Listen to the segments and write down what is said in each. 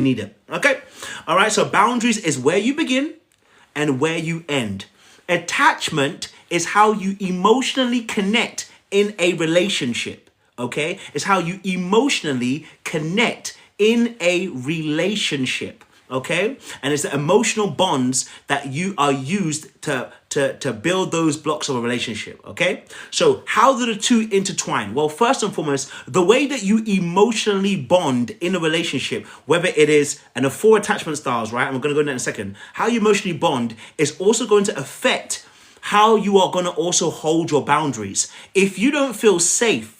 need it. Okay. All right. So boundaries is where you begin and where you end. Attachment is how you emotionally connect in a relationship. Okay. It's how you emotionally connect in a relationship. Okay. And it's the emotional bonds that you are used to build those blocks of a relationship. Okay. So how do the two intertwine? Well, first and foremost, the way that you emotionally bond in a relationship, whether it is, and the four attachment styles, right? And we're going to go into that in a second. How you emotionally bond is also going to affect how you are going to also hold your boundaries. If you don't feel safe,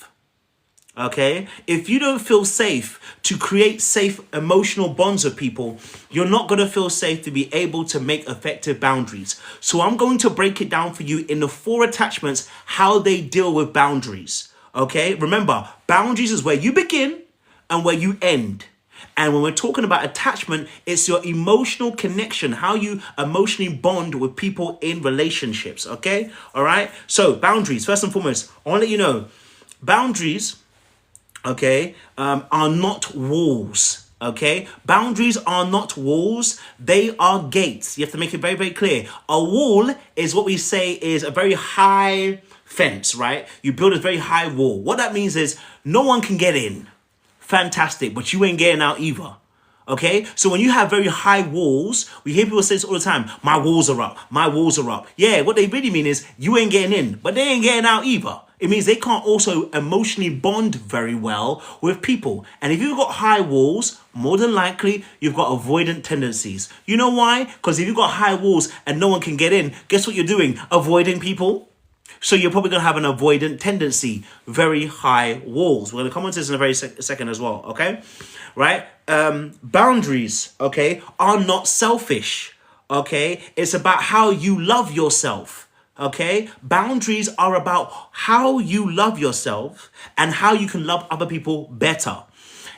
okay, if you don't feel safe to create safe emotional bonds with people, you're not going to feel safe to be able to make effective boundaries. So I'm going to break it down for you in the four attachments, how they deal with boundaries. Okay, remember, boundaries is where you begin and where you end. And when we're talking about attachment, it's your emotional connection, how you emotionally bond with people in relationships. Okay, all right. So boundaries, first and foremost, I want to let you know, boundaries, okay, are not walls. Okay, boundaries are not walls, they are gates. You have to make it very, very clear. A wall is what we say is a very high fence, right? You build a very high wall. What that means is no one can get in. Fantastic, but you ain't getting out either. Okay, so when you have very high walls, we hear people say this all the time, my walls are up, my walls are up. Yeah, what they really mean is you ain't getting in, but they ain't getting out either. It means they can't also emotionally bond very well with people. And if you've got high walls, more than likely, you've got avoidant tendencies. You know why? Because if you've got high walls and no one can get in, guess what you're doing? Avoiding people. So you're probably going to have an avoidant tendency, very high walls. We're going to come on to this in a very second as well, okay? Right? Boundaries, okay, are not selfish, okay? It's about how you love yourself, okay? Boundaries are about how you love yourself and how you can love other people better.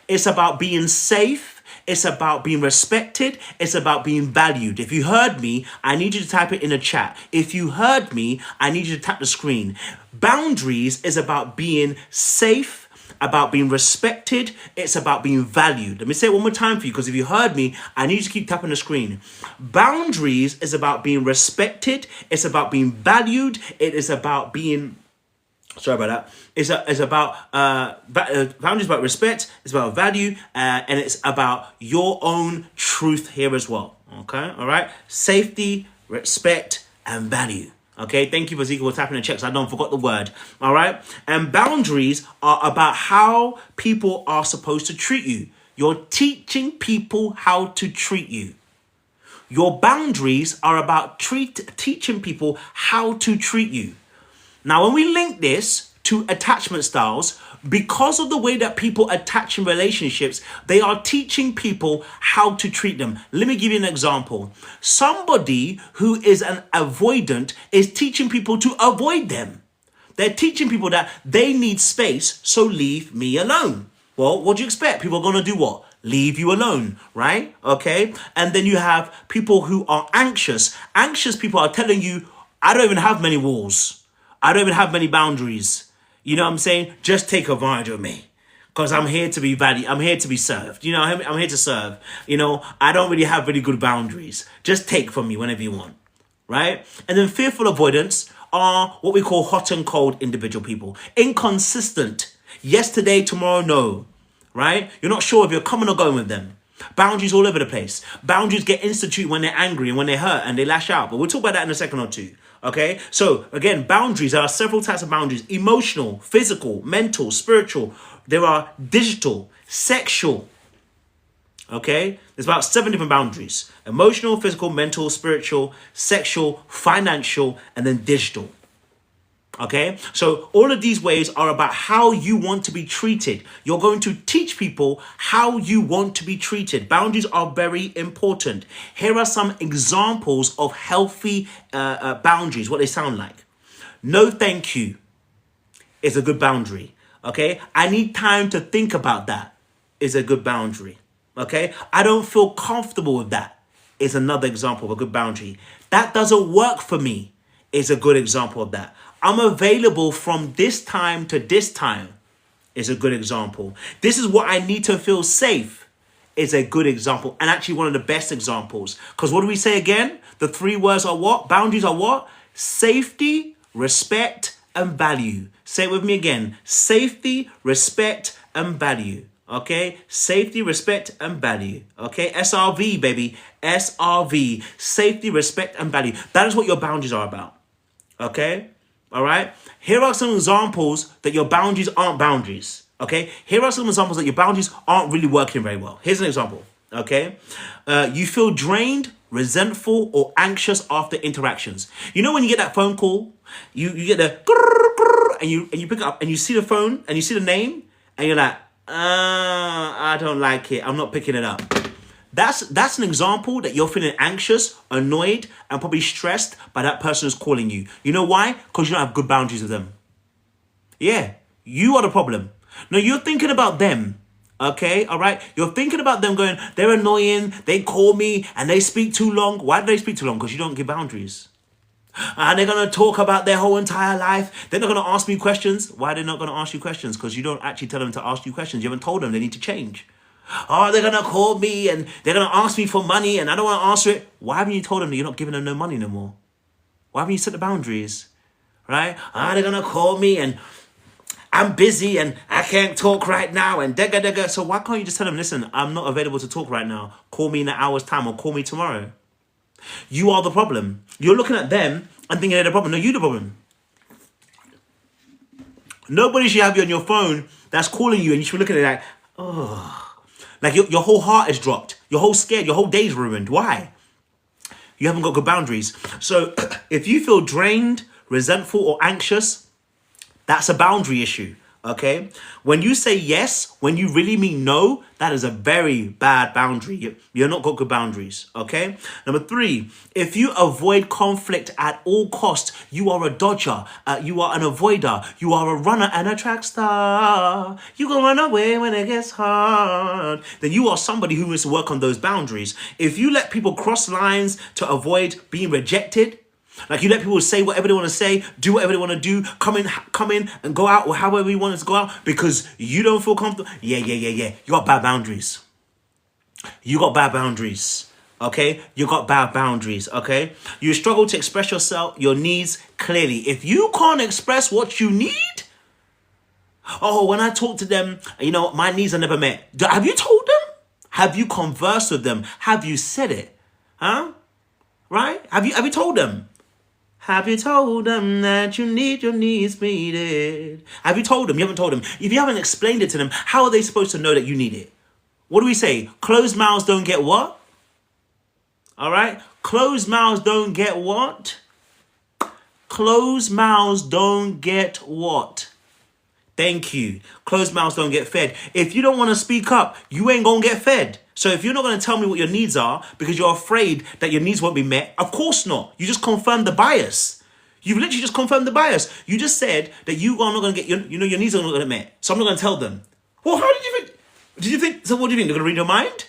It's about being safe. It's about being respected. It's about being valued. If you heard me, I need you to type it in the chat. If you heard me, I need you to tap the screen. Boundaries is about being safe, about being respected. It's about being valued. Let me say it one more time for you, because if you heard me, I need you to keep tapping the screen. Boundaries is about being respected. It's about being valued. It is about being... Sorry about that. It's about boundaries, about respect. It's about value, and it's about your own truth here as well. Okay, all right. Safety, respect, and value. Okay, thank you for Zeke for tapping the checks. I don't forgot the word. All right, and boundaries are about how people are supposed to treat you. You're teaching people how to treat you. Your boundaries are about teaching people how to treat you. Now, when we link this to attachment styles, because of the way that people attach in relationships, they are teaching people how to treat them. Let me give you an example. Somebody who is an avoidant is teaching people to avoid them. They're teaching people that they need space, so leave me alone. Well, what do you expect? People are going to do what? Leave you alone, right? Okay. And then you have people who are anxious. Anxious people are telling you, I don't even have many walls. I don't even have many boundaries. You know what I'm saying? Just take advantage of me, because I'm here to be valued. I'm here to be served. You know, I'm here to serve. You know, I don't really have really good boundaries. Just take from me whenever you want, right? And then fearful avoidance are what we call hot and cold individual people. Inconsistent. Yesterday, tomorrow, no, right? You're not sure if you're coming or going with them. Boundaries all over the place. Boundaries get instituted when they're angry and when they're hurt and they lash out. But we'll talk about that in a second or two. Okay, so again, boundaries, there are several types of boundaries: emotional, physical, mental, spiritual. There are digital, sexual. Okay, there's about 7 different boundaries: emotional, physical, mental, spiritual, sexual, financial, and then digital. Okay, so all of these ways are about how you want to be treated. You're going to teach people how you want to be treated. Boundaries are very important. Here are some examples of healthy boundaries, what they sound like. No thank you is a good boundary. Okay, I need time to think about that is a good boundary. Okay, I don't feel comfortable with that is another example of a good boundary. That doesn't work for me is a good example of that. I'm available from this time to this time is a good example. This is what I need to feel safe is a good example, and actually one of the best examples. Because what do we say again? The three words are what? Boundaries are what? Safety, respect, and value. Say it with me again. Safety, respect, and value. Okay? Safety, respect, and value. Okay? SRV, baby. SRV. Safety, respect, and value. That is what your boundaries are about. Okay? All right? Here are some examples that your boundaries aren't boundaries. Okay? Here are some examples that your boundaries aren't really working very well. Here's an example. Okay? You feel drained, resentful, or anxious after interactions. You know when you get that phone call, you get the and you pick it up and you see the phone and you see the name and you're like, I don't like it. I'm not picking it up. That's an example that you're feeling anxious, annoyed, and probably stressed by that person who's calling you. You know why? Because you don't have good boundaries with them. Yeah, you are the problem. No, you're thinking about them. Okay, all right? You're thinking about them going, they're annoying, they call me, and they speak too long. Why do they speak too long? Because you don't give boundaries. And they're going to talk about their whole entire life. They're not going to ask me questions. Why are they not going to ask you questions? Because you don't actually tell them to ask you questions. You haven't told them they need to change. Oh, they're going to call me and they're going to ask me for money and I don't want to answer it. Why haven't you told them that you're not giving them no money no more? Why haven't you set the boundaries? Right? They're going to call me and I'm busy and I can't talk right now and dega. So why can't you just tell them, listen, I'm not available to talk right now. Call me in an hour's time or call me tomorrow. You are the problem. You're looking at them and thinking they're the problem. No, you're the problem. Nobody should have you on your phone that's calling you and you should be looking at it like, oh. Like your whole heart is dropped. You're whole scared. Your whole day's ruined. Why? You haven't got good boundaries. So if you feel drained, resentful, or anxious, that's a boundary issue. Okay? When you say yes, when you really mean no, that is a very bad boundary. You're not got good boundaries. Okay? Number 3, if you avoid conflict at all costs, you are a dodger. You are an avoider. You are a runner and a track star. You gonna run away when it gets hard. Then you are somebody who needs to work on those boundaries. If you let people cross lines to avoid being rejected, like you let people say whatever they want to say, do whatever they want to do, come in and go out or however you want it to go out because you don't feel comfortable. Yeah. You got bad boundaries. You got bad boundaries. Okay? You got bad boundaries. Okay? You struggle to express your needs clearly. If you can't express what you need, when I talk to them, my needs are never met. Have you told them? Have you conversed with them? Have you said it? Huh? Right? Have you told them? Have you told them that you need your needs meted? Have you told them? You haven't told them. If you haven't explained it to them, how are they supposed to know that you need it? What do we say? Closed mouths don't get what? All right? Closed mouths don't get what? Closed mouths don't get what? Thank you. Closed mouths don't get fed. If you don't want to speak up, you ain't going to get fed. So if you're not going to tell me what your needs are because you're afraid that your needs won't be met, of course not. You just confirmed the bias. You've literally just confirmed the bias. You just said that you are not going to get, your needs are not going to be met. So I'm not going to tell them. Well, how did you think? So what do you think? They're going to read your mind?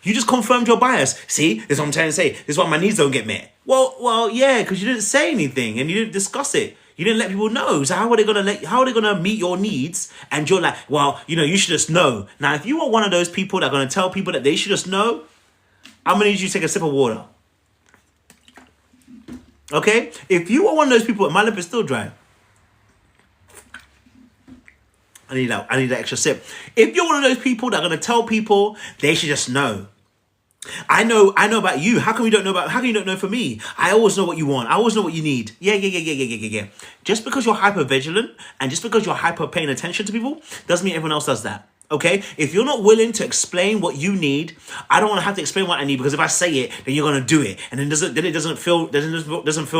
You just confirmed your bias. See, this is what I'm trying to say. This is why my needs don't get met. Well, yeah, because you didn't say anything and you didn't discuss it. You didn't let people know. So how are they gonna meet your needs? And you're like, you should just know. Now, if you are one of those people that are gonna tell people that they should just know, I'm gonna need you to take a sip of water. Okay? If you are one of those people, my lip is still dry. I need that extra sip. If you're one of those people that are gonna tell people they should just know. I know about you. How come you don't know for me? I always know what you want. I always know what you need. Yeah. Just because you're hyper vigilant and just because you're hyper paying attention to people doesn't mean everyone else does that. Okay? If you're not willing to explain what you need, I don't want to have to explain what I need because if I say it, then you're gonna do it, and then it doesn't feel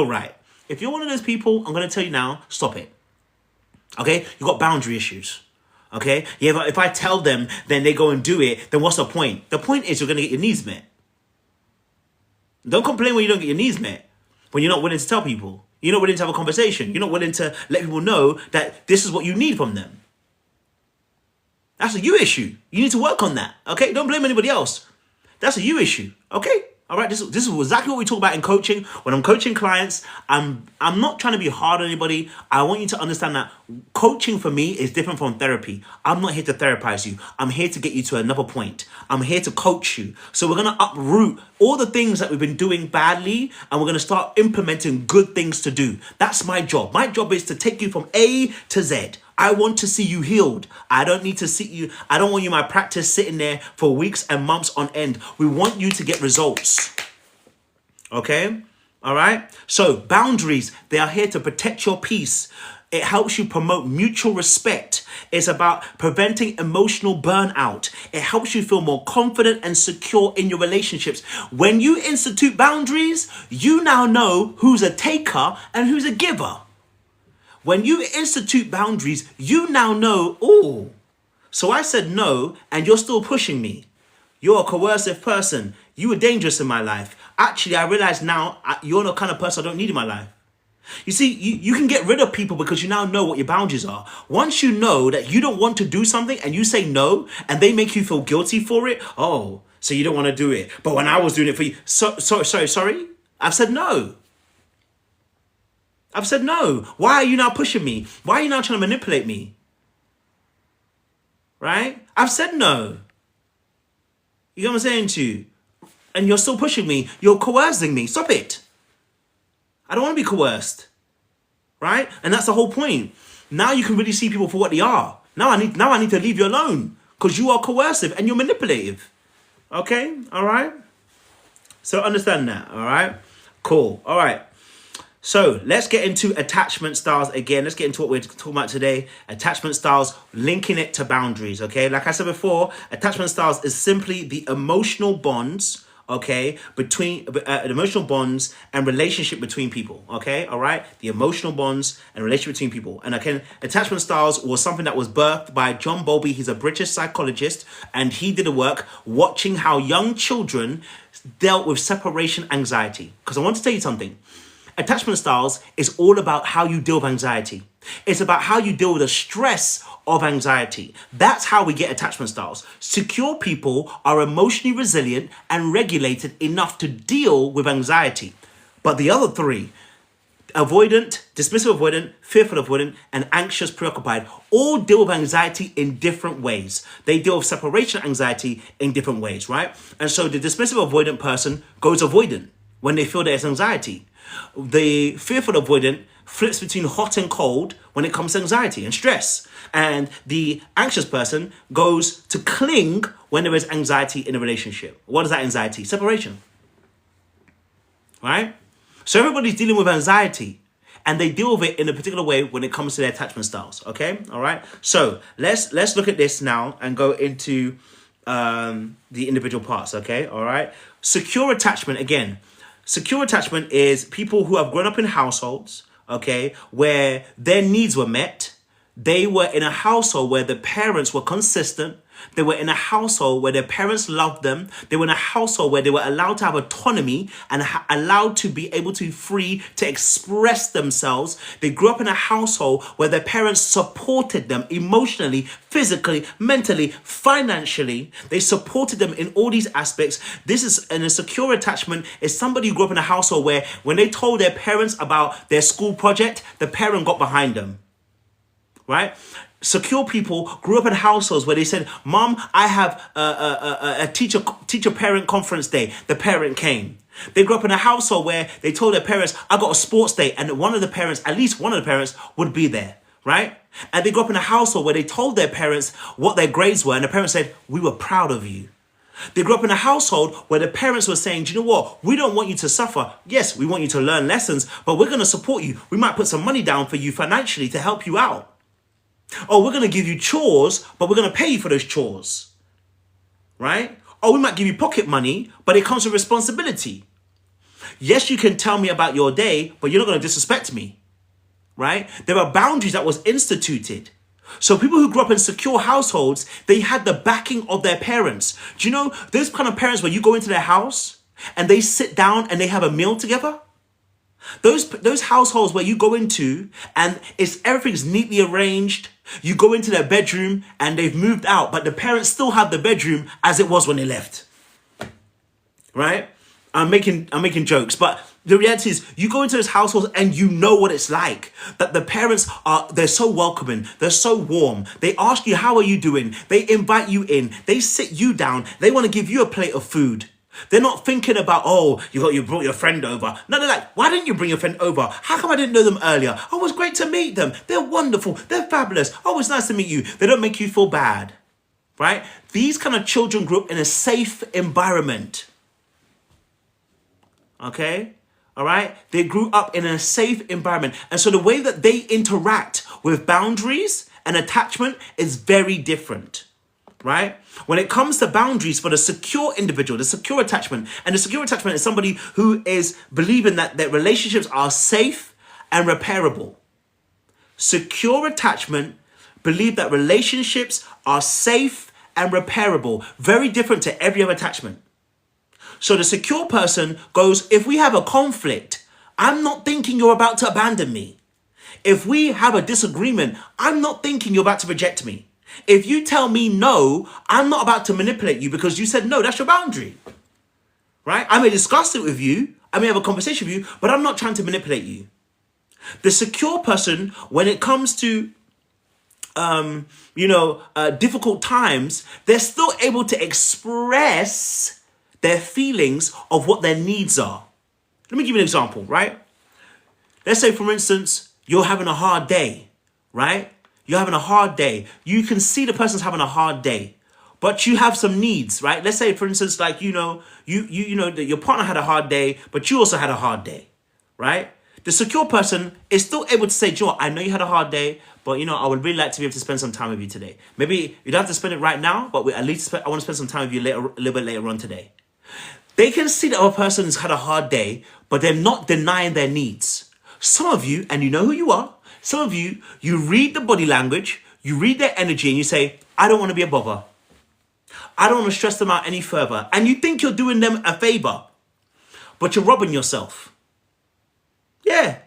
right. If you're one of those people, I'm gonna tell you now, stop it. Okay? You got boundary issues. Okay? Yeah, but if I tell them, then they go and do it, then what's the point? The point is you're going to get your needs met. Don't complain when you don't get your needs met. When you're not willing to tell people. You're not willing to have a conversation. You're not willing to let people know that this is what you need from them. That's a you issue. You need to work on that. Okay? Don't blame anybody else. That's a you issue. Okay? All right, this is exactly what we talk about in coaching. When I'm coaching clients, I'm not trying to be hard on anybody. I want you to understand that coaching for me is different from therapy. I'm not here to therapize you. I'm here to get you to another point. I'm here to coach you. So we're going to uproot all the things that we've been doing badly, and we're going to start implementing good things to do. That's my job. My job is to take you from A to Z. I want to see you healed. I don't need to see you. I don't want you in my practice sitting there for weeks and months on end. We want you to get results. Okay? All right? So boundaries, they are here to protect your peace. It helps you promote mutual respect. It's about preventing emotional burnout. It helps you feel more confident and secure in your relationships. When you institute boundaries, you now know who's a taker and who's a giver. When you institute boundaries, you now know, oh, so I said no, and you're still pushing me. You're a coercive person. You were dangerous in my life. Actually, I realize now you're the kind of person I don't need in my life. You see, you can get rid of people because you now know what your boundaries are. Once you know that you don't want to do something and you say no, and they make you feel guilty for it, oh, so you don't want to do it. But when I was doing it for you, sorry, I've said no. I've said no. Why are you now pushing me? Why are you now trying to manipulate me? Right? I've said no. You know what I'm saying to you? And you're still pushing me. You're coercing me. Stop it. I don't want to be coerced. Right? And that's the whole point. Now you can really see people for what they are. Now I need to leave you alone. Because you are coercive and you're manipulative. Okay? All right? So understand that. All right? Cool. All right. So let's get into attachment styles again. Let's get into what we're talking about today. Attachment styles, linking it to boundaries, okay? Like I said before, attachment styles is simply the emotional bonds, okay, between emotional bonds and relationship between people, okay? All right? The emotional bonds and relationship between people. And again, attachment styles was something that was birthed by John Bowlby. He's a British psychologist, and he did a work watching how young children dealt with separation anxiety. Because I want to tell you something. Attachment styles is all about how you deal with anxiety. It's about how you deal with the stress of anxiety. That's how we get attachment styles. Secure people are emotionally resilient and regulated enough to deal with anxiety. But the other three, avoidant, dismissive avoidant, fearful avoidant, and anxious preoccupied, all deal with anxiety in different ways. They deal with separation anxiety in different ways, right? And so the dismissive avoidant person goes avoidant when they feel there's anxiety. The fearful avoidant flips between hot and cold when it comes to anxiety and stress. And the anxious person goes to cling when there is anxiety in a relationship. What is that anxiety? Separation. Right? So everybody's dealing with anxiety, and they deal with it in a particular way when it comes to their attachment styles. Okay? All right? So let's look at this now and go into the individual parts. Okay? All right? Secure attachment, again. Secure attachment is people who have grown up in households, okay, where their needs were met. They were in a household where the parents were consistent. They were in a household where their parents loved them. They were in a household where they were allowed to have autonomy and allowed to be able to be free to express themselves. They grew up in a household where their parents supported them emotionally, physically, mentally, financially. They supported them in all these aspects. This is a secure attachment is somebody who grew up in a household where when they told their parents about their school project, the parent got behind them. Right? Secure people grew up in households where they said, Mom, I have a teacher-parent conference day. The parent came. They grew up in a household where they told their parents, I got a sports day. And one of the parents, at least one of the parents, would be there. Right? And they grew up in a household where they told their parents what their grades were. And the parents said, we were proud of you. They grew up in a household where the parents were saying, do you know what? We don't want you to suffer. Yes, we want you to learn lessons, but we're going to support you. We might put some money down for you financially to help you out. Oh, we're going to give you chores, but we're going to pay you for those chores, right? Oh, we might give you pocket money, but it comes with responsibility. Yes, you can tell me about your day, but you're not going to disrespect me, right? There are boundaries that was instituted. So people who grew up in secure households, they had the backing of their parents. Do you know those kind of parents where you go into their house and they sit down and they have a meal together? Those households where you go into and everything's neatly arranged. You go into their bedroom and they've moved out, but the parents still have the bedroom as it was when they left. Right? I'm making jokes, but the reality is you go into those households and you know what it's like. That the parents they're so welcoming, they're so warm. They ask you, how are you doing? They invite you in, they sit you down, they want to give you a plate of food. They're not thinking about, oh, you brought your friend over. No, they're like, why didn't you bring your friend over? How come I didn't know them earlier? Oh, it was great to meet them. They're wonderful. They're fabulous. Oh, it's nice to meet you. They don't make you feel bad, right? These kind of children grew up in a safe environment. Okay? All right? They grew up in a safe environment. And so the way that they interact with boundaries and attachment is very different. Right? When it comes to boundaries for the secure individual, the secure attachment, and the secure attachment is somebody who is believing that their relationships are safe and repairable. Secure attachment believe that relationships are safe and repairable. Very different to every other attachment. So the secure person goes, if we have a conflict, I'm not thinking you're about to abandon me. If we have a disagreement, I'm not thinking you're about to reject me. If you tell me no, I'm not about to manipulate you because you said no. That's your boundary, right? I may discuss it with you. I may have a conversation with you, but I'm not trying to manipulate you. The secure person, when it comes to, difficult times, they're still able to express their feelings of what their needs are. Let me give you an example, right? Let's say, for instance, you're having a hard day, right? You're having a hard day. You can see the person's having a hard day, but you have some needs, right? Let's say, for instance, like, you know that your partner had a hard day, but you also had a hard day, right? The secure person is still able to say, Joe, I know you had a hard day, but I would really like to be able to spend some time with you today. Maybe you don't have to spend it right now, but I want to spend some time with you a little bit later on today. They can see that a person has had a hard day, but they're not denying their needs. Some of you, and you know who you are, some of you, you read the body language, you read their energy, and you say, I don't want to be a bother. I don't want to stress them out any further. And you think you're doing them a favor, but you're robbing yourself. Yeah,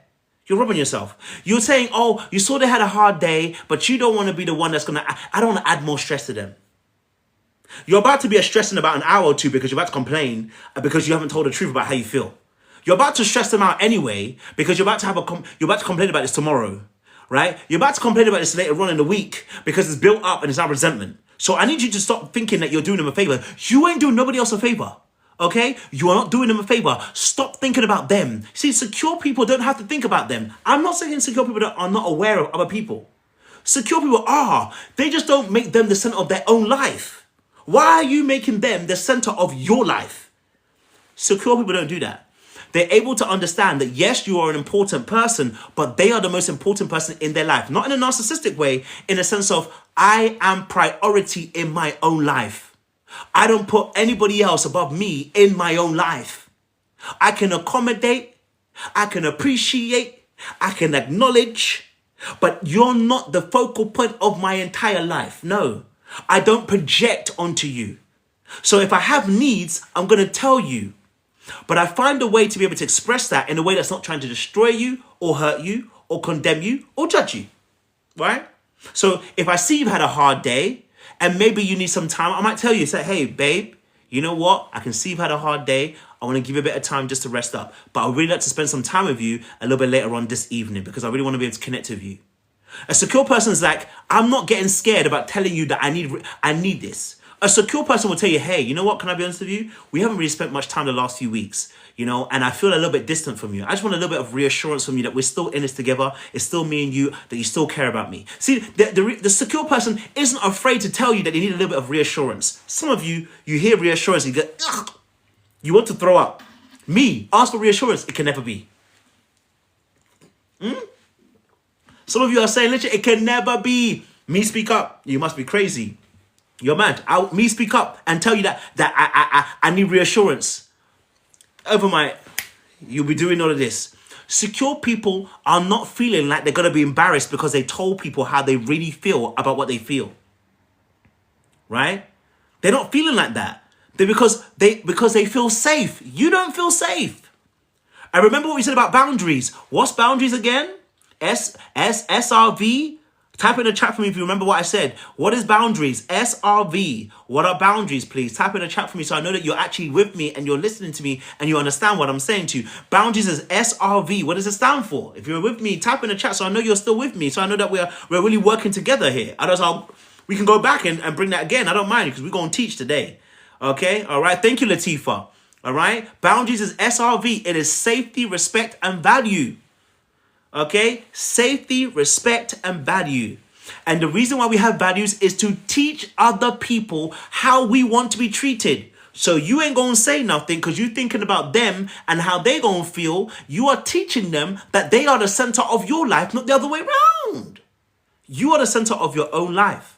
you're robbing yourself. You're saying, oh, you saw they had a hard day, but you don't want to be the one that's going to, I don't want to add more stress to them. You're about to be stressed in about an hour or two because you're about to complain because you haven't told the truth about how you feel. You're about to stress them out anyway because you're about to you're about to complain about this tomorrow, right? You're about to complain about this later on in the week because it's built up and it's our resentment. So I need you to stop thinking that you're doing them a favor. You ain't doing nobody else a favor, okay? You are not doing them a favor. Stop thinking about them. See, secure people don't have to think about them. I'm not saying secure people are not aware of other people. Secure people are. They just don't make them the center of their own life. Why are you making them the center of your life? Secure people don't do that. They're able to understand that, yes, you are an important person, but they are the most important person in their life. Not in a narcissistic way, in a sense of, I am priority in my own life. I don't put anybody else above me in my own life. I can accommodate, I can appreciate, I can acknowledge, but you're not the focal point of my entire life. No, I don't project onto you. So if I have needs, I'm going to tell you. But I find a way to be able to express that in a way that's not trying to destroy you or hurt you or condemn you or judge you, right? So if I see you've had a hard day and maybe you need some time, I might tell you, say, hey, babe, you know what? I can see you've had a hard day. I want to give you a bit of time just to rest up. But I would really like to spend some time with you a little bit later on this evening because I really want to be able to connect with you. A secure person is like, I'm not getting scared about telling you that I need this. A secure person will tell you, hey, you know what? Can I be honest with you? We haven't really spent much time the last few weeks, and I feel a little bit distant from you. I just want a little bit of reassurance from you that we're still in this together. It's still me and you, that you still care about me. See, the secure person isn't afraid to tell you that they need a little bit of reassurance. Some of you hear reassurance and you go, ugh, you want to throw up. Me, ask for reassurance. It can never be. Some of you are saying, literally, it can never be. Me, speak up. You must be crazy. You're mad. Me speak up and tell you that I need reassurance. You'll be doing all of this. Secure people are not feeling like they're going to be embarrassed because they told people how they really feel about what they feel. Right? They're not feeling like that. Because they feel safe. You don't feel safe. And remember what we said about boundaries. What's boundaries again? SRV. Type in the chat for me if you remember what I said. What is boundaries? SRV. What are boundaries, please? Type in the chat for me so I know that you're actually with me and you're listening to me and you understand what I'm saying to you. Boundaries is SRV. What does it stand for? If you're with me, type in the chat so I know you're still with me. So I know that we're really working together here. We can go back and bring that again. I don't mind because we're going to teach today. Okay? All right. Thank you, Latifa. All right. Boundaries is SRV. It is safety, respect, and value. Okay? Safety, respect, and value. And the reason why we have values is to teach other people how we want to be treated. So you ain't going to say nothing because you're thinking about them and how they going to feel. You are teaching them that they are the center of your life, not the other way around. You are the center of your own life.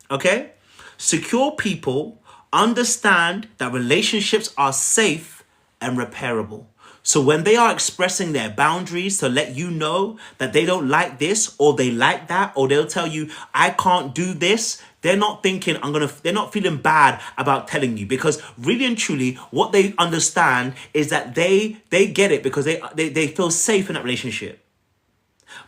Okay? Secure people understand that relationships are safe and repairable. So when they are expressing their boundaries to let you know that they don't like this or they like that, or they'll tell you, I can't do this, they're not thinking, they're not feeling bad about telling you, because really and truly what they understand is that they get it because they feel safe in that relationship.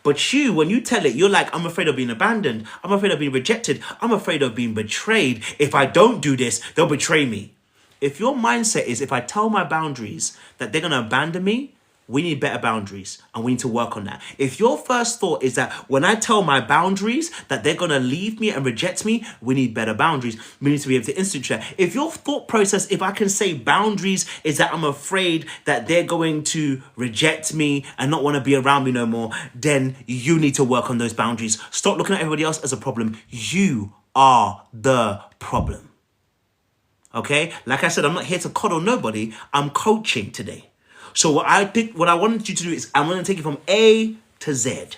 But you, when you tell it, you're like, I'm afraid of being abandoned. I'm afraid of being rejected. I'm afraid of being betrayed. If I don't do this, they'll betray me. If your mindset is, if I tell my boundaries that they're going to abandon me, we need better boundaries and we need to work on that. If your first thought is that when I tell my boundaries that they're going to leave me and reject me, we need better boundaries. We need to be able to institute that. If your thought process, if I can say boundaries, is that I'm afraid that they're going to reject me and not want to be around me no more, then you need to work on those boundaries. Stop looking at everybody else as a problem. You are the problem. Okay? Like I said, I'm not here to coddle nobody. I'm coaching today. So what I wanted you to do is I'm going to take it from A to Z.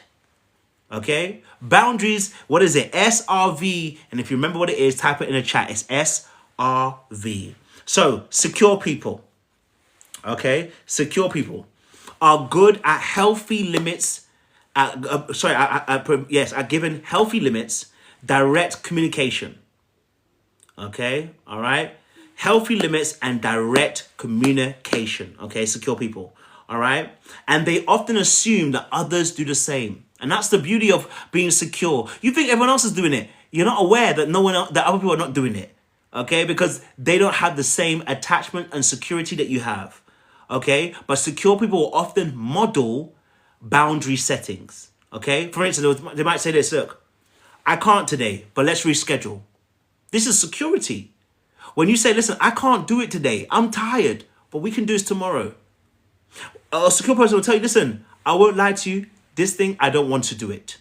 Okay? Boundaries, what is it? SRV. And if you remember what it is, type it in the chat. It's SRV. So, secure people. Okay? Secure people are good at healthy limits. At giving healthy limits, direct communication. Okay? All right? Healthy limits and direct communication. Okay, secure people. All right? And they often assume that others do the same. And that's the beauty of being secure. You think everyone else is doing it. You're not aware that that other people are not doing it. Okay? Because they don't have the same attachment and security that you have. Okay? But secure people will often model boundary settings. Okay? For instance, they might say this, look, I can't today, but let's reschedule. This is security. When you say, listen, I can't do it today. I'm tired, but we can do this tomorrow. A secure person will tell you, listen, I won't lie to you. This thing, I don't want to do it.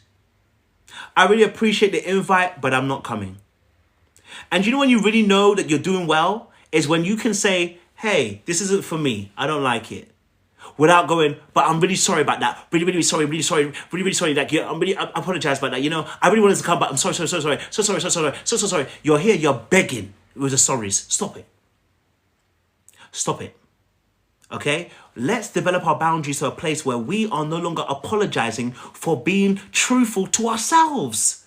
I really appreciate the invite, but I'm not coming. And you know when you really know that you're doing well is when you can say, hey, this isn't for me. I don't like it. Without going, but I'm really sorry about that. Really, really sorry. Really sorry. Really, really sorry. Like, I apologize about that. You know, I really wanted to come, but I'm sorry. So sorry. You're here. You're begging with the sorries. Stop it. Stop it. Okay? Let's develop our boundaries to a place where we are no longer apologizing for being truthful to ourselves.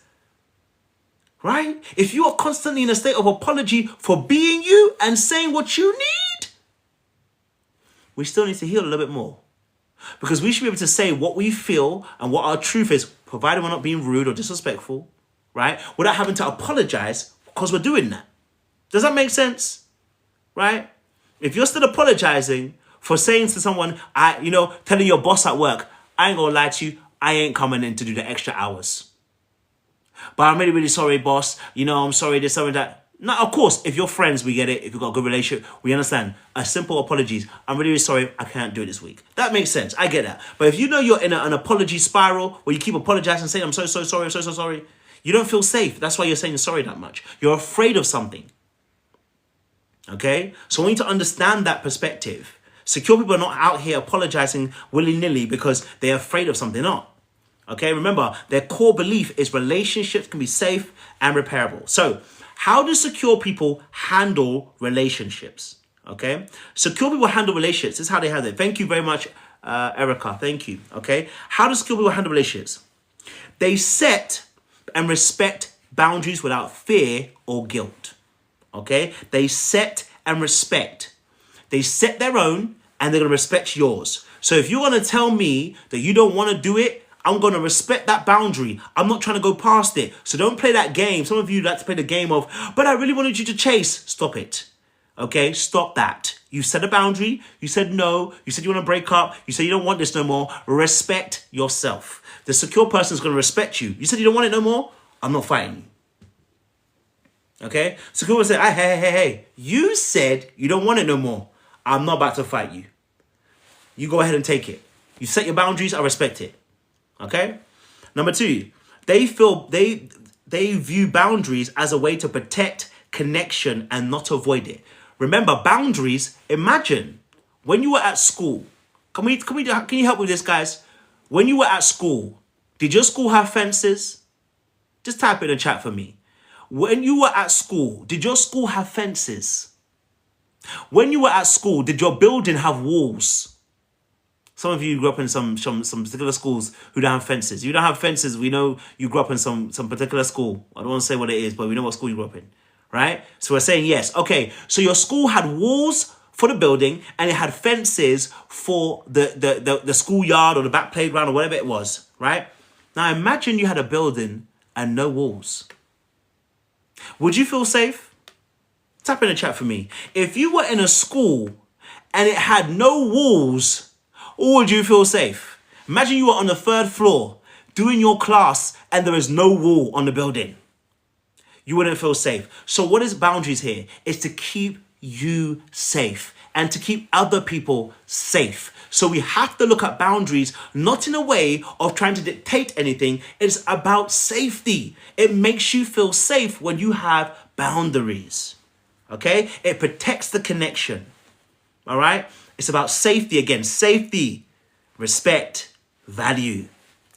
Right? If you are constantly in a state of apology for being you and saying what you need, we still need to heal a little bit more. Because we should be able to say what we feel and what our truth is, provided we're not being rude or disrespectful, right? Without having to apologize because we're doing that. Does that make sense? Right? If you're still apologizing for saying to someone, telling your boss at work, I ain't gonna lie to you, I ain't coming in to do the extra hours. But I'm really, really sorry, boss. I'm sorry, this, something that. Now, of course, if you're friends, we get it. If you've got a good relationship, we understand. A simple apologies. I'm really, really sorry. I can't do it this week. That makes sense. I get that. But if you know you're in an apology spiral where you keep apologizing and saying, I'm so sorry, I'm so sorry, you don't feel safe. That's why you're saying sorry that much. You're afraid of something. Okay? So we need to understand that perspective. Secure people are not out here apologizing willy-nilly because they're afraid of something. They're not. Okay? Remember, their core belief is relationships can be safe and repairable. So, how do secure people handle relationships? Okay? Secure people handle relationships. This is how they handle it. Thank you very much, Erica. Thank you. Okay? How do secure people handle relationships? They set and respect boundaries without fear or guilt. Okay? They set and respect. They set their own and they're going to respect yours. So if you're going to tell me that you don't want to do it, I'm going to respect that boundary. I'm not trying to go past it. So don't play that game. Some of you like to play the game of, but I really wanted you to chase. Stop it. Okay, stop that. You set a boundary. You said no. You said you want to break up. You said you don't want this no more. Respect yourself. The secure person is going to respect you. You said you don't want it no more. I'm not fighting you. Okay? Secure will say, hey. You said you don't want it no more. I'm not about to fight you. You go ahead and take it. You set your boundaries. I respect it. Okay? Number 2, they view boundaries as a way to protect connection and not avoid it. Remember, boundaries, imagine when you were at school. Can you help with this, guys? When you were at school, did your school have fences? Just type it in the chat for me. When you were at school, did your school have fences? When you were at school, did your building have walls? Some of you grew up in some particular schools who don't have fences. You don't have fences. We know you grew up in some particular school. I don't want to say what it is, but we know what school you grew up in, right? So we're saying yes. Okay, so your school had walls for the building and it had fences for the schoolyard or the back playground or whatever it was, right? Now imagine you had a building and no walls. Would you feel safe? Tap in the chat for me. If you were in a school and it had no walls, or would you feel safe? Imagine you were on the 3rd floor doing your class and there is no wall on the building. You wouldn't feel safe. So what is boundaries here? It's to keep you safe and to keep other people safe. So we have to look at boundaries not in a way of trying to dictate anything. It's about safety. It makes you feel safe when you have boundaries. Okay? It protects the connection. All right? It's about safety again. Safety, respect, value.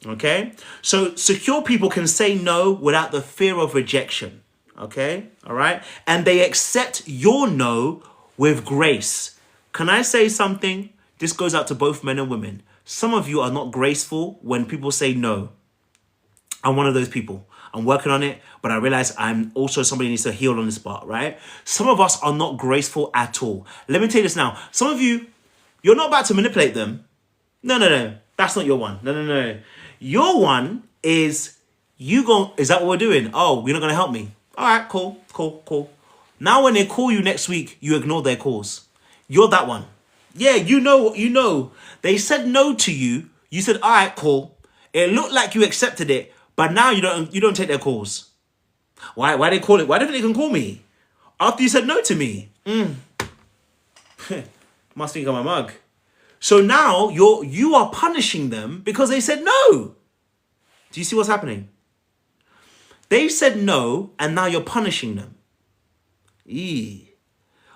Okay? So secure people can say no without the fear of rejection. Okay? All right? And they accept your no with grace. Can I say something? This goes out to both men and women. Some of you are not graceful when people say no. I'm one of those people. I'm working on it, but I realize I'm also somebody who needs to heal on this part, right? Some of us are not graceful at all. Let me tell you this now. Some of you, you're not about to manipulate them. No. That's not your one. No. Your one is, is that what we're doing? Oh, you're not going to help me. All right, cool. Now when they call you next week, you ignore their calls. You're that one. Yeah, you know. They said no to you. You said, all right, cool. It looked like you accepted it, but now you don't take their calls. Why they call it? Why don't they can call me? After you said no to me. Must think I'm a mug. So now you are punishing them because they said no. Do you see what's happening? They said no, and now you're punishing them.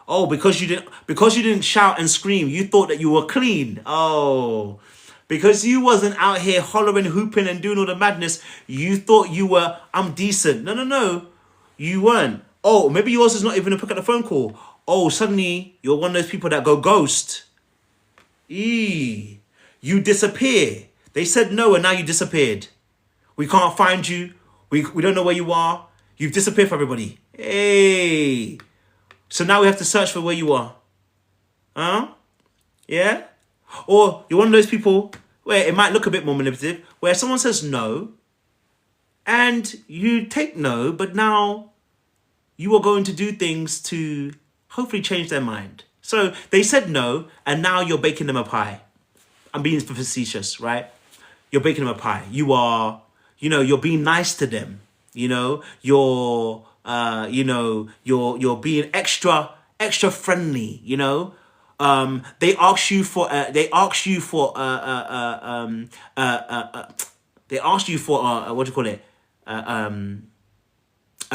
Oh, because you didn't shout and scream, you thought that you were clean. Oh, because you wasn't out here hollering, hooping, and doing all the madness, you thought you were, I'm decent. No, you weren't. Oh, maybe yours is not even a pick up the phone call. Oh, suddenly you're one of those people that go ghost. You disappear. They said no, and now you disappeared. We can't find you. We don't know where you are. You've disappeared for everybody. Hey. So now we have to search for where you are. Huh? Yeah? Or you're one of those people where it might look a bit more manipulative, where someone says no, and you take no, but now you are going to do things to hopefully change their mind. So they said no, and now you're baking them a pie. I'm being facetious, right? You're baking them a pie. You are, you're being nice to them. You're being extra friendly. They ask you for a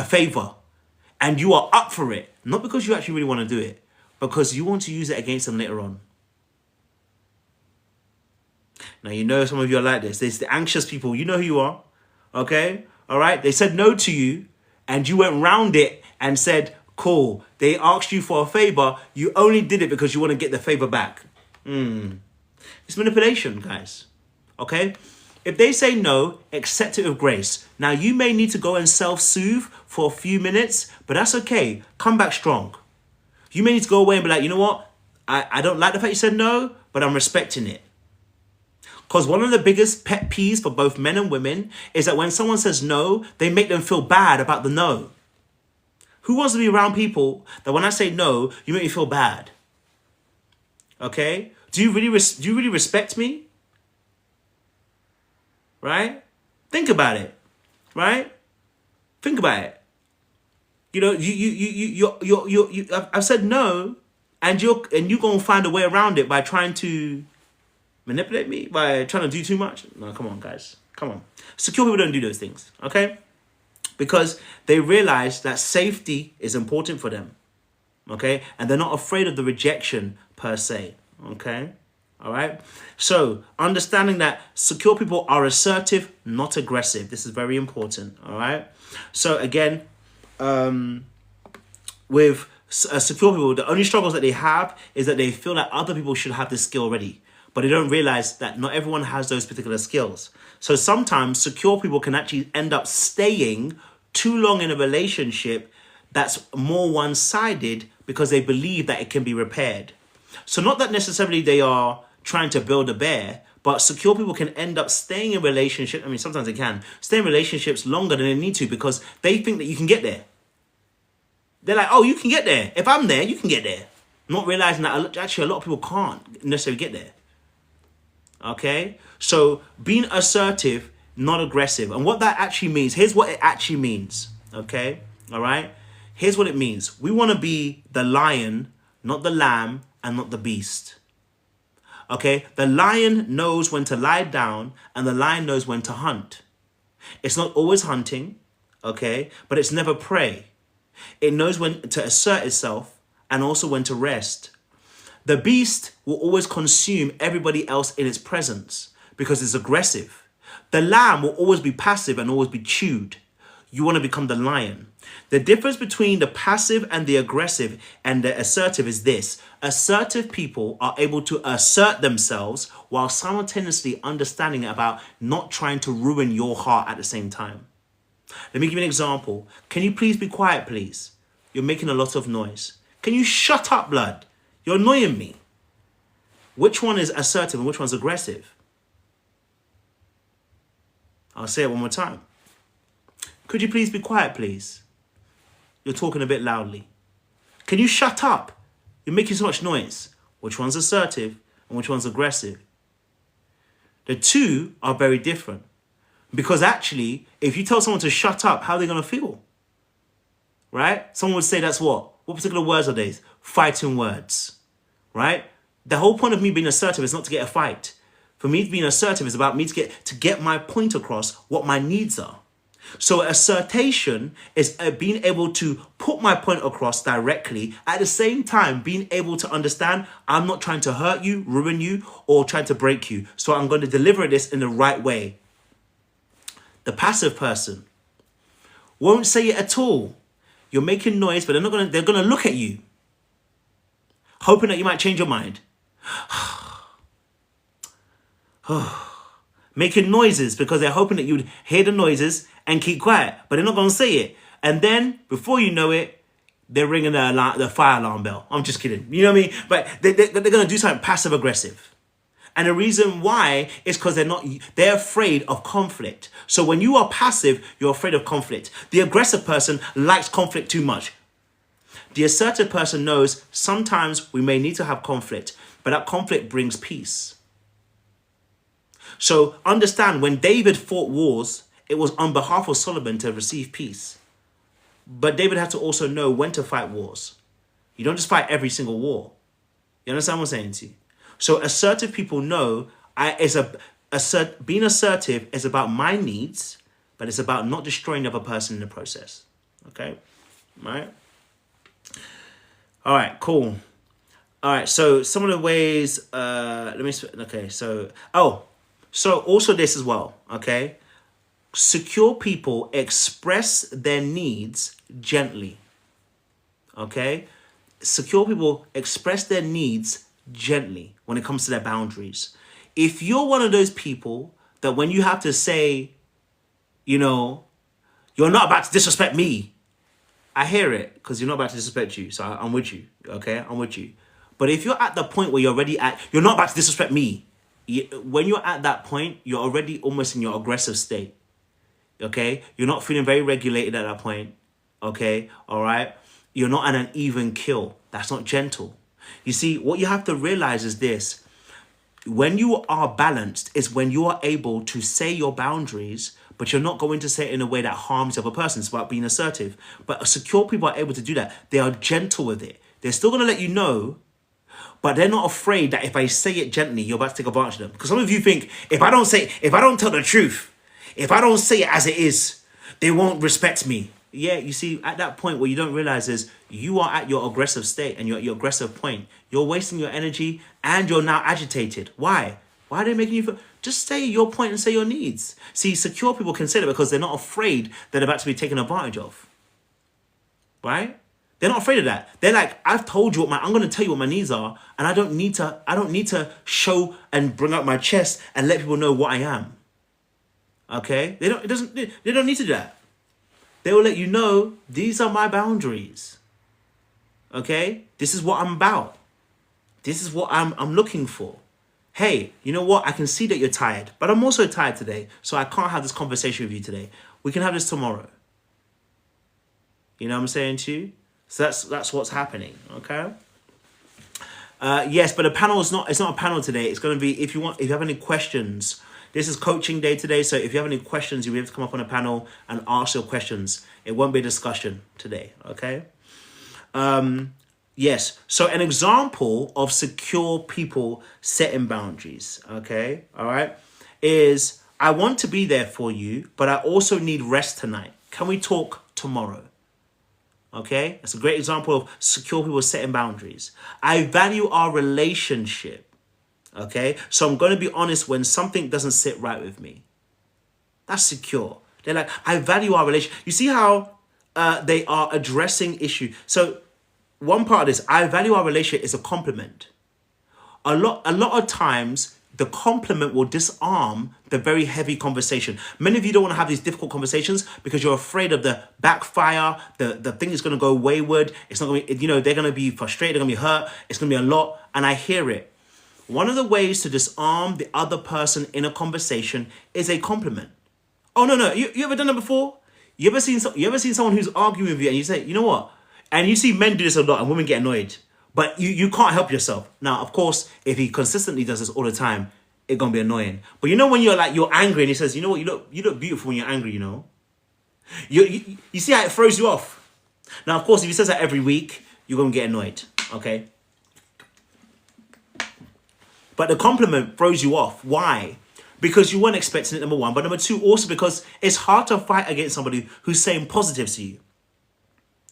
favor, and you are up for it, not because you actually really want to do it, because you want to use it against them later on. Now, some of you are like this. There's the anxious people. You know who you are. Okay? All right? They said no to you, and you went round it and said, cool. They asked you for a favor. You only did it because you want to get the favor back. It's manipulation, guys. Okay? If they say no, accept it with grace. Now, you may need to go and self-soothe for a few minutes, but that's okay. Come back strong. You may need to go away and be like, you know what? I don't like the fact you said no, but I'm respecting it. Because one of the biggest pet peeves for both men and women is that when someone says no, they make them feel bad about the no. Who wants to be around people that when I say no, you make me feel bad? Okay? Do you really respect me? Right? Think about it. Right? Think about it. You know, I've said no, and you're gonna find a way around it by trying to manipulate me, by trying to do too much. No, come on, guys. Come on. Secure people don't do those things, okay? Because they realize that safety is important for them, okay? And they're not afraid of the rejection per se, okay? All right? So, understanding that secure people are assertive, not aggressive. This is very important, all right? So, again, with secure people, the only struggles that they have is that they feel that other people should have this skill already, but they don't realize that not everyone has those particular skills. So sometimes secure people can actually end up staying too long in a relationship that's more one-sided because they believe that it can be repaired. So not that necessarily they are trying to build a bear, but secure people can end up staying in relationships. I mean, sometimes they can stay in relationships longer than they need to because they think that you can get there. They're like, oh, you can get there. If I'm there, you can get there. Not realizing that actually a lot of people can't necessarily get there. Okay? So being assertive, not aggressive. And what that actually means, here's what it actually means. Okay? All right? Here's what it means. We want to be the lion, not the lamb, and not the beast. Okay? The lion knows when to lie down, and the lion knows when to hunt. It's not always hunting, okay? But it's never prey. It knows when to assert itself and also when to rest. The beast will always consume everybody else in its presence because it's aggressive. The lamb will always be passive and always be chewed. You want to become the lion. The difference between the passive and the aggressive and the assertive is this. Assertive people are able to assert themselves while simultaneously understanding about not trying to ruin your heart at the same time. Let me give you an example. Can you please be quiet, please? You're making a lot of noise. Can you shut up, blood? You're annoying me. Which one is assertive and which one's aggressive? I'll say it one more time. Could you please be quiet, please? You're talking a bit loudly. Can you shut up? You're making so much noise. Which one's assertive and which one's aggressive? The two are very different. Because actually, if you tell someone to shut up, how are they going to feel? Right? Someone would say that's what? What particular words are these? Fighting words. Right? The whole point of me being assertive is not to get a fight. For me, being assertive is about me to get my point across, what my needs are. So assertion is being able to put my point across directly, at the same time being able to understand I'm not trying to hurt you, ruin you, or trying to break you. So I'm going to deliver this in the right way. The passive person won't say it at all. You're making noise, but they're gonna look at you, hoping that you might change your mind. Making noises because they're hoping that you'd hear the noises and keep quiet, but they're not gonna say it. And then before you know it, they're ringing the fire alarm bell. I'm just kidding. You know what I mean? But they're gonna do something passive aggressive. And the reason why is because they're afraid of conflict. So when you are passive, you're afraid of conflict. The aggressive person likes conflict too much. The assertive person knows sometimes we may need to have conflict, but that conflict brings peace. So understand, when David fought wars, it was on behalf of Solomon to receive peace. But David had to also know when to fight wars. You don't just fight every single war. You understand what I'm saying to you? So assertive people know being assertive is about my needs, but it's about not destroying the other person in the process. Okay? All right? All right, cool. All right, so some of the ways, so also this as well, okay? Secure people express their needs gently, okay? Secure people express their needs gently when it comes to their boundaries. If you're one of those people that when you have to say, you're not about to disrespect me, I hear it, because you're not about to disrespect you. So I'm with you, okay? I'm with you. But if you're at the point where you're not about to disrespect me, when you're at that point, you're already almost in your aggressive state. Okay, you're not feeling very regulated at that point. Okay, all right, you're not at an even kill. That's not gentle. You see, what you have to realize is this: when you are balanced, is when you are able to say your boundaries, but you're not going to say it in a way that harms the other person. It's about being assertive. But secure people are able to do that. They are gentle with it. They're still going to let you know, but they're not afraid that if I say it gently, you're about to take advantage of them. Because some of you think, if I don't tell the truth, if I don't say it as it is, they won't respect me. Yeah, you see, at that point, what you don't realize is you are at your aggressive state and you're at your aggressive point. You're wasting your energy and you're now agitated. Why? Why are they making you feel? Just say your point and say your needs. See, secure people can say that because they're not afraid that they're about to be taken advantage of. Right? They're not afraid of that. They're like, I've told you I'm going to tell you what my needs are, and I don't need to show and bring out my chest and let people know what I am. Okay? They don't need to do that. They will let you know, these are my boundaries. Okay? This is what I'm about. This is what I'm looking for. Hey, you know what? I can see that you're tired, but I'm also tired today, so I can't have this conversation with you today. We can have this tomorrow. You know what I'm saying to you? So that's what's happening, okay? Yes, but the panel it's not a panel today. It's going to be, if you have any questions, this is coaching day today, so if you have any questions, you'll be able to come up on a panel and ask your questions. It won't be a discussion today, okay? Yes, so an example of secure people setting boundaries, okay, all right, is I want to be there for you, but I also need rest tonight. Can we talk tomorrow? Okay, that's a great example of secure people setting boundaries. I value our relationship. Okay, so I'm going to be honest when something doesn't sit right with me. That's secure. They're like, I value our relationship. You see how they are addressing issue. So one part of this, I value our relationship, is a compliment. A lot of times, the compliment will disarm the very heavy conversation. Many of you don't want to have these difficult conversations because you're afraid of the backfire. The thing is going to go wayward. It's not going to be, they're going to be frustrated. They're going to be hurt. It's going to be a lot. And I hear it. One of the ways to disarm the other person in a conversation is a compliment. Oh, no. You ever done that before? You ever seen someone who's arguing with you and you say, you know what? And you see men do this a lot and women get annoyed. But you can't help yourself. Now, of course, if he consistently does this all the time, it's going to be annoying. But when you're angry and he says, you know what, you look beautiful when you're angry, You see how it throws you off. Now, of course, if he says that every week, you're going to get annoyed, okay? But the compliment throws you off. Why? Because you weren't expecting it, number one. But number two, also because it's hard to fight against somebody who's saying positives to you.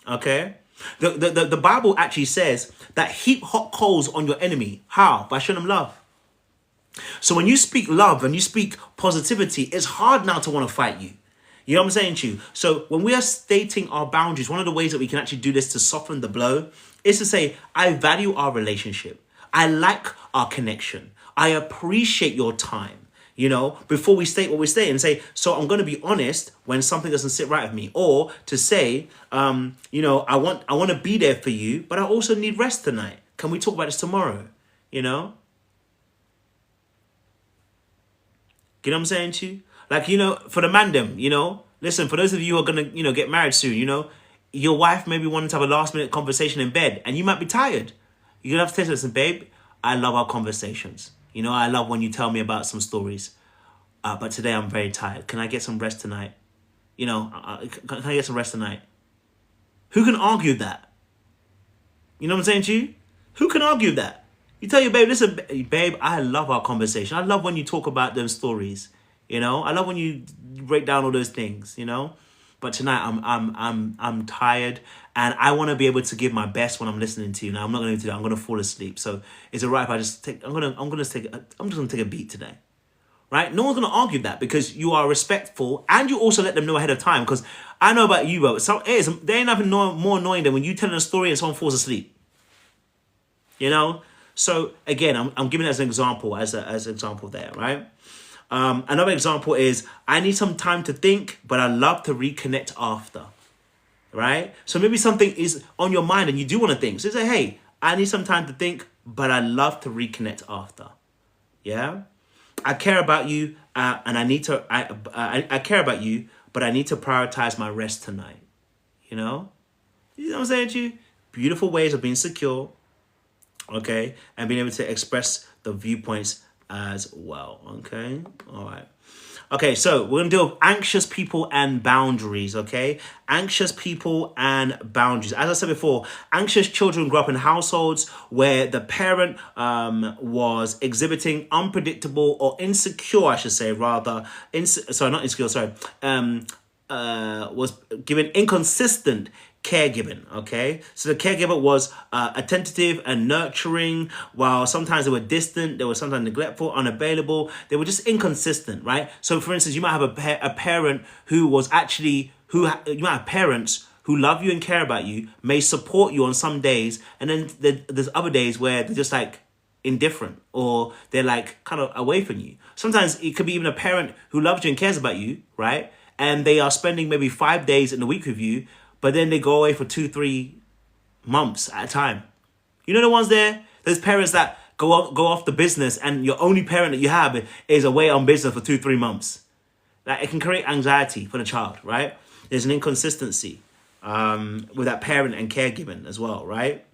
Okay? The Bible actually says that heap hot coals on your enemy. How? By showing them love. So when you speak love and you speak positivity, it's hard now to want to fight you. You know what I'm saying to you? So when we are stating our boundaries, one of the ways that we can actually do this to soften the blow is to say, I value our relationship. I like our connection. I appreciate your time. Before we state what we say and say, so I'm going to be honest when something doesn't sit right with me, or to say, I want to be there for you, but I also need rest tonight. Can we talk about this tomorrow? You know what I'm saying to you? For the man them, listen, for those of you who are going to, get married soon, your wife maybe wanting to have a last minute conversation in bed and you might be tired. You're going to have to say, listen, babe, I love our conversations. I love when you tell me about some stories. But today I'm very tired. Can I get some rest tonight? Can I get some rest tonight? Who can argue that? You know what I'm saying to you? Who can argue that? You tell your babe, listen, babe, I love our conversation. I love when you talk about those stories. I love when you break down all those things, But tonight I'm tired and I want to be able to give my best when I'm listening to you. Now I'm not going to do that. I'm going to fall asleep. So is it right if I just take? I'm just going to take a beat today, right? No one's going to argue that because you are respectful and you also let them know ahead of time. Because I know about you, bro. There ain't nothing more annoying than when you telling a story and someone falls asleep. So again, I'm giving it as an example, as an example there, right? Another example is, I need some time to think, but I love to reconnect after, right? So maybe something is on your mind and you do want to think. So say, hey, I need some time to think, but I love to reconnect after. Yeah? I care about you, and I need to. I care about you, but I need to prioritize my rest tonight. You know what I'm saying to you? Beautiful ways of being secure, okay, and being able to express the viewpoints as well. Okay, all right. Okay, so we're gonna deal with anxious people and boundaries, okay? Anxious people and boundaries. As I said before, anxious children grow up in households where the parent was exhibiting unpredictable or insecure, I should say, rather, not insecure, was given inconsistent caregiving, okay? So the caregiver was attentive and nurturing, while sometimes they were distant, they were sometimes neglectful, unavailable, they were just inconsistent, right? So for instance, you might have a parent who was actually, you might have parents who love you and care about you, may support you on some days, and then there's other days where they're just like indifferent, or they're like kind of away from you. Sometimes it could be even a parent who loves you and cares about you, right? And they are spending maybe 5 days in the week with you, but then they go away for 2-3 months at a time. You know the ones there? There's parents that go off the business, and your only parent that you have is away on business for 2-3 months. Like, it can create anxiety for the child, right? There's an inconsistency with that parent and caregiving as well, right?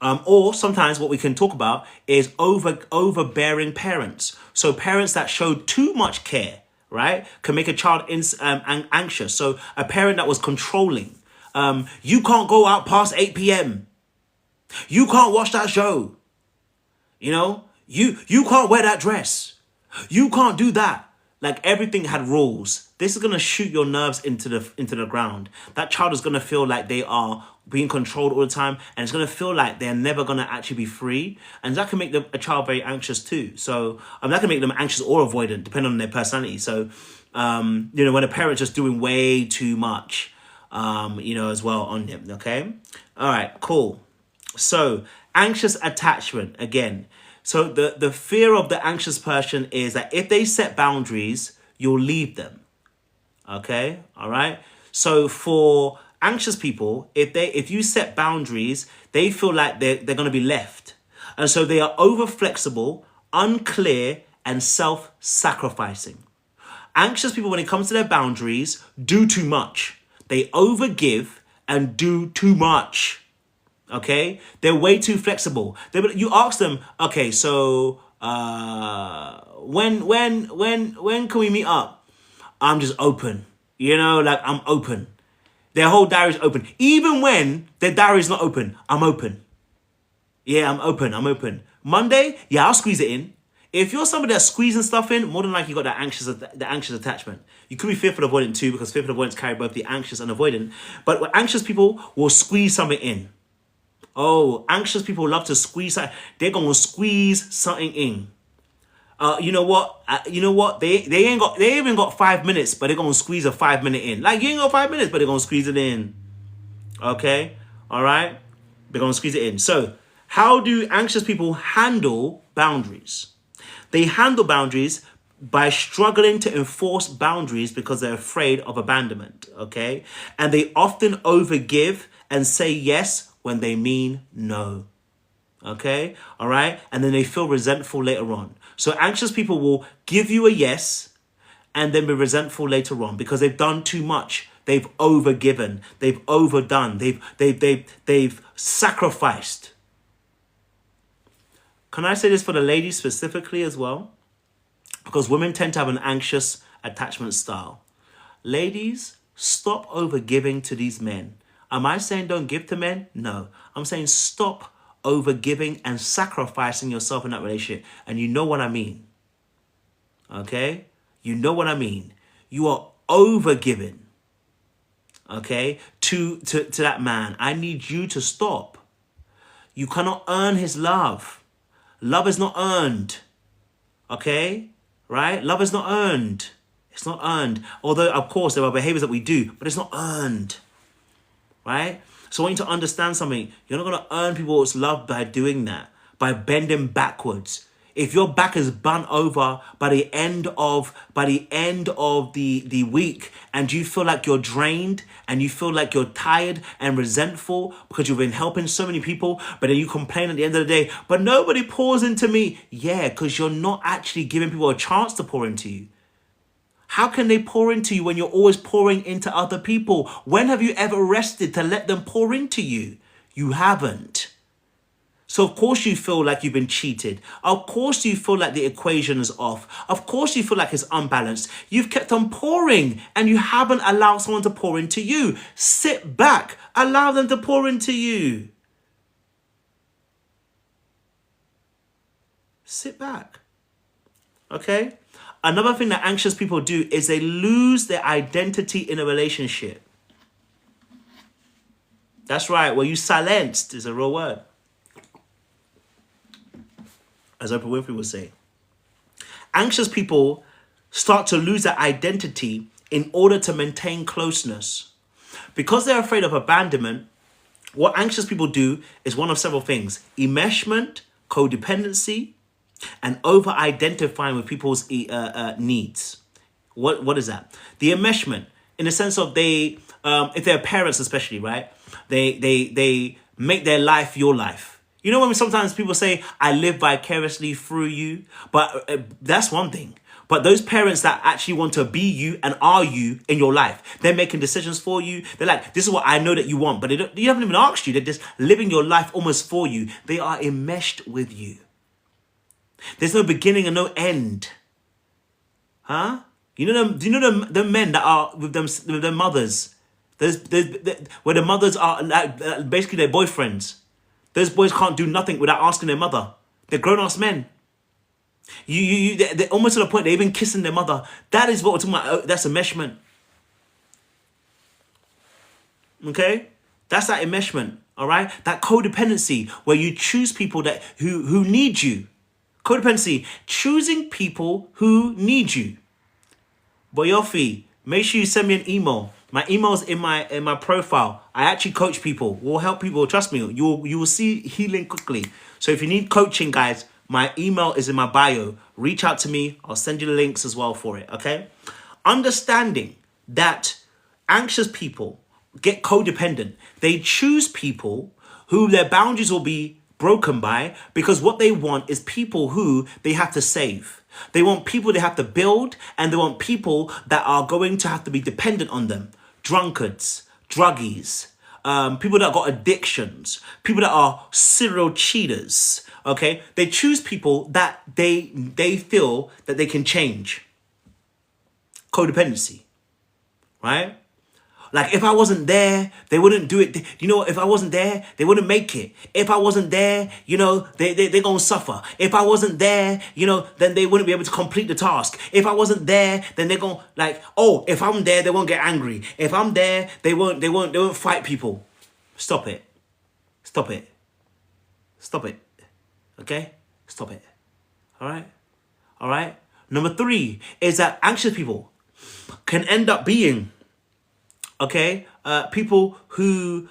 Or sometimes what we can talk about is overbearing parents. So parents that show too much care, right, can make a child anxious. So a parent that was controlling. You can't go out past 8 p.m. You can't watch that show. You know, you can't wear that dress. You can't do that. Like, everything had rules. This is gonna shoot your nerves into the ground. That child is gonna feel like they are being controlled all the time, and it's gonna feel like they're never gonna actually be free, and that can make a child very anxious too. So that can make them anxious or avoidant, depending on their personality. So when a parent's just doing way too much, as well on them. Okay, all right, cool. So anxious attachment again. So the fear of the anxious person is that if they set boundaries, you'll leave them. Okay, all right. So for anxious people, if you set boundaries, they feel like they're going to be left, and so they are over flexible, unclear, and self-sacrificing. Anxious people, when it comes to their boundaries, do too much. They overgive and do too much. Okay, they're way too flexible. You ask them, okay, so when can we meet up? I'm just open. I'm open. Their whole diary is open. Even when their diary is not open, I'm open. Yeah, I'm open. Monday, yeah, I'll squeeze it in. If you're somebody that's squeezing stuff in, more than likely you got that anxious attachment. You could be fearful avoidant too, because fearful avoidance carry both the anxious and avoidant. But anxious people will squeeze something in. Oh, anxious people love to squeeze. They're gonna squeeze something in. You know what? They even got 5 minutes, but they're gonna squeeze a 5 minute in. Like, you ain't got 5 minutes, but they're gonna squeeze it in. Okay, all right. They're gonna squeeze it in. So, how do anxious people handle boundaries? They handle boundaries by struggling to enforce boundaries because they're afraid of abandonment. Okay, and they often overgive and say yes when they mean no. Okay, all right, and then they feel resentful later on. So anxious people will give you a yes and then be resentful later on because they've done too much. They've overgiven. They've overdone. They've sacrificed. Can I say this for the ladies specifically as well? Because women tend to have an anxious attachment style. Ladies, stop overgiving to these men. Am I saying don't give to men? No. I'm saying stop overgiving and sacrificing yourself in that relationship. And you know what I mean. Okay? You know what I mean. You are overgiving. Okay? To that man. I need you to stop. You cannot earn his love. Love is not earned. Okay? Right? Love is not earned. It's not earned. Although, of course, there are behaviors that we do, but it's not earned. Right? So I want you to understand something. You're not going to earn people's love by doing that, by bending backwards. if your back is bent over by the end of the week, and you feel like you're drained and you feel like you're tired and resentful because you've been helping so many people, but then you complain at the end of the day, but nobody pours into me. Yeah, because you're not actually giving people a chance to pour into you. How can they pour into you when you're always pouring into other people? When have you ever rested to let them pour into you? You haven't. So of course you feel like you've been cheated. Of course you feel like the equation is off. Of course you feel like it's unbalanced. You've kept on pouring and you haven't allowed someone to pour into you. Sit back. Allow them to pour into you. Sit back. Okay? Another thing that anxious people do is they lose their identity in a relationship. That's right. Well, you silenced is a real word. As Oprah Winfrey would say. Anxious people start to lose their identity in order to maintain closeness. Because they're afraid of abandonment, what anxious people do is one of several things: enmeshment, codependency, and over-identifying with people's needs. What is that? The enmeshment, in the sense of they, if they're parents especially, right? They make their life your life. You know when sometimes people say, I live vicariously through you? But that's one thing. But those parents that actually want to be you and are you in your life, they're making decisions for you. They're like, this is what I know that you want. But they haven't even asked you. They're just living your life almost for you. They are enmeshed with you. There's no beginning and no end. Huh? You know the men that are with their mothers? Where the mothers are like, basically their boyfriends. Those boys can't do nothing without asking their mother. They're grown-ass men. They're almost to the point they're even kissing their mother. That is what we're talking about. That's enmeshment. Okay? That's that enmeshment. All right? That codependency where you choose people that who need you. Codependency. Choosing people who need you. Boyofi, make sure you send me an email. My email's in my profile. I actually coach people. We'll help people. Trust me. You will see healing quickly. So if you need coaching, guys, my email is in my bio. Reach out to me. I'll send you the links as well for it. Okay? Understanding that anxious people get codependent. They choose people who their boundaries will be broken by, because what they want is people who they have to save. They want people they have to build, and they want people that are going to have to be dependent on them. Drunkards, druggies, people that got addictions, people that are serial cheaters. Okay, they choose people that they feel that they can change. Codependency, right? Like, if I wasn't there, they wouldn't do it. You know, if I wasn't there, they wouldn't make it. If I wasn't there, you know, they're going to suffer. If I wasn't there, you know, then they wouldn't be able to complete the task. If I wasn't there, then they're going to, like, oh, if I'm there, they won't get angry. If I'm there, they won't fight people. Stop it. Stop it. Stop it. Okay? Stop it. All right? All right? Number 3 is that anxious people can end up being people who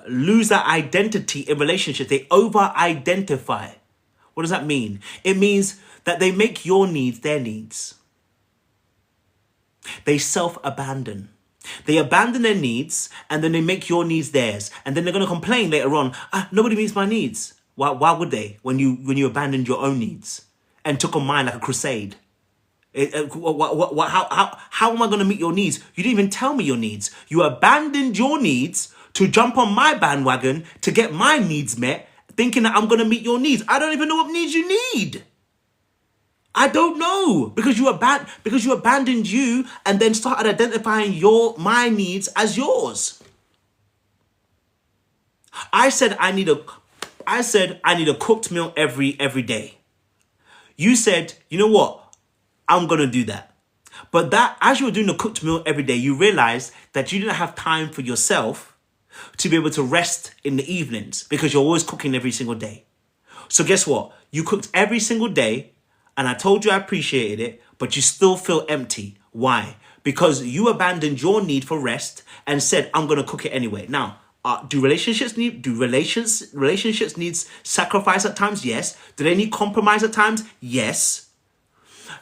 lose their identity in relationships. They over-identify. What does that mean? It means that they make your needs their needs. They self-abandon. They abandon their needs, and then they make your needs theirs. And then they're going to complain later on, nobody meets my needs. Why would they, when you abandoned your own needs and took on mine like a crusade? How am I going to meet your needs? You didn't even tell me your needs. You abandoned your needs to jump on my bandwagon to get my needs met, thinking that I'm going to meet your needs. I don't even know what needs you need. I don't know, because you abandoned you and then started identifying my needs as yours. I said I need a cooked meal every day. You said, you know what? I'm going to do that. But that, as you were doing the cooked meal every day, you realized that you didn't have time for yourself to be able to rest in the evenings, because you're always cooking every single day. So guess what? You cooked every single day, and I told you I appreciated it, but you still feel empty. Why? Because you abandoned your need for rest and said, I'm going to cook it anyway. Now, relationships needs sacrifice at times? Yes. Do they need compromise at times? Yes.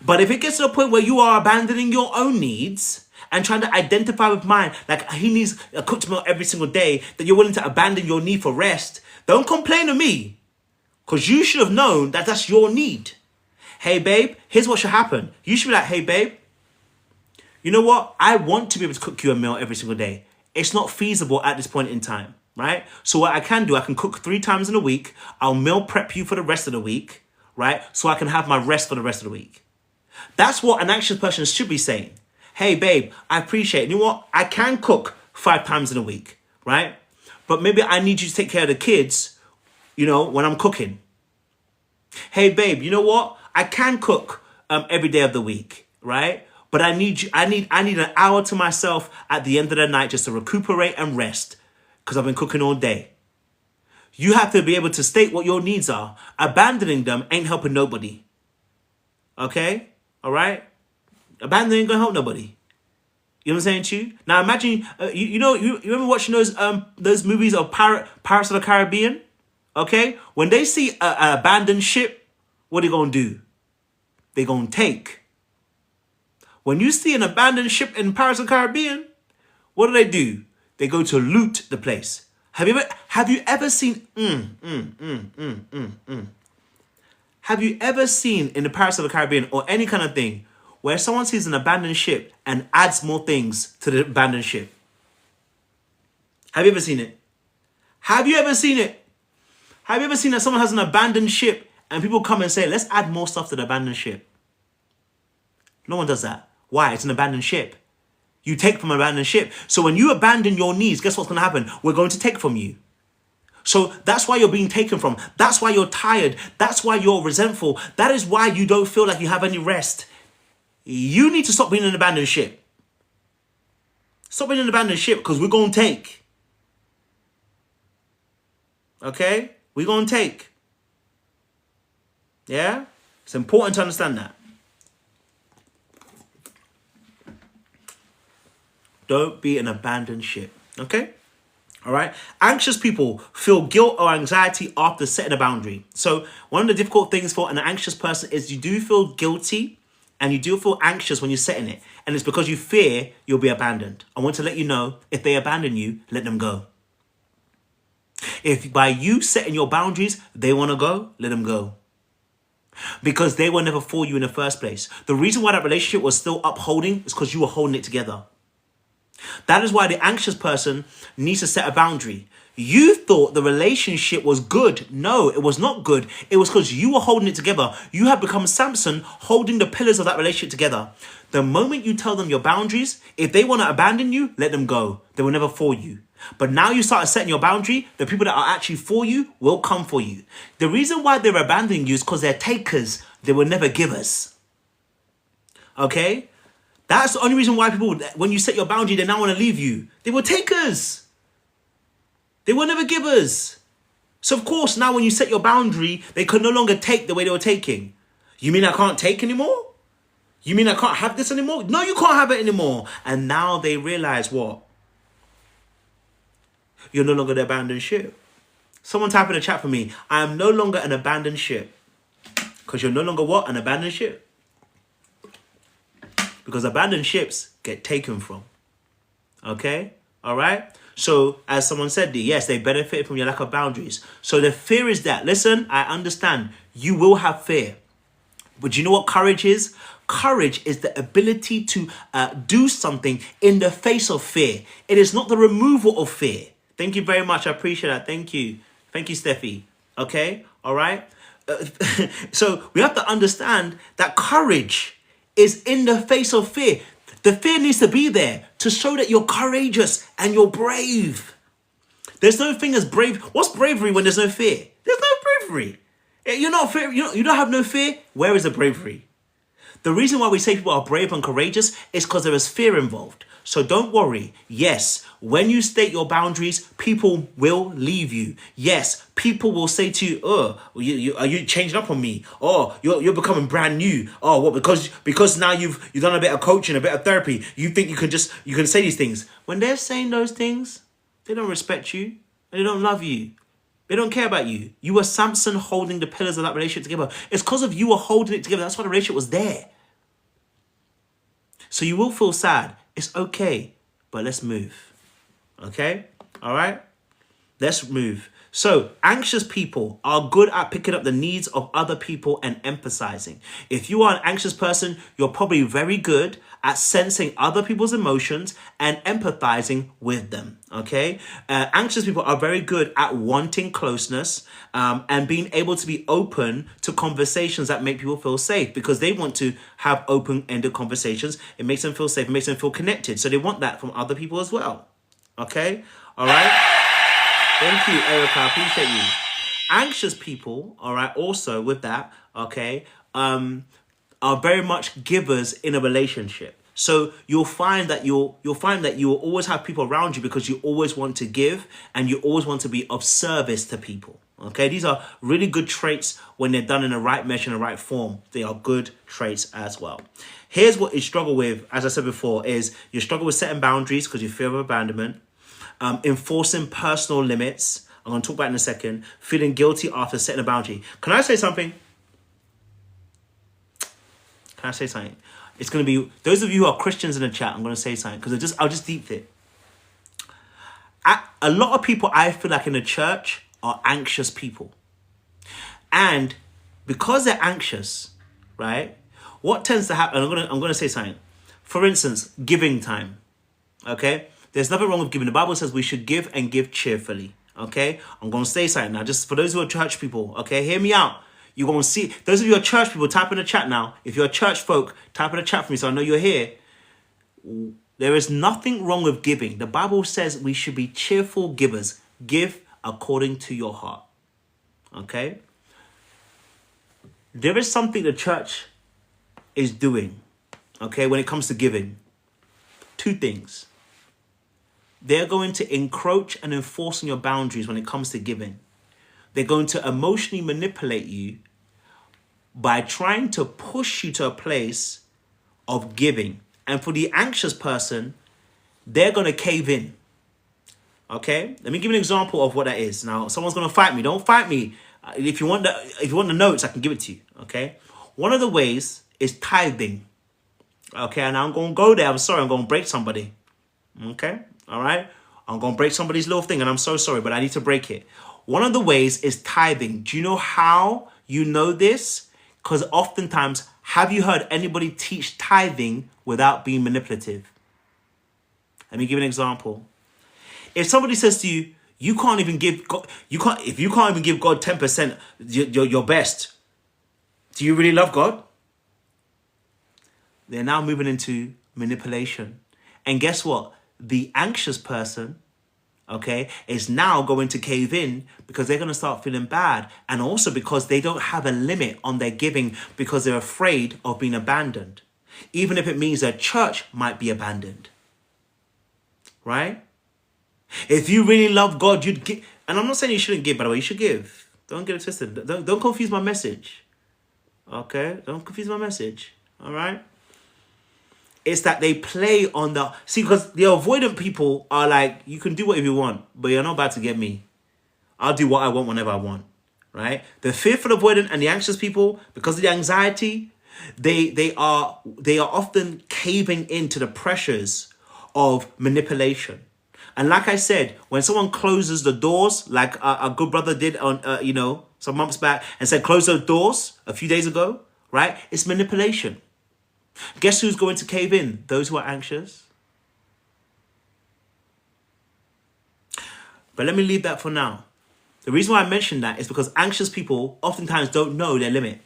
But if it gets to a point where you are abandoning your own needs and trying to identify with mine, like he needs a cooked meal every single day, that you're willing to abandon your need for rest, don't complain to me, because you should have known that that's your need. Hey, babe, here's what should happen. You should be like, hey, babe, you know what? I want to be able to cook you a meal every single day. It's not feasible at this point in time, right? So what I can do, I can cook 3 times in a week. I'll meal prep you for the rest of the week, right? So I can have my rest for the rest of the week. That's what an anxious person should be saying. Hey, babe, I appreciate it. You know what? I can cook 5 times in a week, right? But maybe I need you to take care of the kids, when I'm cooking. Hey, babe, you know what? I can cook every day of the week, right? But I need an hour to myself at the end of the night just to recuperate and rest, because I've been cooking all day. You have to be able to state what your needs are. Abandoning them ain't helping nobody. Okay? All right? Abandoning ain't gonna help nobody. You know what I'm saying to you? Now imagine, you remember watching those movies of Pirates of the Caribbean? Okay? When they see an abandoned ship, what are they gonna do? They're gonna take. When you see an abandoned ship in Pirates of the Caribbean, what do? They go to loot the place. Have you ever seen Have you ever seen in the Pirates of the Caribbean or any kind of thing where someone sees an abandoned ship and adds more things to the abandoned ship? Have you ever seen it? Have you ever seen it? Have you ever seen that someone has an abandoned ship and people come and say, let's add more stuff to the abandoned ship? No one does that. Why? It's an abandoned ship. You take from an abandoned ship. So when you abandon your needs, guess what's going to happen? We're going to take from you. So that's why you're being taken from. That's why you're tired. That's why you're resentful. That is why you don't feel like you have any rest. You need to stop being an abandoned ship. Stop being an abandoned ship, because we're going to take. Okay? We're going to take. Yeah? It's important to understand that. Don't be an abandoned ship. Okay? All right? Anxious people feel guilt or anxiety after setting a boundary. So one of the difficult things for an anxious person is you do feel guilty and you do feel anxious when you're setting it. And it's because you fear you'll be abandoned. I want to let you know, if they abandon you, let them go. If by you setting your boundaries, they want to go, let them go. Because they were never for you in the first place. The reason why that relationship was still upholding is because you were holding it together. That is why the anxious person needs to set a boundary. You thought the relationship was good. No, it was not good. It was because you were holding it together. You have become Samson, holding the pillars of that relationship together. The moment you tell them your boundaries, if they want to abandon you, let them go. They were never for you. But now you start setting your boundary, the people that are actually for you will come for you. The reason why they're abandoning you is because they're takers. They were never givers. Okay? That's the only reason why people, when you set your boundary, they now want to leave you. They were takers. They were never givers. So of course, now when you set your boundary, they can no longer take the way they were taking. You mean I can't take anymore? You mean I can't have this anymore? No, you can't have it anymore. And now they realize what? You're no longer the abandoned ship. Someone type in the chat for me. I am no longer an abandoned ship. Because you're no longer what? An abandoned ship. Because abandoned ships get taken from. Okay? All right? So, as someone said, yes, they benefit from your lack of boundaries. So the fear is that, listen, I understand. You will have fear. But you know what courage is? Courage is the ability to do something in the face of fear. It is not the removal of fear. Thank you very much. I appreciate that. Thank you. Thank you, Steffi. Okay? All right? So we have to understand that courage is in the face of fear. The fear needs to be there to show that you're courageous and you're brave. There's no thing as brave. What's bravery when there's no fear? There's no bravery. You're not fear. You don't have no fear. Where is the bravery? The reason why we say people are brave and courageous is because there is fear involved. So don't worry. Yes, when you state your boundaries, people will leave you. Yes, people will say to you, "Oh, are you changing up on me? Oh, you're becoming brand new. Oh, what? Because now you've done a bit of coaching, a bit of therapy. You think you can say these things when they're saying those things? They don't respect you. And they don't love you. They don't care about you. You were Samson holding the pillars of that relationship together. It's because of you were holding it together. That's why the relationship was there. So you will feel sad. It's okay. But let's move. Okay? All right? Let's move. So, anxious people are good at picking up the needs of other people and empathizing. If you are an anxious person, you're probably very good at sensing other people's emotions and empathizing with them, okay? Anxious people are very good at wanting closeness and being able to be open to conversations that make people feel safe because they want to have open-ended conversations. It makes them feel safe, it makes them feel connected. So they want that from other people as well, okay? All right? Thank you, Erica. I appreciate you. Anxious people, all right, also with that, okay, are very much givers in a relationship. So you'll find that you'll always have people around you because you always want to give and you always want to be of service to people. Okay, these are really good traits when they're done in the right measure, in the right form. They are good traits as well. Here's what you struggle with, as I said before, is you struggle with setting boundaries because you fear of abandonment. Enforcing personal limits. I'm going to talk about it in a second. Feeling guilty after setting a boundary. Can I say something? It's going to be, those of you who are Christians in the chat, I'm going to say something because I'll just deep it. A lot of people I feel like in the church are anxious people. And because they're anxious, right? What tends to happen, I'm going to say something. For instance, giving time. Okay? There's nothing wrong with giving. The Bible says we should give and give cheerfully. Okay? I'm going to say something now. Just for those who are church people, okay? Hear me out. You're going to see. Those of you who are church people, type in the chat now. If you're a church folk, type in the chat for me so I know you're here. There is nothing wrong with giving. The Bible says we should be cheerful givers. Give according to your heart. Okay? There is something the church is doing, okay, when it comes to giving. Two things. They're going to encroach and enforce on your boundaries when it comes to giving. They're going to emotionally manipulate you by trying to push you to a place of giving. And for the anxious person, they're going to cave in. Okay? Let me give you an example of what that is. Now, someone's going to fight me. Don't fight me. If you want the notes, I can give it to you. Okay? One of the ways is tithing. Okay? And I'm going to go there. I'm sorry. I'm going to break somebody. Okay? All right? I'm going to break somebody's little thing, and I'm so sorry, but I need to break it. One of the ways is tithing. Do you know how you know this? Because oftentimes, have you heard anybody teach tithing without being manipulative? Let me give you an example. If somebody says to you, you can't even give God, if you can't even give God 10%, your best, do you really love God? They're now moving into manipulation. And guess what? The anxious person, okay, is now going to cave in because they're going to start feeling bad. And also because they don't have a limit on their giving because they're afraid of being abandoned. Even if it means their church might be abandoned. Right? If you really love God, you'd give. And I'm not saying you shouldn't give, by the way, you should give. Don't get it twisted. Don't confuse my message. Okay? Don't confuse my message. All right? It's that they play on the... See, because the avoidant people are like, you can do whatever you want, but you're not about to get me. I'll do what I want whenever I want. Right? The fearful avoidant and the anxious people, because of the anxiety, they are often caving into the pressures of manipulation. And like I said, when someone closes the doors, like a good brother did on, some months back, and said, close those doors a few days ago, right? It's manipulation. Guess who's going to cave in? Those who are anxious. But let me leave that for now. The reason why I mentioned that is because anxious people oftentimes don't know their limit.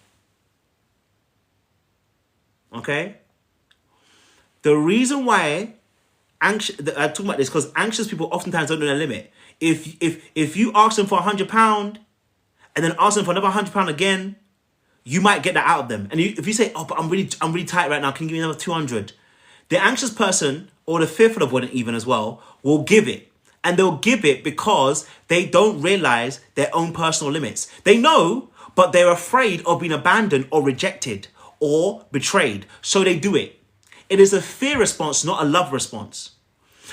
Okay? The reason why I'm talking about this because anxious people oftentimes don't know their limit. If you ask them for £100 and then ask them for another £100 again, you might get that out of them. And if you say, "Oh, but I'm really tight right now. Can you give me another 200?" The anxious person or the fearful avoidant even as well will give it, and they'll give it because they don't realize their own personal limits. They know, but they're afraid of being abandoned or rejected or betrayed, so they do it. It is a fear response, not a love response.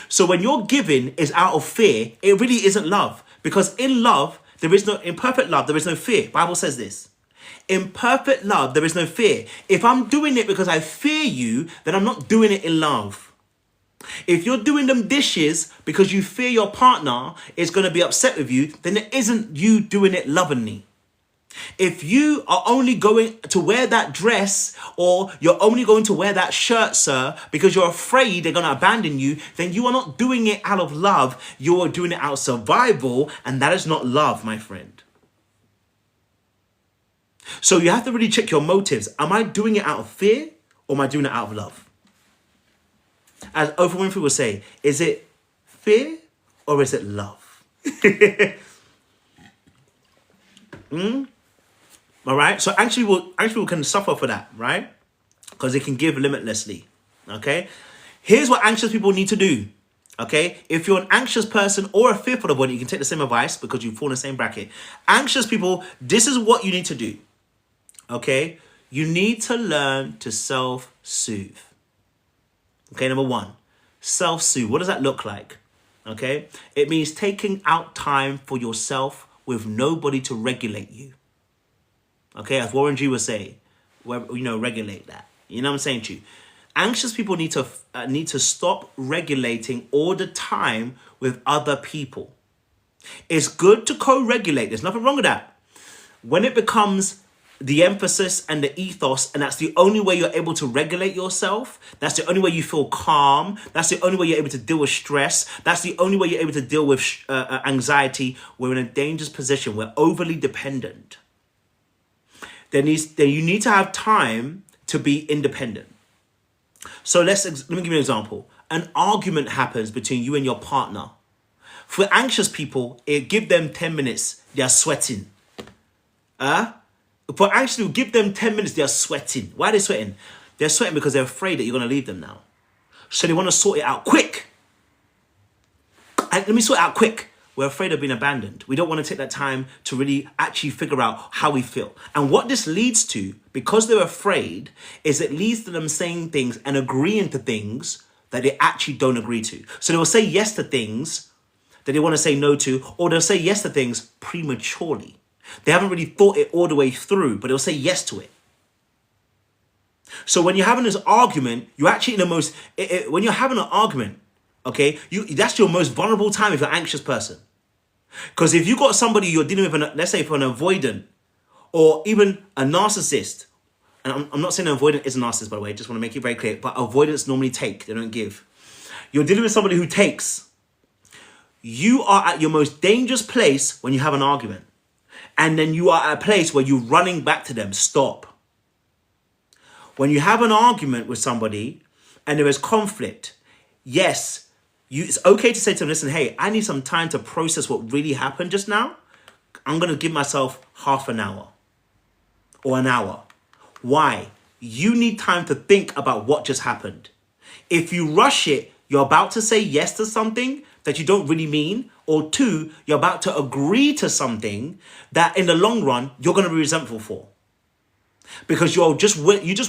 So when your giving is out of fear, it really isn't love. Because in love, in perfect love, there is no fear. Bible says this. In perfect love, there is no fear. If I'm doing it because I fear you, then I'm not doing it in love. If you're doing them dishes because you fear your partner is going to be upset with you, then it isn't you doing it lovingly. If you are only going to wear that dress or you're only going to wear that shirt, sir, because you're afraid they're going to abandon you, then you are not doing it out of love. You are doing it out of survival, and that is not love, my friend. So you have to really check your motives. Am I doing it out of fear or am I doing it out of love? As Oprah Winfrey will say, is it fear or is it love? All right. So anxious people can suffer for that, right? Because they can give limitlessly. Okay. Here's what anxious people need to do. Okay. If you're an anxious person or a fearful of one, you can take the same advice because you fall in the same bracket. Anxious people, this is what you need to do. Okay. You need to learn to self-soothe. Okay. Number one, self-soothe. What does that look like? Okay. It means taking out time for yourself with nobody to regulate you. Okay, as Warren G would say, regulate that. You know what I'm saying to you? Anxious people need to stop regulating all the time with other people. It's good to co-regulate. There's nothing wrong with that. When it becomes the emphasis and the ethos, and that's the only way you're able to regulate yourself, that's the only way you feel calm, that's the only way you're able to deal with stress, that's the only way you're able to deal with anxiety, we're in a dangerous position. We're overly dependent. Then you need to have time to be independent. So let me give you an example. An argument happens between you and your partner. For anxious people, give them 10 minutes, they are sweating. For anxious people, give them 10 minutes, they are sweating. Why are they sweating? They're sweating because they're afraid that you're going to leave them now. So they want to sort it out quick. And let me sort it out quick. We're afraid of being abandoned. We don't want to take that time to really actually figure out how we feel. And what this leads to, because they're afraid, is it leads to them saying things and agreeing to things that they actually don't agree to. So they will say yes to things that they want to say no to, or they'll say yes to things prematurely. They haven't really thought it all the way through, but they'll say yes to it. So when you're having this argument, you're actually when you're having an argument, okay, that's your most vulnerable time if you're an anxious person. Because if you got somebody you're dealing with, let's say for an avoidant or even a narcissist, and I'm not saying an avoidant is a narcissist, by the way, just want to make it very clear, but avoidants normally take, they don't give. You're dealing with somebody who takes. You are at your most dangerous place when you have an argument. And then you are at a place where you're running back to them. Stop. When you have an argument with somebody and there is conflict, yes, it's okay to say to them, listen, hey, I need some time to process what really happened just now. I'm going to give myself half an hour or an hour. Why? You need time to think about what just happened. If you rush it, you're about to say yes to something that you don't really mean, or two, you're about to agree to something that in the long run, you're going to be resentful for. Because you just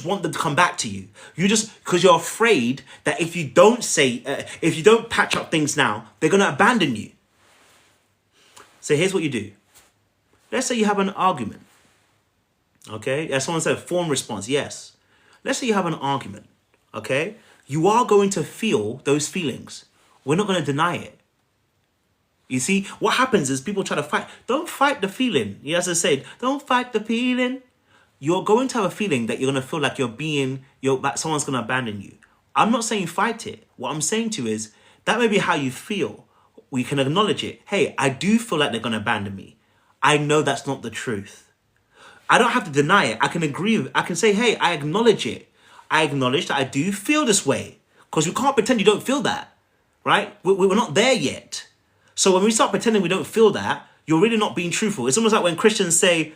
want them to come back to you. Because you're afraid that if you don't patch up things now, they're going to abandon you. So here's what you do. Let's say you have an argument. Okay? As someone said, form response. Yes. Let's say you have an argument. Okay? You are going to feel those feelings. We're not going to deny it. You see, what happens is people try to fight. Don't fight the feeling. As I said, don't fight the feeling. You're going to have a feeling that you're going to feel like that someone's going to abandon you. I'm not saying fight it. What I'm saying to you is that may be how you feel. We can acknowledge it. Hey, I do feel like they're going to abandon me. I know that's not the truth. I don't have to deny it. I can agree with it. I can say, hey, I acknowledge it. I acknowledge that I do feel this way. Because we can't pretend you don't feel that. Right? We're not there yet. So when we start pretending we don't feel that, you're really not being truthful. It's almost like when Christians say,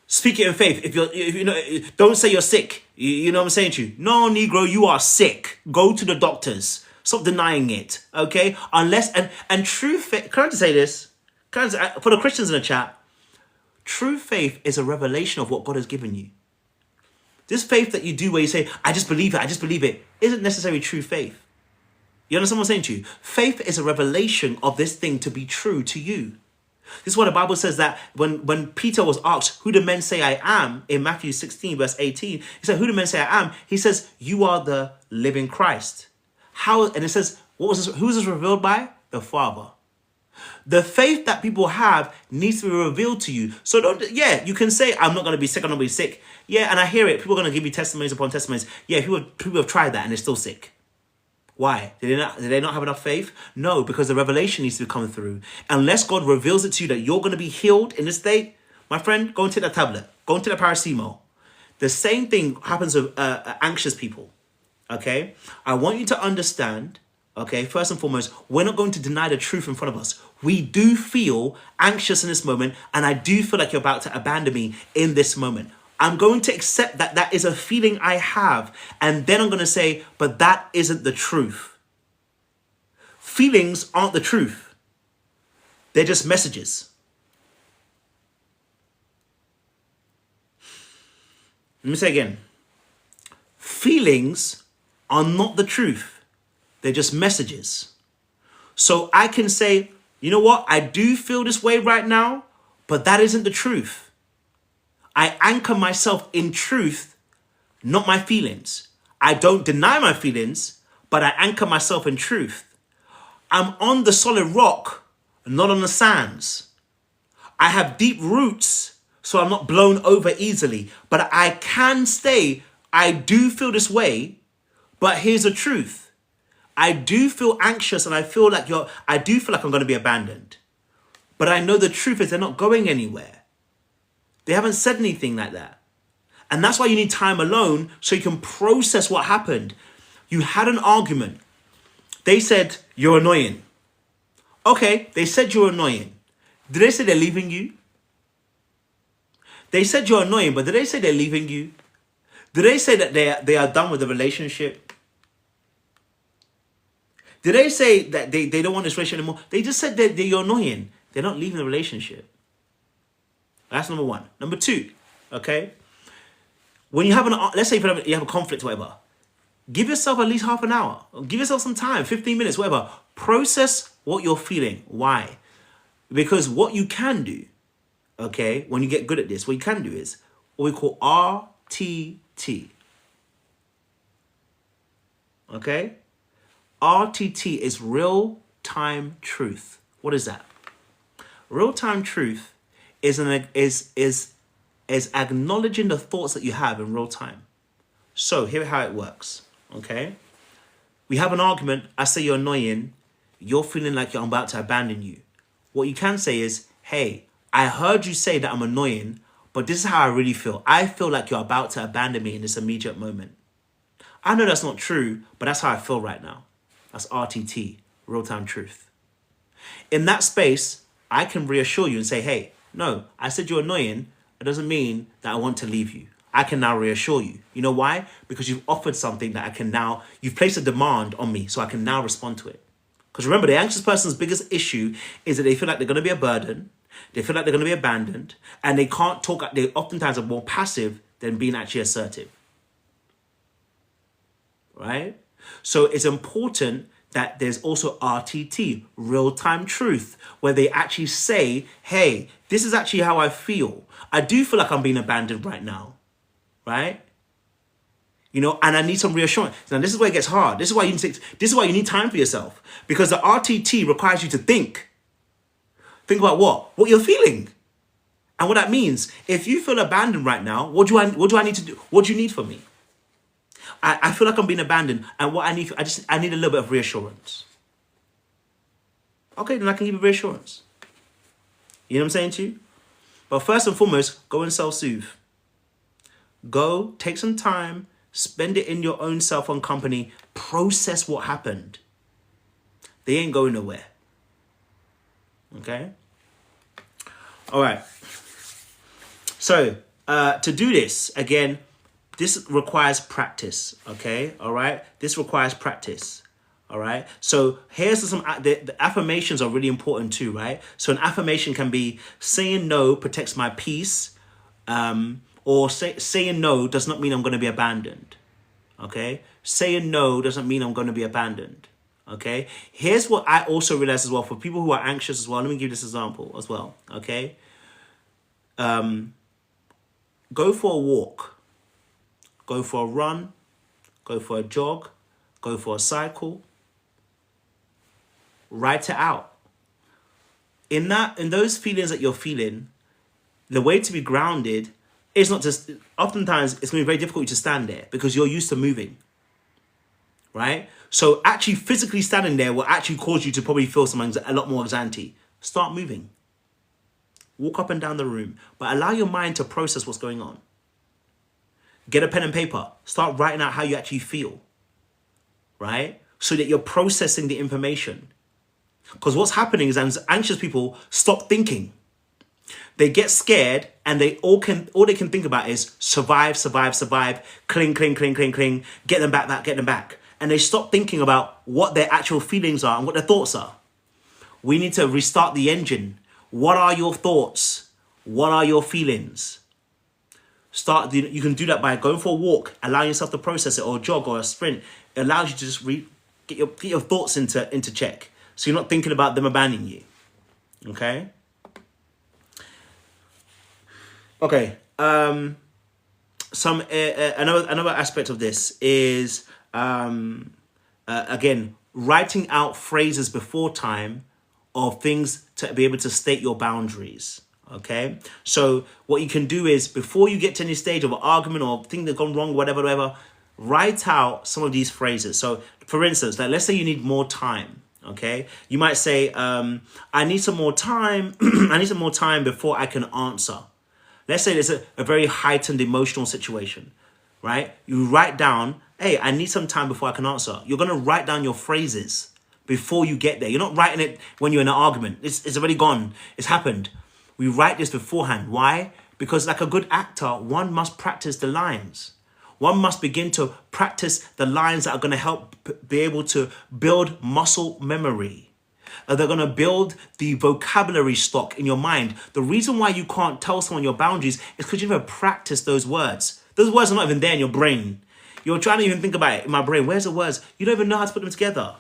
speak it in faith. If you know, don't say you're sick. You know what I'm saying to you? No, Negro, you are sick. Go to the doctors. Stop denying it. Okay? Unless, and true faith, can I just say this? For the Christians in the chat, true faith is a revelation of what God has given you. This faith that you do where you say, I just believe it, isn't necessarily true faith. You understand what I'm saying to you? Faith is a revelation of this thing to be true to you. This is what the Bible says, that when Peter was asked, who do men say I am, in Matthew 16, verse 18, he said, who do men say I am? He says, you are the living Christ. How? And it says, what was this? Who was this revealed by? The Father. The faith that people have needs to be revealed to you. So you can say, I'm not going to be sick, I'm not going to be sick. Yeah, and I hear it. People are going to give you testimonies upon testimonies. Yeah, people have tried that and they're still sick. Why? Did they not have enough faith? No, because the revelation needs to come through. Unless God reveals it to you that you're going to be healed in this state, my friend, go and take that tablet. Go and take the paracetamol. The same thing happens with anxious people. Okay? I want you to understand, okay, first and foremost, we're not going to deny the truth in front of us. We do feel anxious in this moment, and I do feel like you're about to abandon me in this moment. I'm going to accept that that is a feeling I have. And then I'm going to say, but that isn't the truth. Feelings aren't the truth. They're just messages. Let me say again. Feelings are not the truth. They're just messages. So I can say, you know what? I do feel this way right now, but that isn't the truth. I anchor myself in truth, not my feelings. I don't deny my feelings, but I anchor myself in truth. I'm on the solid rock, not on the sands. I have deep roots, so I'm not blown over easily. But I can stay. I do feel this way, but here's the truth. I do feel anxious and I do feel like I'm going to be abandoned. But I know the truth is they're not going anywhere. They haven't said anything like that. And that's why you need time alone so you can process what happened. You had an argument. They said, you're annoying. Okay, they said you're annoying. Did they say they're leaving you? They said you're annoying, but did they say they're leaving you? Did they say that they are done with the relationship? Did they say that they don't want this relationship anymore? They just said that you're annoying. They're not leaving the relationship. That's number one. Number two, okay? When you have let's say you have a conflict or whatever, give yourself at least half an hour. Give yourself some time, 15 minutes, whatever. Process what you're feeling. Why? Because what you can do, okay, when you get good at this, what you can do is what we call RTT. Okay? RTT is real-time truth. What is that? Real-time truth is acknowledging the thoughts that you have in real time. So here's how it works, okay? We have an argument. I say you're annoying. You're feeling like I'm about to abandon you. What you can say is, hey, I heard you say that I'm annoying, but this is how I really feel. I feel like you're about to abandon me in this immediate moment. I know that's not true, but that's how I feel right now. That's RTT, real-time truth. In that space, I can reassure you and say, hey, no, I said you're annoying. It doesn't mean that I want to leave you. I can now reassure you. You know why? Because you've offered something that you've placed a demand on me, so I can now respond to it. Because remember, the anxious person's biggest issue is that they feel like they're going to be a burden. They feel like they're going to be abandoned. And they can't talk. They oftentimes are more passive than being actually assertive. Right? So it's important that there's also RTT, real-time truth, where they actually say, hey, this is actually how I feel. I do feel like I'm being abandoned right now, right? You know, and I need some reassurance. Now, this is where it gets hard. This is why you need time for yourself, because the RTT requires you to think. Think about what? What you're feeling. And what that means. If you feel abandoned right now, what do I need to do? What do you need from me? I feel like I'm being abandoned, and what I need a little bit of reassurance. Okay, then I can give you reassurance. You know what I'm saying to you? But first and foremost, go and self-soothe. Go, take some time, spend it in your own self and company, process what happened. They ain't going nowhere. Okay? All right. So, to do this, again, this requires practice, okay? All right? This requires practice, all right? So here's the affirmations are really important too, right? So an affirmation can be saying no protects my peace, or saying no does not mean I'm going to be abandoned, okay? Saying no doesn't mean I'm going to be abandoned, Okay, here's what I also realized as well for people who are anxious as well. Let me give this example as well. Okay, go for a walk, go for a run, go for a jog, go for a cycle. Write it out. In those feelings that you're feeling, the way to be grounded is not just. Oftentimes, it's going to be very difficult to stand there because you're used to moving. Right? So actually physically standing there will actually cause you to probably feel a lot more anxiety. Start moving. Walk up and down the room, but allow your mind to process what's going on. Get a pen and paper. Start writing out how you actually feel. Right? So that you're processing the information. Because what's happening is anxious people stop thinking. They get scared and all they can think about is survive, survive, survive, cling, cling, cling, cling, cling, get them back, get them back. And they stop thinking about what their actual feelings are and what their thoughts are. We need to restart the engine. What are your thoughts? What are your feelings? You can do that by going for a walk, allowing yourself to process it, or a jog or a sprint. It allows you to just get your thoughts into check. So you're not thinking about them abandoning you. Okay? Okay. Another aspect of this is again, writing out phrases before time of things to be able to state your boundaries. Okay, so what you can do is before you get to any stage of an argument or thing that's gone wrong, whatever, write out some of these phrases. So, for instance, like let's say you need more time. Okay, you might say, "I need some more time. I need some more time before I can answer." Let's say there's a very heightened emotional situation, right? You write down, "Hey, I need some time before I can answer." You're gonna write down your phrases before you get there. You're not writing it when you're in an argument. It's already gone. It's happened. We write this beforehand. Why? Because like a good actor, one must practice the lines. One must begin to practice the lines that are going to help be able to build muscle memory. They're going to build the vocabulary stock in your mind. The reason why you can't tell someone your boundaries is because you never practice those words. Those words are not even there in your brain. You're trying to even think about it in my brain. Where's the words? You don't even know how to put them together.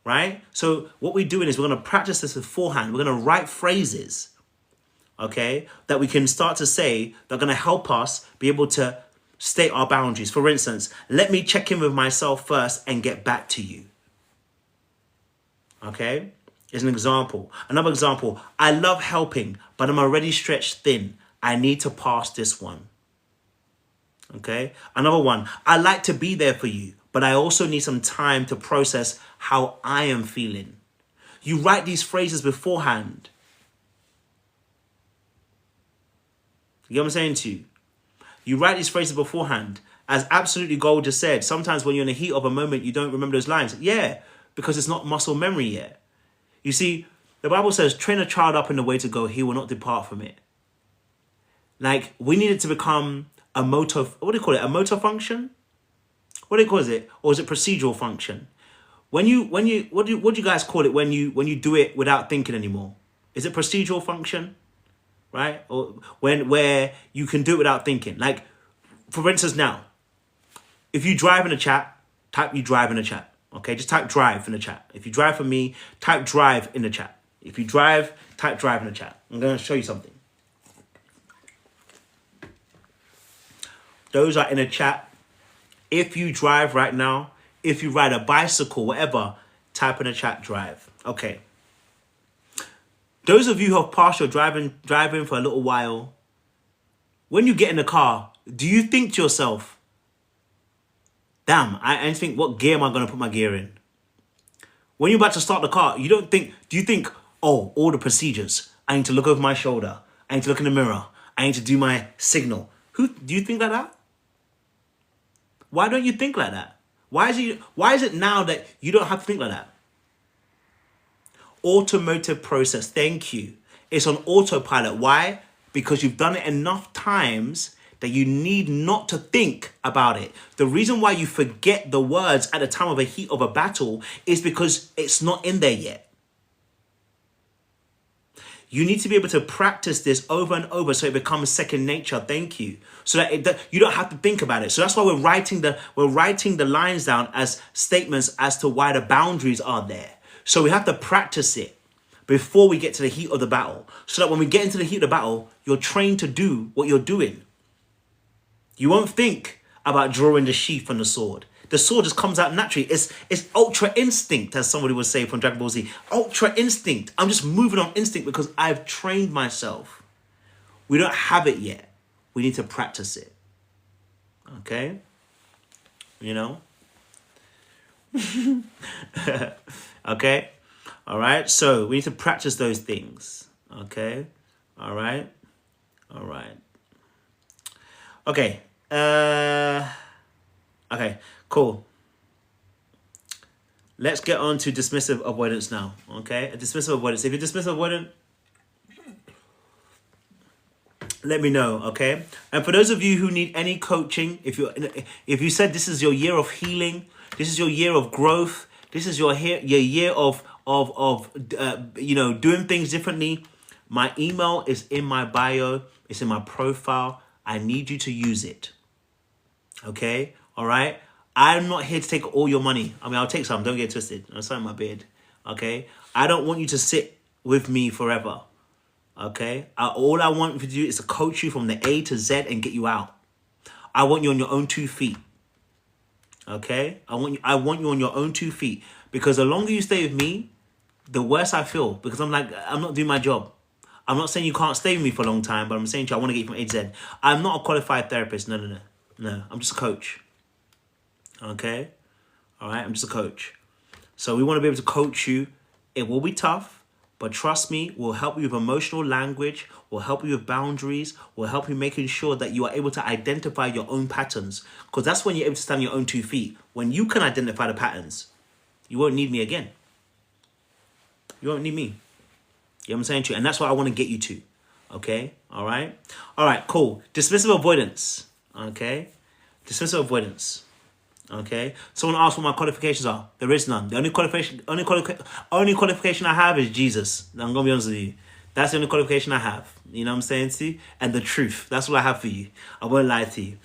Right? So what we're doing is we're going to practice this beforehand. We're going to write phrases, okay, that we can start to say that are going to help us be able to state our boundaries. For instance, let me check in with myself first and get back to you. Okay? Is an example. Another example, I love helping, but I'm already stretched thin. I need to pass this one. Okay? Another one, I like to be there for you, but I also need some time to process how I am feeling. You write these phrases beforehand. You get what I'm saying to you? You write these phrases beforehand. As Absolutely Gold just said, sometimes when you're in the heat of a moment, you don't remember those lines. Yeah, because it's not muscle memory yet. You see, the Bible says, train a child up in the way to go, he will not depart from it. Like, we need it to become a motor, what do you call it? A motor function? What do you call it? Or is it procedural function? What do you guys call it when you do it without thinking anymore? Is it procedural function? Right? Or where you can do it without thinking. Like, for instance now, if you drive in a chat, type you drive in the chat. Okay, just type drive in the chat. If you drive for me, type drive in the chat. If you drive, type drive in the chat. I'm going to show you something. Those are in the chat. If you drive right now, if you ride a bicycle, whatever, type in the chat drive. Okay. Those of you who have passed your driving for a little while, when you get in the car, do you think to yourself, damn, I think, what gear am I going to put my gear in? When you're about to start the car, do you think, oh, all the procedures, I need to look over my shoulder, I need to look in the mirror, I need to do my signal. Do you think like that? Why don't you think like that? Why is it now that you don't have to think like that? Automotive process, thank you. It's on autopilot. Why? Because you've done it enough times that you need not to think about it. The reason why you forget the words at the time of a heat of a battle is because it's not in there yet. You need to be able to practice this over and over so it becomes second nature. Thank you. So that you don't have to think about it. So that's why we're writing the lines down as statements as to why the boundaries are there. So we have to practice it before we get to the heat of the battle. So that when we get into the heat of the battle, you're trained to do what you're doing. You won't think about drawing the sheath on the sword. The sword just comes out naturally. It's ultra instinct, as somebody would say from Dragon Ball Z. Ultra instinct. I'm just moving on instinct because I've trained myself. We don't have it yet. We need to practice it. Okay? You know? Okay? All right? So we need to practice those things. Okay? All right? All right. Okay. Okay, cool. Let's get on to dismissive avoidance now. Okay, a dismissive avoidance. If you're dismissive avoidant, let me know. Okay, and for those of you who need any coaching, if you said this is your year of healing, this is your year of growth, this is your year of doing things differently. My email is in my bio. It's in my profile. I need you to use it. Okay. All right. I'm not here to take all your money. I mean, I'll take some. Don't get twisted. I'm signing my bid. Okay. I don't want you to sit with me forever. Okay. All I want you to do is to coach you from the A to Z and get you out. I want you on your own 2 feet. Okay. I want you on your own 2 feet, because the longer you stay with me, the worse I feel, because I'm not doing my job. I'm not saying you can't stay with me for a long time, but I'm saying to you, I want to get you from A to Z. I'm not a qualified therapist. No. I'm just a coach. Okay? All right? I'm just a coach. So we want to be able to coach you. It will be tough, but trust me, we'll help you with emotional language. We'll help you with boundaries. We'll help you making sure that you are able to identify your own patterns, because that's when you're able to stand on your own 2 feet. When you can identify the patterns, you won't need me again. You won't need me. You know what I'm saying to you? And that's what I want to get you to. Okay? All right? All right, cool. Dismissive avoidance. Okay? Dismissive avoidance. Okay? Someone asked what my qualifications are. There is none. The only qualification I have is Jesus. I'm going to be honest with you. That's the only qualification I have. You know what I'm saying to you? And the truth. That's what I have for you. I won't lie to you.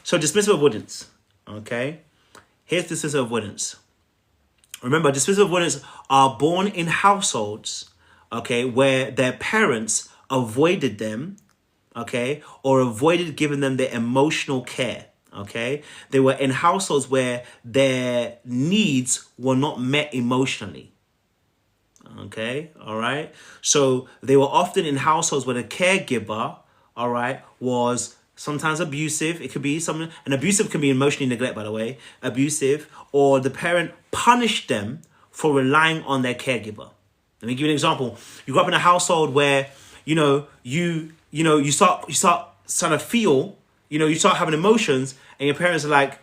So dismissive avoidance. Okay? Here's dismissive avoidance. Remember, dismissive avoidance are born in households, okay, where their parents avoided them, okay, or avoided giving them their emotional care, okay. They were in households where their needs were not met emotionally, okay, all right. So they were often in households where the caregiver, all right, was sometimes abusive. It could be something, and abusive can be emotionally neglect, by the way, abusive, or the parent punished them for relying on their caregiver. Let me give you an example. You grew up in a household where, you start trying to feel, you start having emotions, and your parents are like,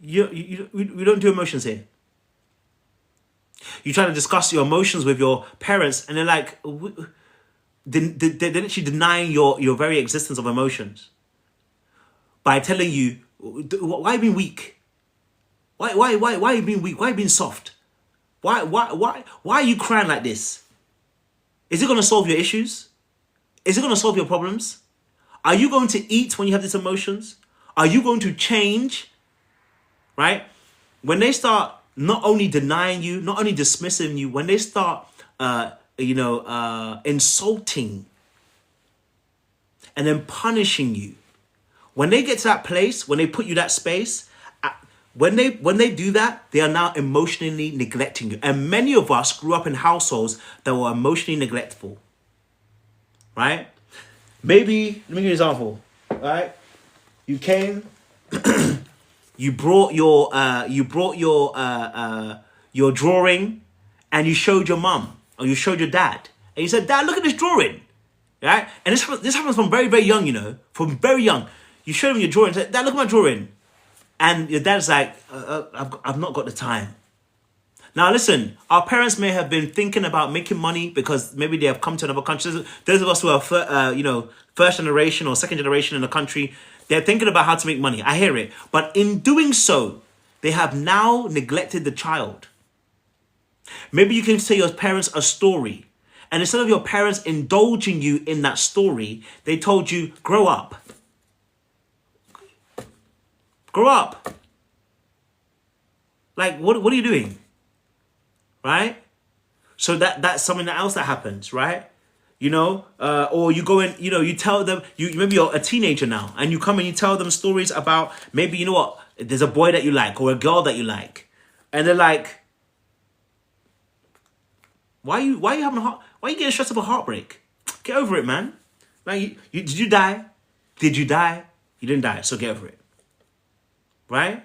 we don't do emotions here. You try to discuss your emotions with your parents, and they're like, they're literally denying your very existence of emotions by telling you, why are you being weak? Why are you being weak? Why are you being soft? Why are you crying like this? Is it going to solve your issues? Is it going to solve your problems? Are you going to eat when you have these emotions? Are you going to change? Right? When they start not only denying you, not only dismissing you, when they start, insulting and then punishing you, when they get to that place, when they put you that space, when they do that, they are now emotionally neglecting you. And many of us grew up in households that were emotionally neglectful. Right? Maybe, let me give you an example. Right? You came, you brought your drawing, and you showed your mum or you showed your dad, and you said, "Dad, look at this drawing." Right? And this happens from very, very young. From very young. You show them your drawing and say, "Dad, look at my drawing." And your dad's like, I've not got the time. Now listen, our parents may have been thinking about making money because maybe they have come to another country. Those of us who are, first generation or second generation in the country, they're thinking about how to make money. I hear it. But in doing so, they have now neglected the child. Maybe you can tell your parents a story, And instead of your parents indulging you in that story, they told you, grow up. Grow up. Like, what are you doing? Right? So that's something else that happens, right? Or you go in, you tell them, maybe you're a teenager now, and you come and you tell them stories about maybe, there's a boy that you like or a girl that you like. And they're like, why are you getting stressed over heartbreak? Get over it, man. Like, did you die? Did you die? You didn't die, so get over it. Right?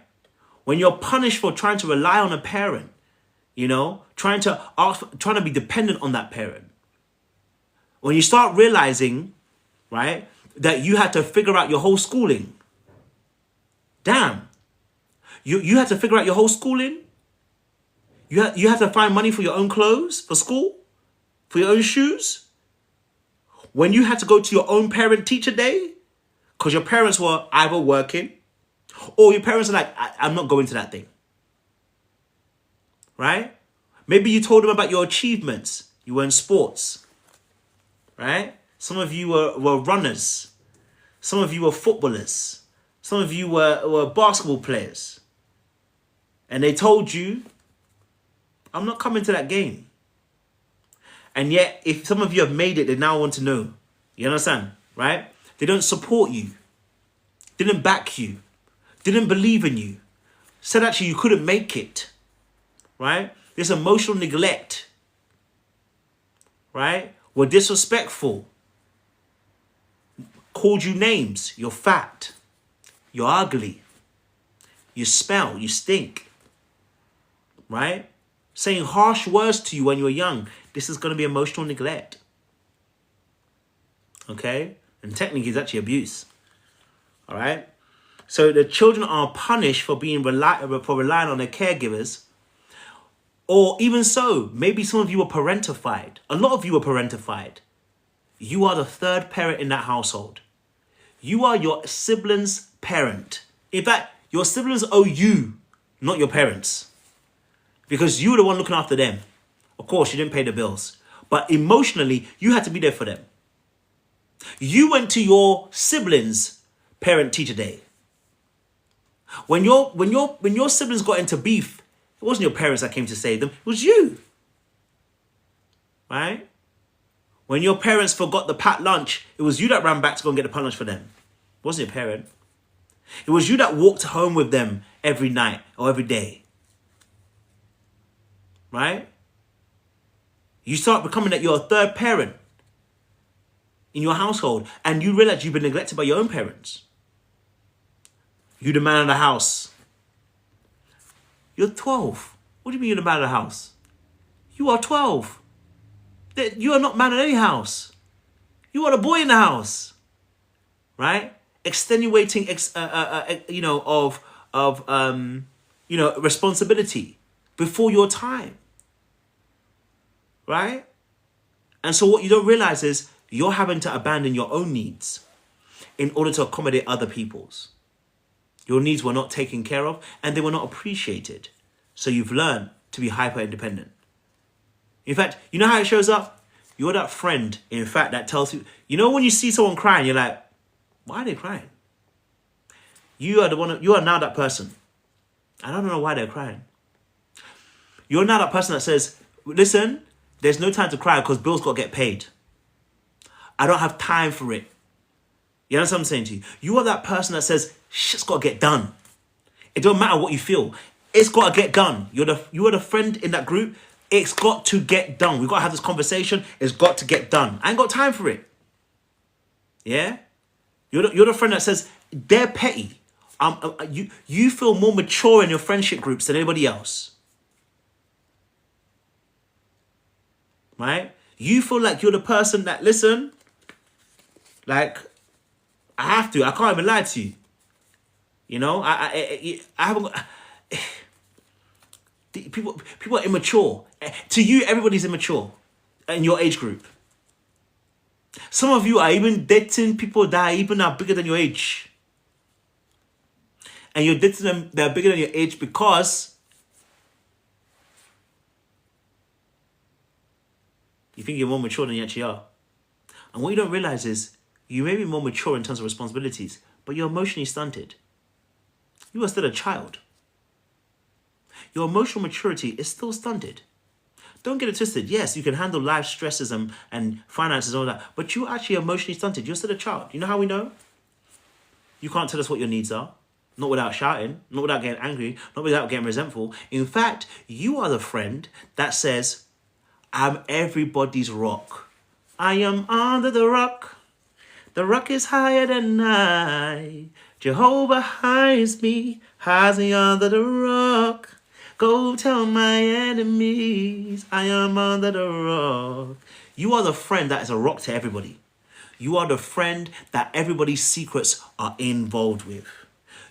When you're punished for trying to rely on a parent, trying to be dependent on that parent. When you start realizing, right, that you had to figure out your whole schooling. Damn. You had to figure out your whole schooling. You had to find money for your own clothes, for school, for your own shoes. When you had to go to your own parent-teacher day, because your parents were either working, or your parents are like, I'm not going to that thing. Right? Maybe you told them about your achievements. You were in sports. Right? Some of you were runners. Some of you were footballers. Some of you were basketball players. And they told you, I'm not coming to that game. And yet, if some of you have made it, they now want to know. You understand? Right? They don't support you. Didn't back you. Didn't believe in you. Said actually you couldn't make it. Right? This emotional neglect. Right? Were disrespectful. Called you names. You're fat. You're ugly. You smell. You stink. Right? Saying harsh words to you when you're young. This is going to be emotional neglect. Okay? And technically it's actually abuse. All right? So the children are punished for relying on their caregivers. Or even so, maybe some of you were parentified. A lot of you were parentified. You are the third parent in that household. You are your siblings' parent. In fact, your siblings owe you, not your parents. Because you were the one looking after them. Of course, you didn't pay the bills. But emotionally, you had to be there for them. You went to your siblings' parent-teacher day. When your siblings got into beef, it wasn't your parents that came to save them. It was you. Right? When your parents forgot the packed lunch, it was you that ran back to go and get the packed lunch for them. It wasn't your parent. It was you that walked home with them every night or every day. Right? You start becoming that you're a third parent in your household, and you realize you've been neglected by your own parents. You're the man of the house. You're 12. What do you mean you're the man of the house? You are 12. You are not man of any house. You are the boy in the house. Right? Extenuating, responsibility before your time. Right? And so what you don't realize is you're having to abandon your own needs in order to accommodate other people's. Your needs were not taken care of and they were not appreciated. So you've learned to be hyper independent. In fact, you know how it shows up? You're that friend, in fact, that tells you, when you see someone crying, you're like, why are they crying? You are now that person. I don't know why they're crying. You're now that person that says, listen, there's no time to cry because bills got to get paid. I don't have time for it. You understand what I'm saying to you? You are that person that says, shit's got to get done. It don't matter what you feel. It's got to get done. You are the friend in that group. It's got to get done. We've got to have this conversation. It's got to get done. I ain't got time for it. Yeah? You're the friend that says, they're petty. You feel more mature in your friendship groups than anybody else. Right? You feel like you're the person that, listen, like, I can't even lie to you. I haven't got... People are immature. To you, everybody's immature in your age group. Some of you are even dating people that are bigger than your age. And you're dating them that are bigger than your age because You think you're more mature than you actually are. And what you don't realize is you may be more mature in terms of responsibilities, but you're emotionally stunted. You are still a child. Your emotional maturity is still stunted. Don't get it twisted. Yes, you can handle life stresses and finances and all that, but you're actually emotionally stunted. You're still a child. You know how we know? You can't tell us what your needs are. Not without shouting, not without getting angry, not without getting resentful. In fact, you are the friend that says, I'm everybody's rock. I am under the rock. The rock is higher than I. Jehovah hides me under the rock. Go tell my enemies I am under the rock. You are the friend that is a rock to everybody. You are the friend that everybody's secrets are involved with.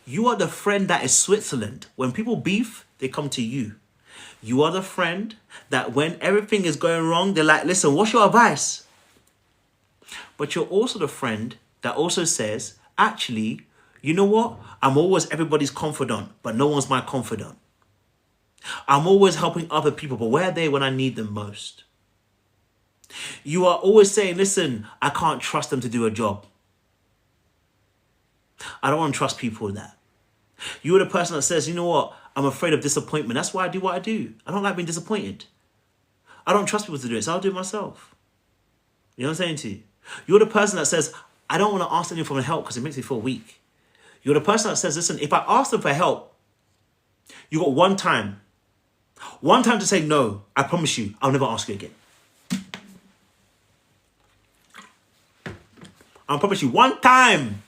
You are the friend that is Switzerland. When people beef, they come to you. You are the friend that when everything is going wrong, they're like, listen, what's your advice? But you're also the friend that also says, actually, you know what? I'm always everybody's confidant, but no one's my confidant. I'm always helping other people, but where are they when I need them most? You are always saying, listen, I can't trust them to do a job. I don't want to trust people with that. You're the person that says, you know what? I'm afraid of disappointment. That's why I do what I do. I don't like being disappointed. I don't trust people to do it, so I'll do it myself. You know what I'm saying to you? You're the person that says, I don't want to ask anyone for help because it makes me feel weak. You're the person that says, listen, if I ask them for help, you got one time to say no. I promise you, I'll never ask you again. I promise you, one time.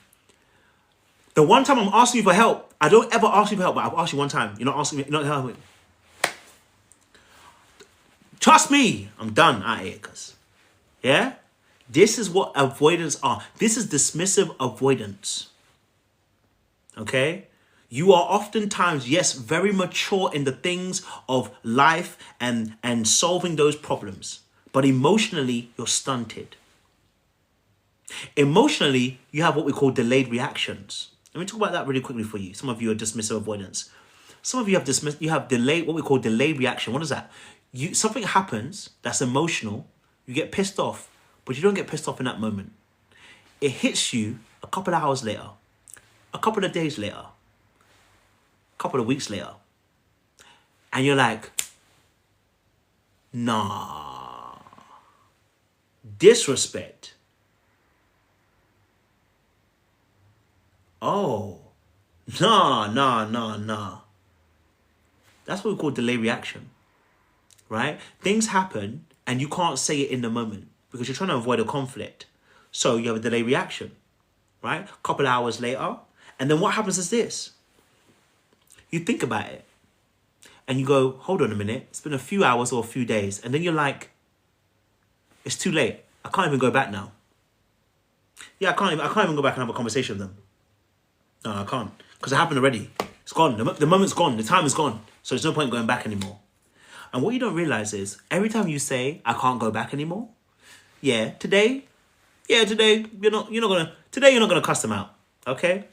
The one time I'm asking you for help, I don't ever ask you for help, but I've asked you one time. You're not asking me, you're not helping me. Trust me, I'm done out here, cuz. Yeah? This is what avoidance are. This is dismissive avoidance. Okay? You are oftentimes, yes, very mature in the things of life and solving those problems. But emotionally, you're stunted. Emotionally, you have what we call delayed reactions. Let me talk about that really quickly for you. Some of you are dismissive avoidance. Some of you have delayed, what we call delayed reaction. What is that? Something happens that's emotional. You get pissed off, but you don't get pissed off in that moment. It hits you a couple of hours later, a couple of days later, a couple of weeks later. And you're like, nah. Disrespect. Oh, nah. That's what we call delay reaction, right? Things happen and you can't say it in the moment because you're trying to avoid a conflict. So you have a delay reaction, right? A couple of hours later. And then what happens is this. You think about it and you go, hold on a minute. It's been a few hours or a few days. And then you're like, it's too late. I can't even go back now. Yeah, I can't even go back and have a conversation with them. No, I can't. Because it happened already. It's gone. The moment's gone. The time is gone. So there's no point going back anymore. And what you don't realize is every time you say, I can't go back anymore. Today you're not gonna cuss them out. Okay?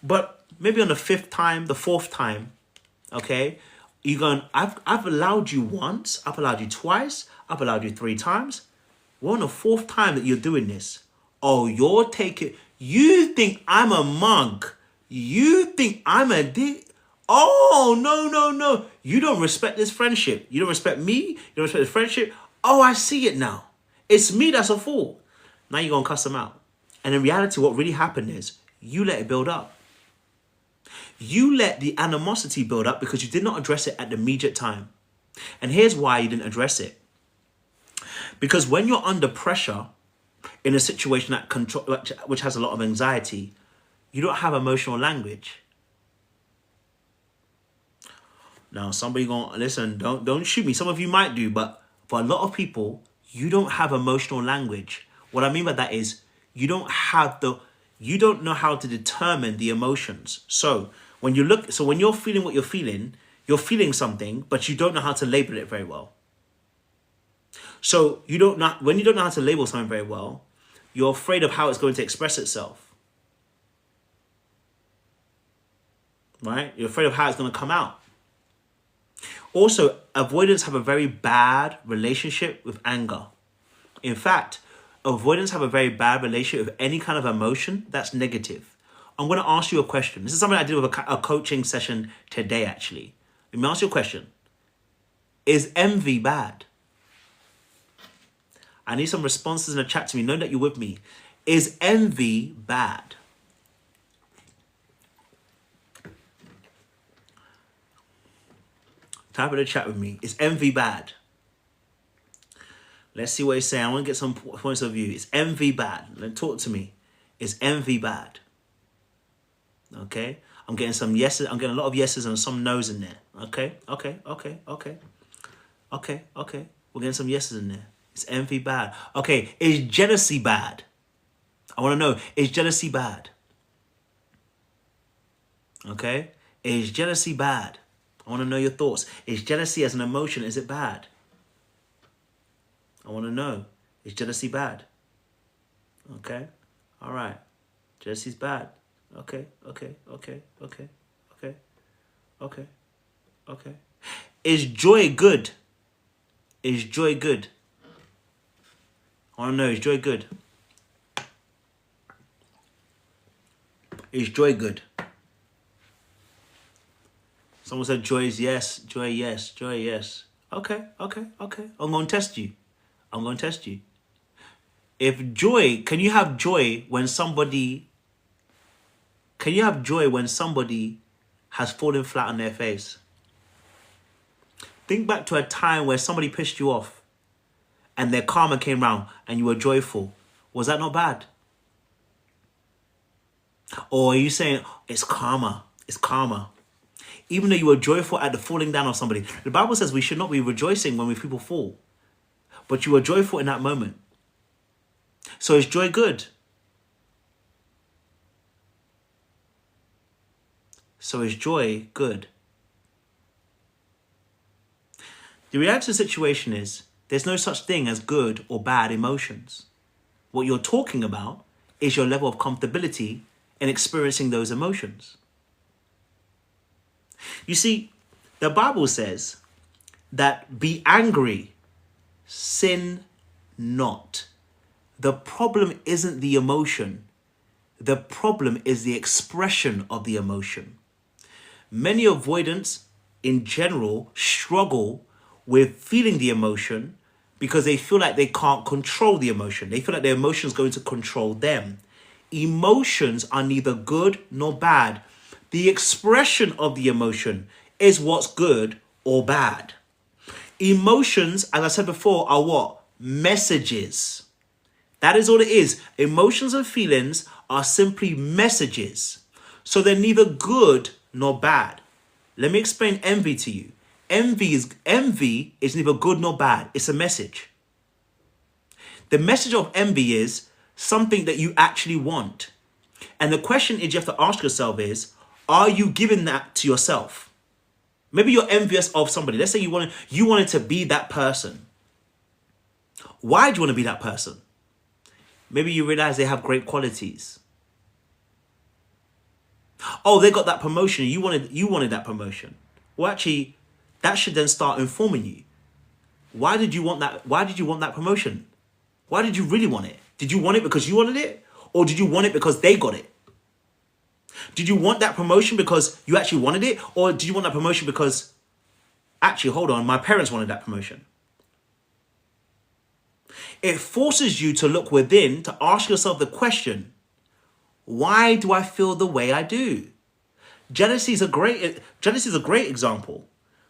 But maybe on the fifth time, the fourth time, okay, you're going, I've allowed you once, I've allowed you twice, I've allowed you 3 times. We're on the 4th time that you're doing this. Oh, you're taking, you think I'm a monk. You think I'm a dick. Oh, no. You don't respect this friendship. You don't respect me. You don't respect the friendship. Oh, I see it now. It's me that's a fool. Now you're going to cuss them out. And in reality, what really happened is you let it build up. You let the animosity build up because you did not address it at the immediate time. And here's why you didn't address it. Because when you're under pressure in a situation which has a lot of anxiety, you don't have emotional language. Now, somebody going, listen, don't shoot me. Some of you might do, but for a lot of people, you don't have emotional language. What I mean by that is you don't know how to determine the emotions. So when you're feeling what you're feeling something, but you don't know how to label it very well. So when you don't know how to label something very well, you're afraid of how it's going to express itself. Right? You're afraid of how it's going to come out. Also, avoidants have a very bad relationship with anger. In fact, avoidance have a very bad relationship with any kind of emotion that's negative. I'm going to ask you a question. This is something I did with a coaching session today, actually. Let me ask you a question. Is envy bad? I need some responses in the chat to me. Know that you're with me. Is envy bad? Type in the chat with me. Is envy bad? Let's see what he's saying. I want to get some points of view. Is envy bad? Talk to me. Is envy bad? Okay. I'm getting some yeses. I'm getting a lot of yeses and some no's in there. Okay. We're getting some yeses in there. Is envy bad? Okay. Is jealousy bad? I want to know. Is jealousy bad? Okay. Is jealousy bad? I want to know your thoughts. Is jealousy as an emotion, is it bad? I want to know. Is jealousy bad? Okay. All right. Jealousy's bad. Okay. Is joy good? Is joy good? I want to know, is joy good? Is joy good? Someone said joy is yes. Joy, yes. Joy, yes. Okay. I'm going to test you. If joy, can you have joy when somebody has fallen flat on their face? Think back to a time where somebody pissed you off and their karma came round and you were joyful. Was that not bad? Or are you saying, it's karma, even though you were joyful at the falling down of somebody? The Bible says we should not be rejoicing when people fall, but you were joyful in that moment. So is joy good? So is joy good? The reality of the situation is there's no such thing as good or bad emotions. What you're talking about is your level of comfortability in experiencing those emotions. You see, the Bible says that be angry, sin not. The problem isn't the emotion. The problem is the expression of the emotion. Many avoidants in general struggle with feeling the emotion because they feel like they can't control the emotion. They feel like their emotion is going to control them. Emotions are neither good nor bad. The expression of the emotion is what's good or bad. Emotions, as I said before, are what? Messages. That is all it is. Emotions and feelings are simply messages. So they're neither good nor bad. Let me explain envy to you. Envy is neither good nor bad. It's a message. The message of envy is something that you actually want. And the question is you have to ask yourself is, are you giving that to yourself? Maybe you're envious of somebody. Let's say you wanted to be that person. Why do you want to be that person? Maybe you realize they have great qualities. Oh, they got that promotion. You wanted that promotion. Well, actually, that should then start informing you. Why did you want that? Why did you want that promotion? Why did you really want it? Did you want it because you wanted it? Or did you want it because they got it? Did you want that promotion because you actually wanted it? Or did you want that promotion because, actually, hold on, my parents wanted that promotion? It forces you to look within, to ask yourself the question, why do I feel the way I do? Jealousy is a great example.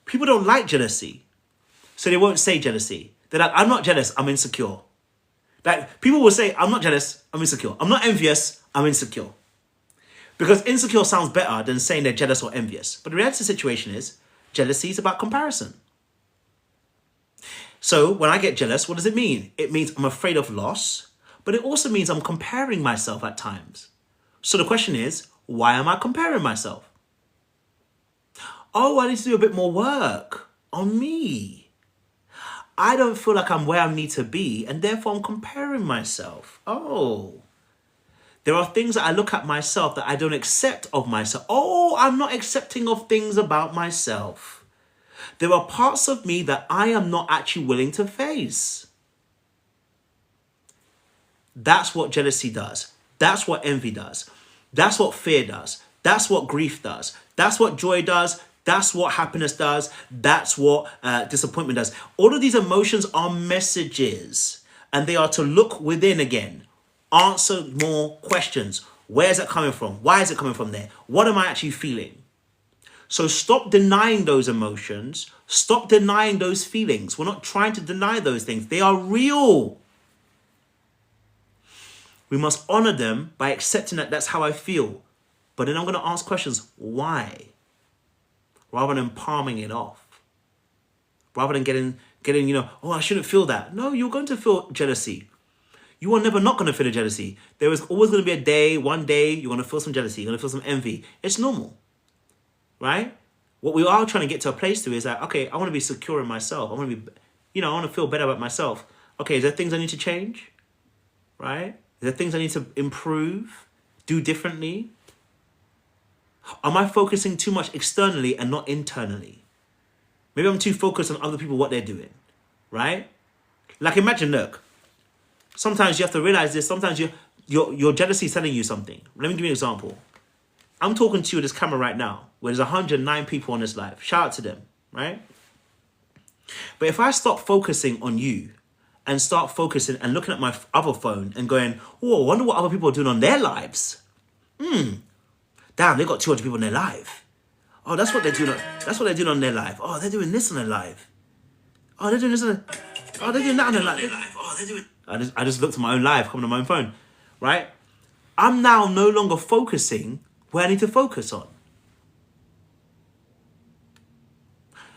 People don't like jealousy, so they won't say jealousy. They're like, I'm not jealous, I'm insecure. Like, people will say, I'm not jealous, I'm insecure. I'm not envious, I'm insecure. Because insecure sounds better than saying they're jealous or envious. But the reality of the situation is, jealousy is about comparison. So when I get jealous, what does it mean? It means I'm afraid of loss, but it also means I'm comparing myself at times. So the question is, why am I comparing myself? Oh, I need to do a bit more work on me. I don't feel like I'm where I need to be, and therefore I'm comparing myself. Oh, there are things that I look at myself that I don't accept of myself. Oh, I'm not accepting of things about myself. There are parts of me that I am not actually willing to face. That's what jealousy does. That's what envy does. That's what fear does. That's what grief does. That's what joy does. That's what happiness does. That's what disappointment does. All of these emotions are messages, and they are to look within again. Answer more questions. Where is it coming from? Why is it coming from there? What am I actually feeling? So stop denying those emotions. Stop denying those feelings. We're not trying to deny those things. They are real. We must honor them by accepting that that's how I feel. But then I'm going to ask questions. Why? Rather than palming it off. Rather than getting, oh, I shouldn't feel that. No, you're going to feel jealousy. You are never not going to feel the jealousy. There is always going to be a day, one day, you're going to feel some jealousy. You're going to feel some envy. It's normal. Right? What we are trying to get to a place to is that, okay, I want to be secure in myself. I want to be, I want to feel better about myself. Okay, is there things I need to change? Right? Is there things I need to improve? Do differently? Am I focusing too much externally and not internally? Maybe I'm too focused on other people, what they're doing. Right? Like imagine, look, sometimes you have to realize this. Sometimes your jealousy is telling you something. Let me give you an example. I'm talking to you with this camera right now, where there's 109 people on this live. Shout out to them, right? But if I stop focusing on you and start focusing and looking at my other phone and going, oh, I wonder what other people are doing on their lives. Damn, they got 200 people on their live. Oh, that's what they're doing. That's what they're doing on their live. Oh, they're doing this on their live. Oh, they're doing this on their... Oh, they're doing that on their live. Oh, they're doing... I just looked at my own live coming on my own phone, right? I'm now no longer focusing where I need to focus on.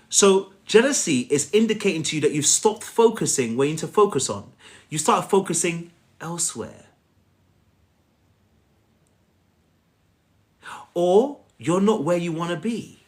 So jealousy is indicating to you that you've stopped focusing where you need to focus on. You start focusing elsewhere. Or you're not where you want to be.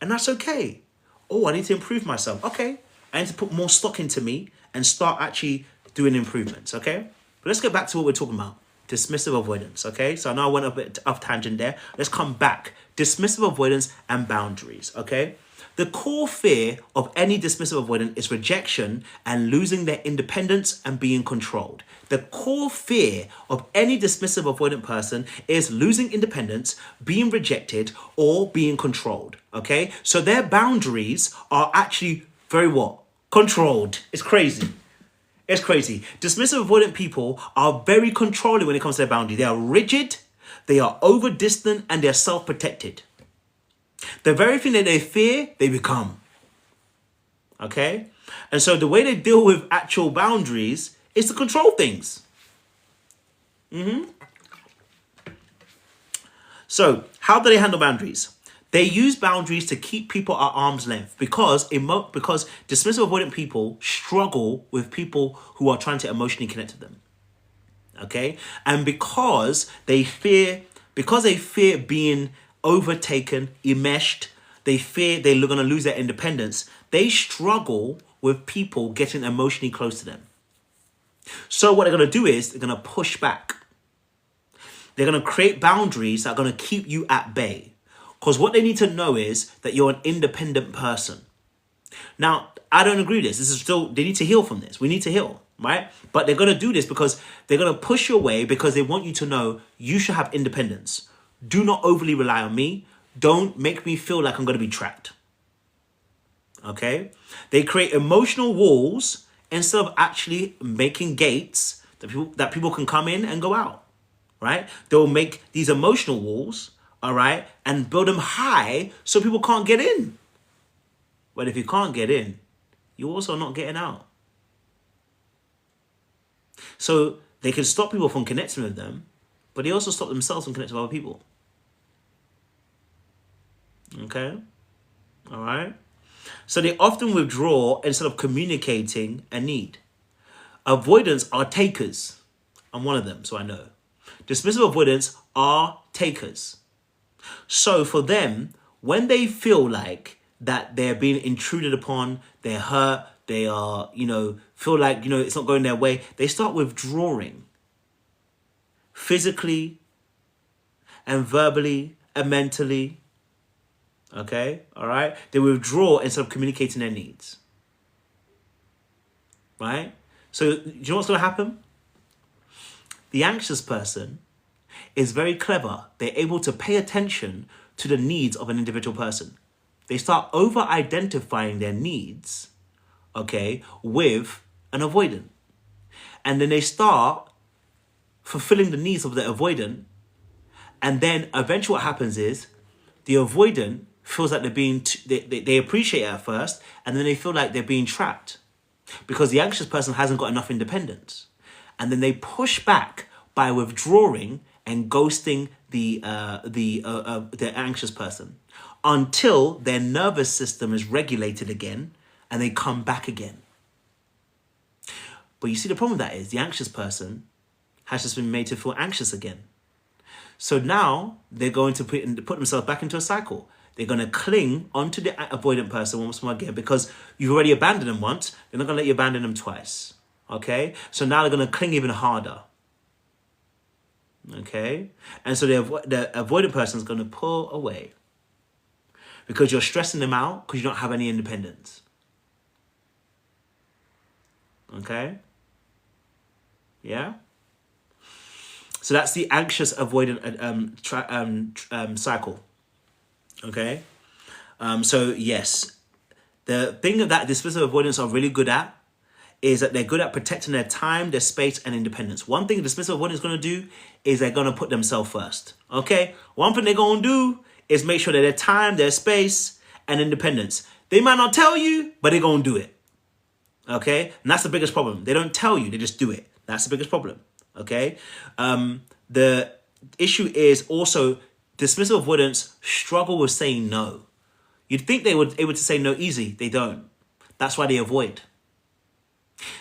And that's okay. Oh, I need to improve myself. Okay. I need to put more stock into me and start actually doing improvements. Okay. But let's get back to what we're talking about. Dismissive avoidance. Okay. So I know I went a bit off tangent there. Let's come back. Dismissive avoidance and boundaries. Okay. The core fear of any dismissive avoidant is rejection and losing their independence and being controlled. The core fear of any dismissive avoidant person is losing independence, being rejected, or being controlled. Okay? So their boundaries are actually very what? Controlled. It's crazy. It's crazy. Dismissive avoidant people are very controlling when it comes to their boundary. They are rigid, they are over distant, and they're self-protected. The very thing that they fear, they become. Okay? And so the way they deal with actual boundaries is to control things. So how do they handle boundaries? They use boundaries to keep people at arm's length because dismissive avoidant people struggle with people who are trying to emotionally connect to them. Okay? And because they fear being overtaken, enmeshed, they fear they're going to lose their independence, they struggle with people getting emotionally close to them. So what they're going to do is they're going to push back. They're going to create boundaries that are going to keep you at bay. Because what they need to know is that you're an independent person. Now, I don't agree with this. This is still, they need to heal from this. We need to heal, right? But they're going to do this because they're going to push you away because they want you to know you should have independence. Do not overly rely on me. Don't make me feel like I'm going to be trapped. Okay? They create emotional walls instead of actually making gates that people can come in and go out. Right? They'll make these emotional walls, all right, and build them high so people can't get in. But if you can't get in, you're also not getting out. So they can stop people from connecting with them, but they also stop themselves from connecting with other people. Okay? All right? So they often withdraw instead of communicating a need. Avoidants are takers. I'm one of them, so I know. Dismissive avoidants are takers. So for them, when they feel like that they're being intruded upon, they're hurt, they are, feel like, it's not going their way, they start withdrawing physically and verbally and mentally. Okay, all right? They withdraw instead of communicating their needs. Right? So, do you know what's going to happen? The anxious person is very clever. They're able to pay attention to the needs of an individual person. They start over-identifying their needs, okay, with an avoidant. And then they start fulfilling the needs of the avoidant. And then eventually what happens is the avoidant feels like they're being, they appreciate it at first, and then they feel like they're being trapped because the anxious person hasn't got enough independence. And then they push back by withdrawing and ghosting the anxious person until their nervous system is regulated again and they come back again. But you see, the problem with that is the anxious person has just been made to feel anxious again. So now they're going to put themselves back into a cycle. They're going to cling onto the avoidant person once more again because you've already abandoned them once. They're not going to let you abandon them twice. Okay? So now they're going to cling even harder. Okay? And so the avoidant person is going to pull away because you're stressing them out because you don't have any independence. Okay? Yeah? So that's the anxious avoidant cycle. Okay? So yes, the thing that dismissive avoidants are really good at is that they're good at protecting their time, their space, and independence. One thing dismissive avoidants is going to do is they're going to put themselves first. Okay? One thing they're going to do is make sure that their time, their space, and independence. They might not tell you, but they're going to do it. Okay? And that's the biggest problem. They don't tell you, they just do it. That's the biggest problem. Okay? The issue is also dismissive avoidants struggle with saying no. You'd think they would able to say no easy. They don't. That's why they avoid.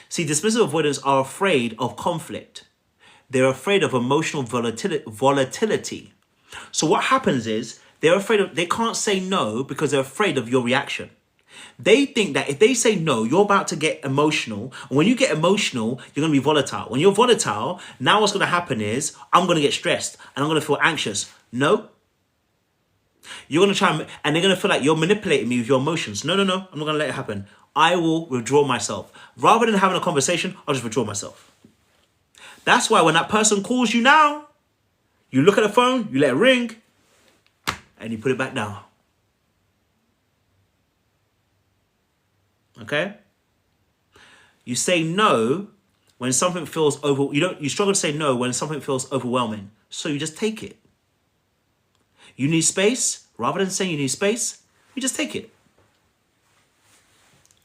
See, dismissive avoidants are afraid of conflict. They're afraid of emotional volatility. So what happens is they can't say no because they're afraid of your reaction. They think that if they say no, you're about to get emotional. And when you get emotional, you're going to be volatile. When you're volatile, now what's going to happen is I'm going to get stressed and I'm going to feel anxious. No. You're going to try and they're going to feel like you're manipulating me with your emotions. No. I'm not going to let it happen. I will withdraw myself. Rather than having a conversation, I'll just withdraw myself. That's why when that person calls you now, you look at the phone, you let it ring, and you put it back down. Okay? You say no when something feels you struggle to say no when something feels overwhelming. So you just take it. You need space. Rather than saying you need space, you just take it.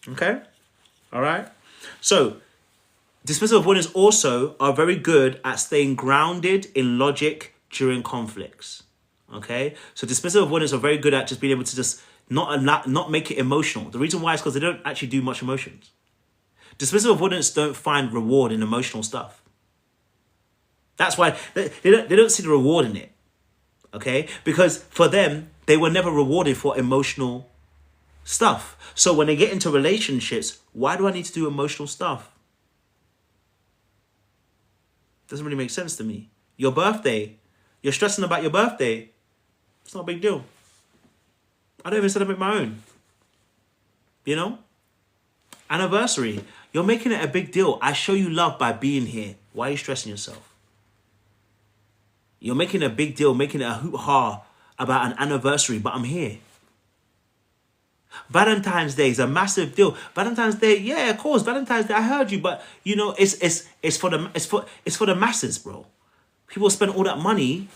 Okay? All right? So, dismissive avoidants also are very good at staying grounded in logic during conflicts. Okay? So, dismissive avoidants are very good at just being able to just not make it emotional. The reason why is because they don't actually do much emotions. Dismissive avoidants don't find reward in emotional stuff. That's why they don't see the reward in it. Okay? Because for them, they were never rewarded for emotional stuff. So when they get into relationships, why do I need to do emotional stuff? Doesn't really make sense to me. Your birthday, you're stressing about your birthday. It's not a big deal. I don't even celebrate my own. You know? Anniversary. You're making it a big deal. I show you love by being here. Why are you stressing yourself? You're making a big deal, making it a hoo-ha about an anniversary, but I'm here. Valentine's Day is a massive deal. Valentine's Day, yeah, of course, Valentine's Day, I heard you, but you know, it's for the masses, bro. People spend all that money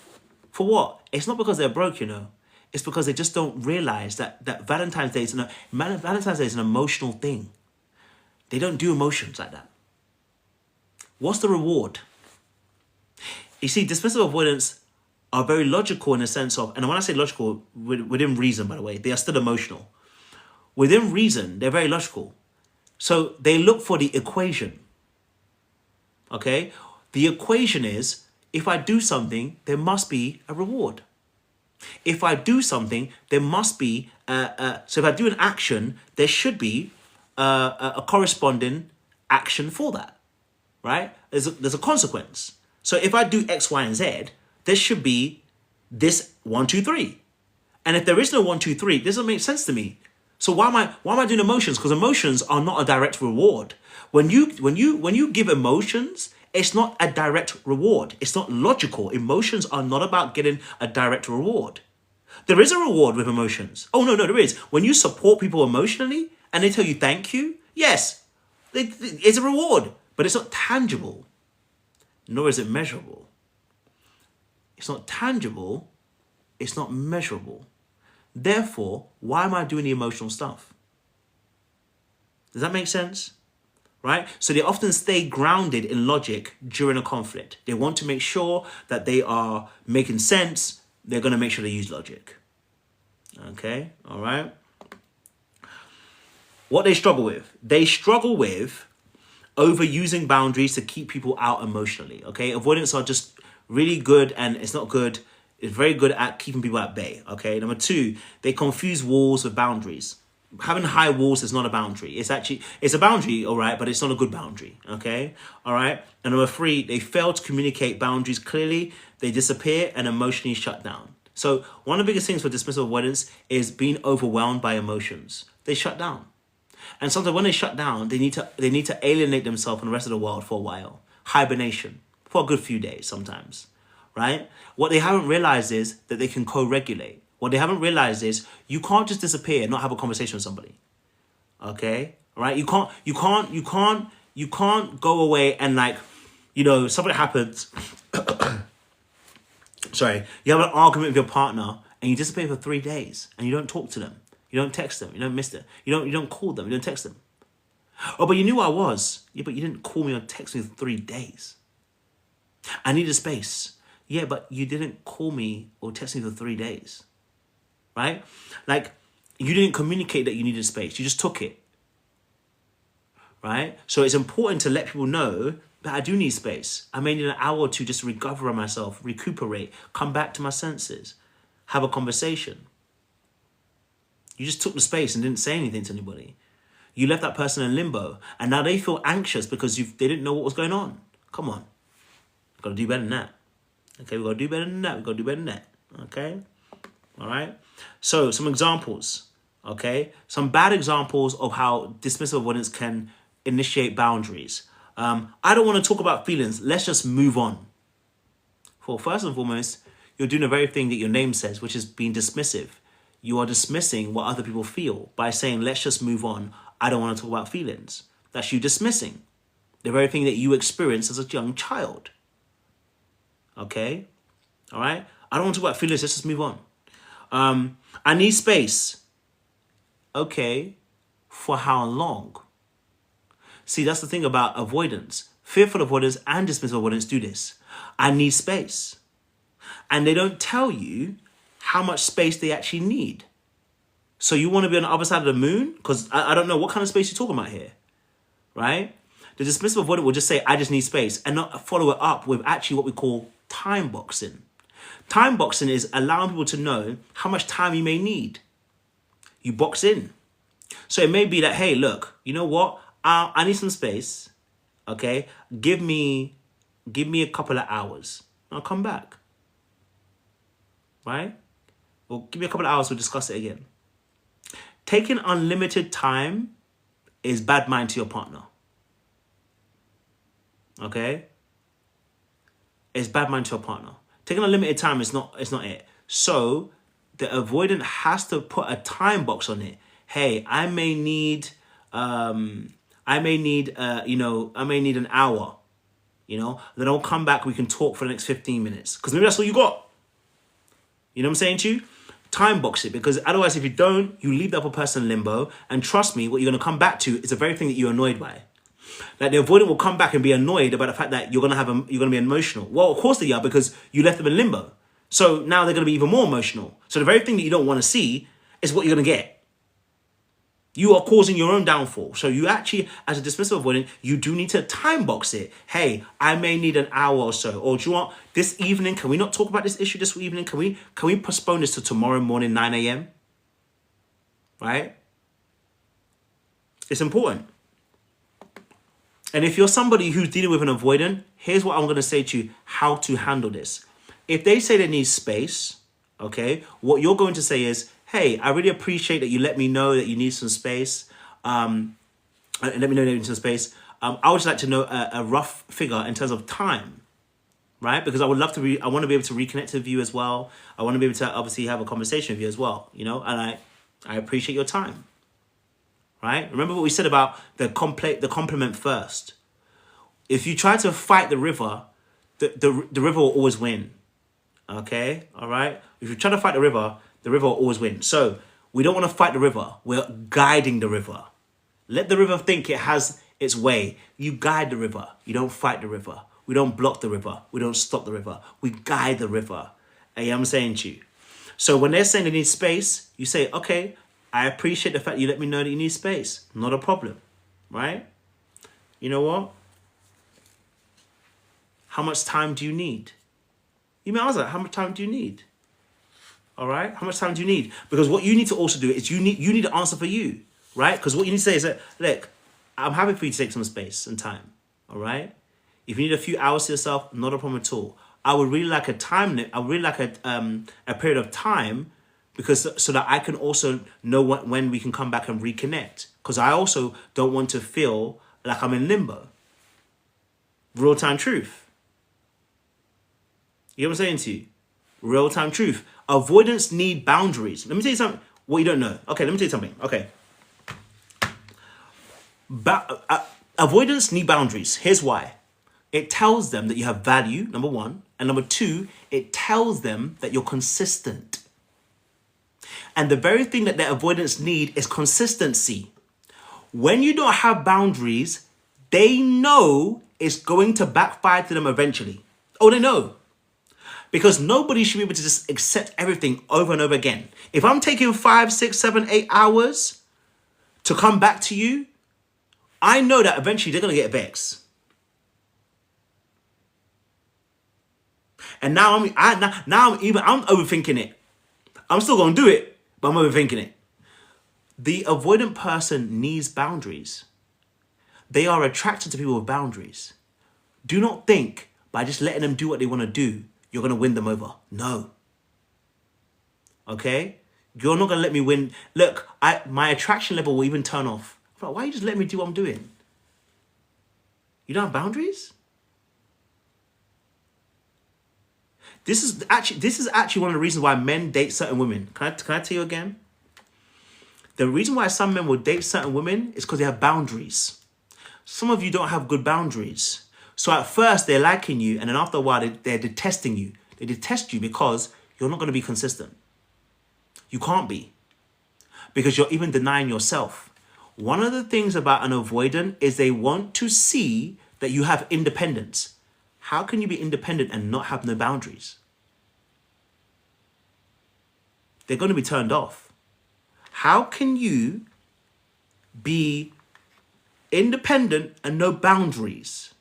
for what? It's not because they're broke, you know. It's because they just don't realize that Valentine's Day is an emotional thing. They don't do emotions like that. What's the reward? You see, dismissive avoidants are very logical in the sense of, and when I say logical, within reason, by the way, they are still emotional. Within reason, they're very logical. So they look for the equation. Okay? The equation is, if I do something, there must be a reward. If I do something, there must be, so if I do an action, there should be a corresponding action for that, right? There's a consequence. So if I do X, Y, and Z, there should be this 1, 2, 3. And if there is no 1, 2, 3, it doesn't make sense to me. So why am I doing emotions? Because emotions are not a direct reward. When you give emotions, It's not a direct reward. It's not logical. Emotions are not about getting a direct reward. There is a reward with emotions. Oh, no, there is. When you support people emotionally and they tell you thank you, yes, it's a reward, but it's not tangible, nor is it measurable. It's not tangible. It's not measurable. Therefore, why am I doing the emotional stuff? Does that make sense? Right? So they often stay grounded in logic during a conflict. They want to make sure that they are making sense. They're going to make sure they use logic. Okay? All right? What they struggle with? They struggle with overusing boundaries to keep people out emotionally. Okay? Avoidance are just really good, and it's not good. It's very good at keeping people at bay. Okay? Number two, they confuse walls with boundaries. Having high walls is not a boundary. It's a boundary, all right, but it's not a good boundary, okay? All right? And number three, they fail to communicate boundaries clearly. They disappear and emotionally shut down. So one of the biggest things for dismissive avoidance is being overwhelmed by emotions. They shut down. And sometimes when they shut down, they need to alienate themselves from the rest of the world for a while. Hibernation, for a good few days sometimes, right? What they haven't realized is that they can co-regulate. What they haven't realized is you can't just disappear and not have a conversation with somebody. Okay? All right? You can't go away and something happens. Sorry. You have an argument with your partner and you disappear for 3 days and you don't talk to them. You don't text them. You don't miss them. You don't call them. You don't text them. Oh, but you knew I was. Yeah, but you didn't call me or text me for 3 days. I needed space. Yeah, but you didn't call me or text me for 3 days. Right? Like, you didn't communicate that you needed space. You just took it. Right? So it's important to let people know that I do need space. I may need an hour or two just to recover myself, recuperate, come back to my senses, have a conversation. You just took the space and didn't say anything to anybody. You left that person in limbo, and now they feel anxious because they didn't know what was going on. Come on. We've got to do better than that. Okay, we've got to do better than that. We've got to do better than that. Okay? All right? So, some examples. Okay? Some bad examples of how dismissive avoidance can initiate boundaries. I don't want to talk about feelings. Let's just move on. Well, first and foremost, you're doing the very thing that your name says, which is being dismissive. You are dismissing what other people feel by saying, let's just move on. I don't want to talk about feelings. That's you dismissing the very thing that you experienced as a young child. Okay? All right? I don't want to talk about feelings. Let's just move on. I need space. Okay. For how long? See, that's the thing about avoidance. Fearful avoidance and dismissive avoidance do this. I need space. And they don't tell you how much space they actually need. So you want to be on the other side of the moon? Because I don't know what kind of space you're talking about here. Right? The dismissive avoidant will just say, I just need space, and not follow it up with actually what we call time boxing. Time boxing is allowing people to know how much time you may need. You box in. So it may be that, hey, look, you know what? I need some space. Okay? Give me a couple of hours. I'll come back. Right? Well, give me a couple of hours, we'll discuss it again. Taking unlimited time is bad mind to your partner. Okay? It's bad mind to your partner. Taking unlimited time is not it. So the avoidant has to put a time box on it. Hey, I may need an hour. Then I'll come back, we can talk for the next 15 minutes. Because maybe that's all you got. You know what I'm saying to you? Time box it, because otherwise if you don't, you leave the other person in limbo. And trust me, what you're going to come back to is the very thing that you're annoyed by. Like, the avoidant will come back and be annoyed about the fact that you're going to be emotional. Well, of course they are, because you left them in limbo. So now they're going to be even more emotional. So the very thing that you don't want to see is what you're going to get. You are causing your own downfall. So you actually, as a dismissive avoidant, you do need to time box it. Hey, I may need an hour or so. Or do you want this evening? Can we not talk about this issue this evening? Can we postpone this to tomorrow morning, 9 a.m.? Right? It's important. And if you're somebody who's dealing with an avoidant, here's what I'm going to say to you, how to handle this. If they say they need space, okay, what you're going to say is, hey, I really appreciate that you let me know that you need some space. Let me know that you need some space. I would just like to know a rough figure in terms of time, right? Because I would love to I want to be able to reconnect with you as well. I want to be able to obviously have a conversation with you as well, you know, and I appreciate your time, right? Remember what we said about the compliment first. If you try to fight the river, the river will always win. Okay, all right. If you try to fight the river will always win. So we don't want to fight the river. We're guiding the river. Let the river think it has its way. You guide the river. You don't fight the river. We don't block the river. We don't stop the river. We guide the river. And I'm saying to you. So when they're saying they need space, you say, okay, I appreciate the fact you let me know that you need space. Not a problem, right? You know what? How much time do you need? You may ask that, how much time do you need? All right? How much time do you need? Because what you need to also do is you need to answer for you, right? Because what you need to say is that, look, I'm happy for you to take some space and time, all right? If you need a few hours to yourself, not a problem at all. I would really like a time, I would really like a period of time because so that I can also know when we can come back and reconnect. Because I also don't want to feel like I'm in limbo. Real-time truth. You know what I'm saying to you? Real-time truth. Avoidance need boundaries. Let me tell you something. What you don't know. Okay, let me tell you something. Okay. Avoidance need boundaries. Here's why. It tells them that you have value, number one. And number two, it tells them that you're consistent. And the very thing that their avoidance need is consistency. When you don't have boundaries, they know it's going to backfire to them eventually. Oh, they know. Because nobody should be able to just accept everything over and over again. If I'm taking 5, 6, 7, 8 hours to come back to you, I know that eventually they're going to get vexed. And now I'm overthinking it. I'm still going to do it, but I'm overthinking it. The avoidant person needs boundaries. They are attracted to people with boundaries. Do not think by just letting them do what they want to do, you're going to win them over. No. Okay? You're not going to let me win. Look, my attraction level will even turn off. I'm like, why are you just letting me do what I'm doing? You don't have boundaries? This is actually one of the reasons why men date certain women. Can I tell you again? The reason why some men will date certain women is because they have boundaries. Some of you don't have good boundaries. So at first they're liking you, and then after a while they're detesting you. They detest you because you're not going to be consistent. You can't be. Because you're even denying yourself. One of the things about an avoidant is they want to see that you have independence. How can you be independent and not have no boundaries? They're going to be turned off. How can you be independent and no boundaries?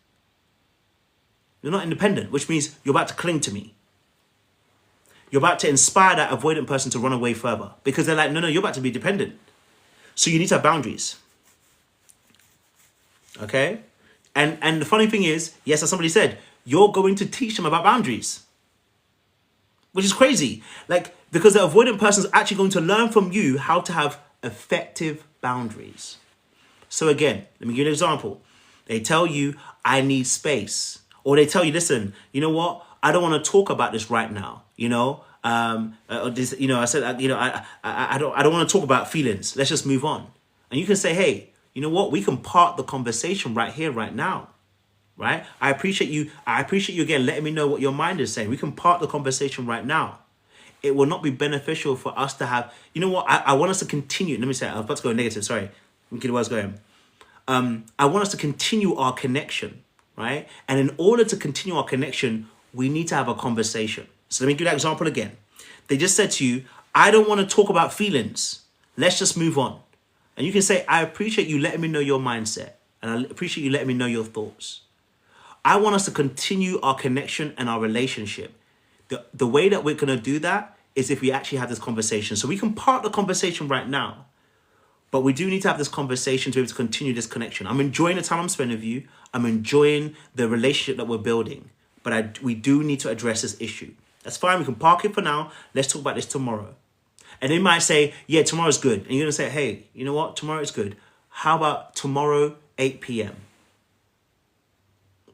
You're not independent, which means you're about to cling to me. You're about to inspire that avoidant person to run away further because they're like, no, you're about to be dependent. So you need to have boundaries. Okay? And the funny thing is, yes, as somebody said, you're going to teach them about boundaries, which is crazy. Like, because the avoidant person is actually going to learn from you how to have effective boundaries. So again, let me give you an example. They tell you, I need space. Or they tell you, listen, you know what? I don't want to talk about this right now. You know, this, you know, I said, you know, I don't want to talk about feelings. Let's just move on. And you can say, hey, you know what? We can part the conversation right here, right now. Right? I appreciate you again letting me know what your mind is saying. We can part the conversation right now. It will not be beneficial for us to have, you know what? I want us to continue. Let me say, I was about to go negative. Sorry. Let me get where I was going. I want us to continue our connection, right? And in order to continue our connection, we need to have a conversation. So let me give that example again. They just said to you, I don't want to talk about feelings. Let's just move on. And you can say, I appreciate you letting me know your mindset. And I appreciate you letting me know your thoughts. I want us to continue our connection and our relationship. The way that we're going to do that is if we actually have this conversation. So we can part the conversation right now. But we do need to have this conversation to be able to continue this connection. I'm enjoying the time I'm spending with you. I'm enjoying the relationship that we're building. But we do need to address this issue. That's fine. We can park it for now. Let's talk about this tomorrow. And they might say, yeah, tomorrow's good. And you're going to say, hey, you know what? Tomorrow is good. How about tomorrow, 8 p.m.?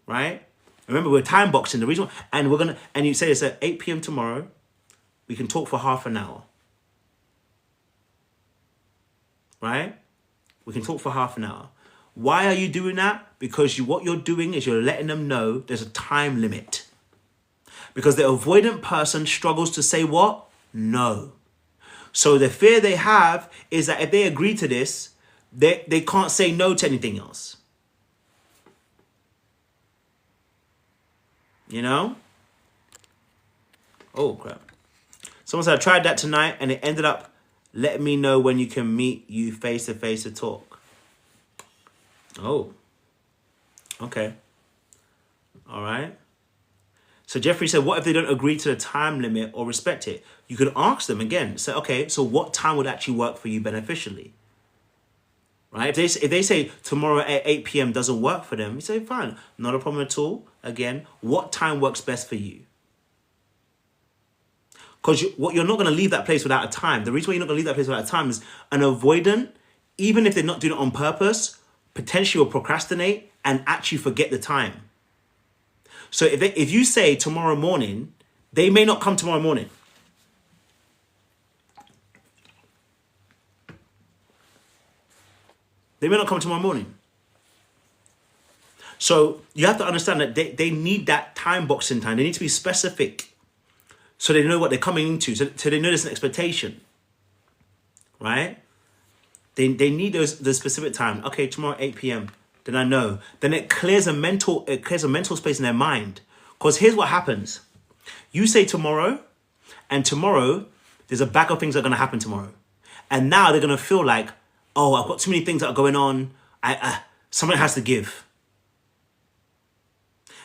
right? Remember, we're time boxing. The reason, and you say it's at 8 p.m. tomorrow. We can talk for half an hour, right? We can talk for half an hour. Why are you doing that? Because what you're doing is you're letting them know there's a time limit. Because the avoidant person struggles to say what? No. So the fear they have is that if they agree to this, they can't say no to anything else. You know? Oh, crap. Someone said, I tried that tonight and it ended up letting me know when you can meet you face to face to talk. Oh. Okay. All right. So Jeffrey said, what if they don't agree to the time limit or respect it? You could ask them again. Say, okay, so what time would actually work for you beneficially? Right? If they say tomorrow at 8 p.m. doesn't work for them, you say, fine, not a problem at all. Again, what time works best for you? Because you're not going to leave that place without a time. The reason why you're not going to leave that place without a time is an avoidant, even if they're not doing it on purpose, potentially will procrastinate and actually forget the time. So if you say tomorrow morning, they may not come tomorrow morning. They may not come tomorrow morning. So you have to understand that they need that time boxing time. They need to be specific so they know what they're coming into, so they know there's an expectation, right? They need the specific time. Okay, tomorrow 8 p.m. Then I know. Then it clears a mental space in their mind. Because here's what happens. You say tomorrow, and tomorrow there's a bag of things that are going to happen tomorrow. And now they're going to feel like, oh, I've got too many things that are going on. Something has to give.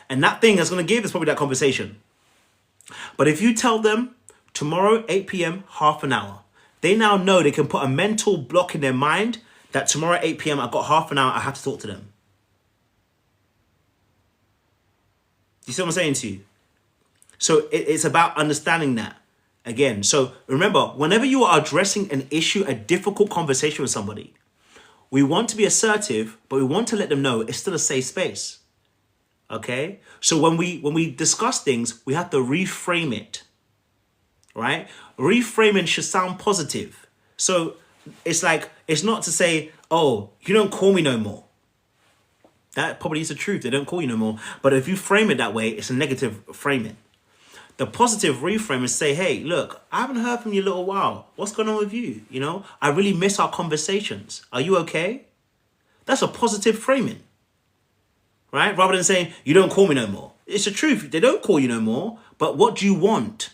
And that thing that's going to give is probably that conversation. But if you tell them tomorrow, 8 p.m., half an hour, they now know they can put a mental block in their mind that tomorrow at 8 p.m. I've got half an hour, I have to talk to them. You see what I'm saying to you? So it's about understanding that. Again, so remember, whenever you are addressing an issue, a difficult conversation with somebody, we want to be assertive, but we want to let them know it's still a safe space. Okay? So when we discuss things, we have to reframe it. Right? Reframing should sound positive. So it's not to say, oh, you don't call me no more. That probably is the truth. They don't call you no more. But if you frame it that way, it's a negative framing. The positive reframe is say, hey, look, I haven't heard from you in a little while. What's going on with you? You know, I really miss our conversations. Are you okay? That's a positive framing. Right? Rather than saying, you don't call me no more. It's the truth. They don't call you no more. But what do you want?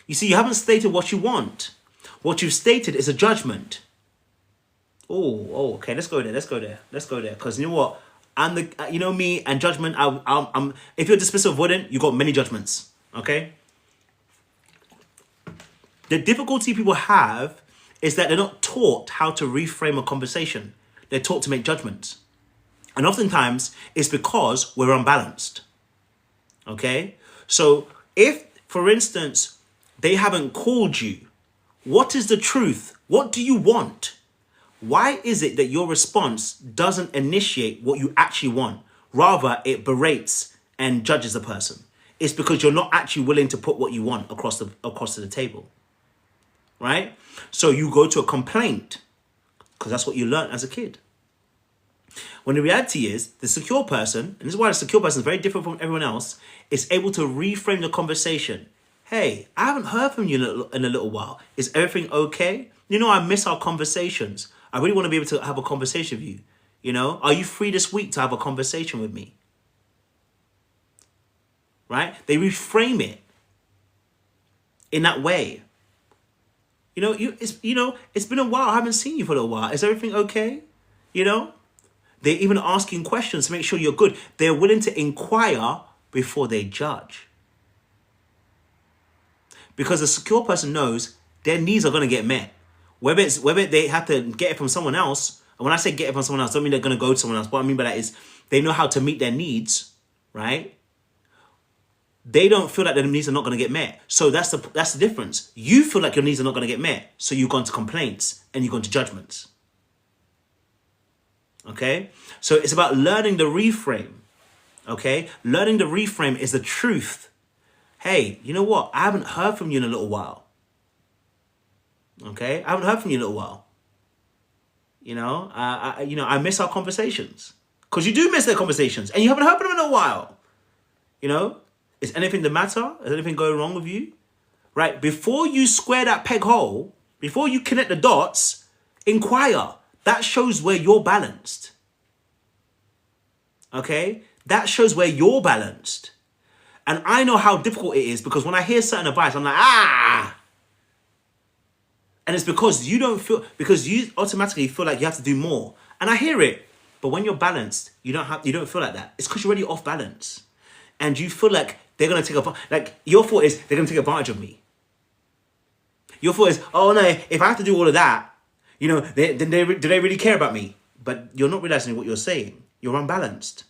You see, you haven't stated what you want. What you've stated is a judgment. Oh, okay. Let's go there. Because you know what? Me and judgment. I'm. If you're dismissive avoidant, you got many judgments. Okay. The difficulty people have is that they're not taught how to reframe a conversation. They're taught to make judgments, and oftentimes it's because we're unbalanced. Okay. So if, for instance, they haven't called you, what is the truth? What do you want? Why is it that your response doesn't initiate what you actually want? Rather, it berates and judges the person. It's because you're not actually willing to put what you want across to the table. Right? So you go to a complaint because that's what you learned as a kid. When the reality is, the secure person, and this is why the secure person is very different from everyone else, is able to reframe the conversation. Hey, I haven't heard from you in a little while. Is everything okay? You know, I miss our conversations. I really want to be able to have a conversation with you. You know, are you free this week to have a conversation with me? Right? They reframe it in that way. It's been a while. I haven't seen you for a little while. Is everything okay? You know, they're even asking questions to make sure you're good. They're willing to inquire before they judge. Because a secure person knows their needs are going to get met. Whether they have to get it from someone else, and when I say get it from someone else, I don't mean they're going to go to someone else. What I mean by that is they know how to meet their needs, right? They don't feel like their needs are not going to get met. So that's the difference. You feel like your needs are not going to get met. So you've gone to complaints and you've gone to judgments. Okay? So it's about learning the reframe. Okay? Learning to reframe is the truth. Hey, you know what? I haven't heard from you in a little while. Okay? I haven't heard from you in a little while. I miss our conversations. Because you do miss their conversations and you haven't heard from them in a while. Is anything the matter? Is anything going wrong with you? Right? Before you square that peg hole, before you connect the dots, inquire. That shows where you're balanced. Okay? That shows where you're balanced. And I know how difficult it is because when I hear certain advice, I'm like, And it's because because you automatically feel like you have to do more. And I hear it. But when you're balanced, you don't feel like that. It's because you're already off balance. And you feel like they're going to take advantage. Like, your thought is, they're going to take advantage of me. Your thought is, oh no, if I have to do all of that, do they really care about me? But you're not realizing what you're saying. You're unbalanced.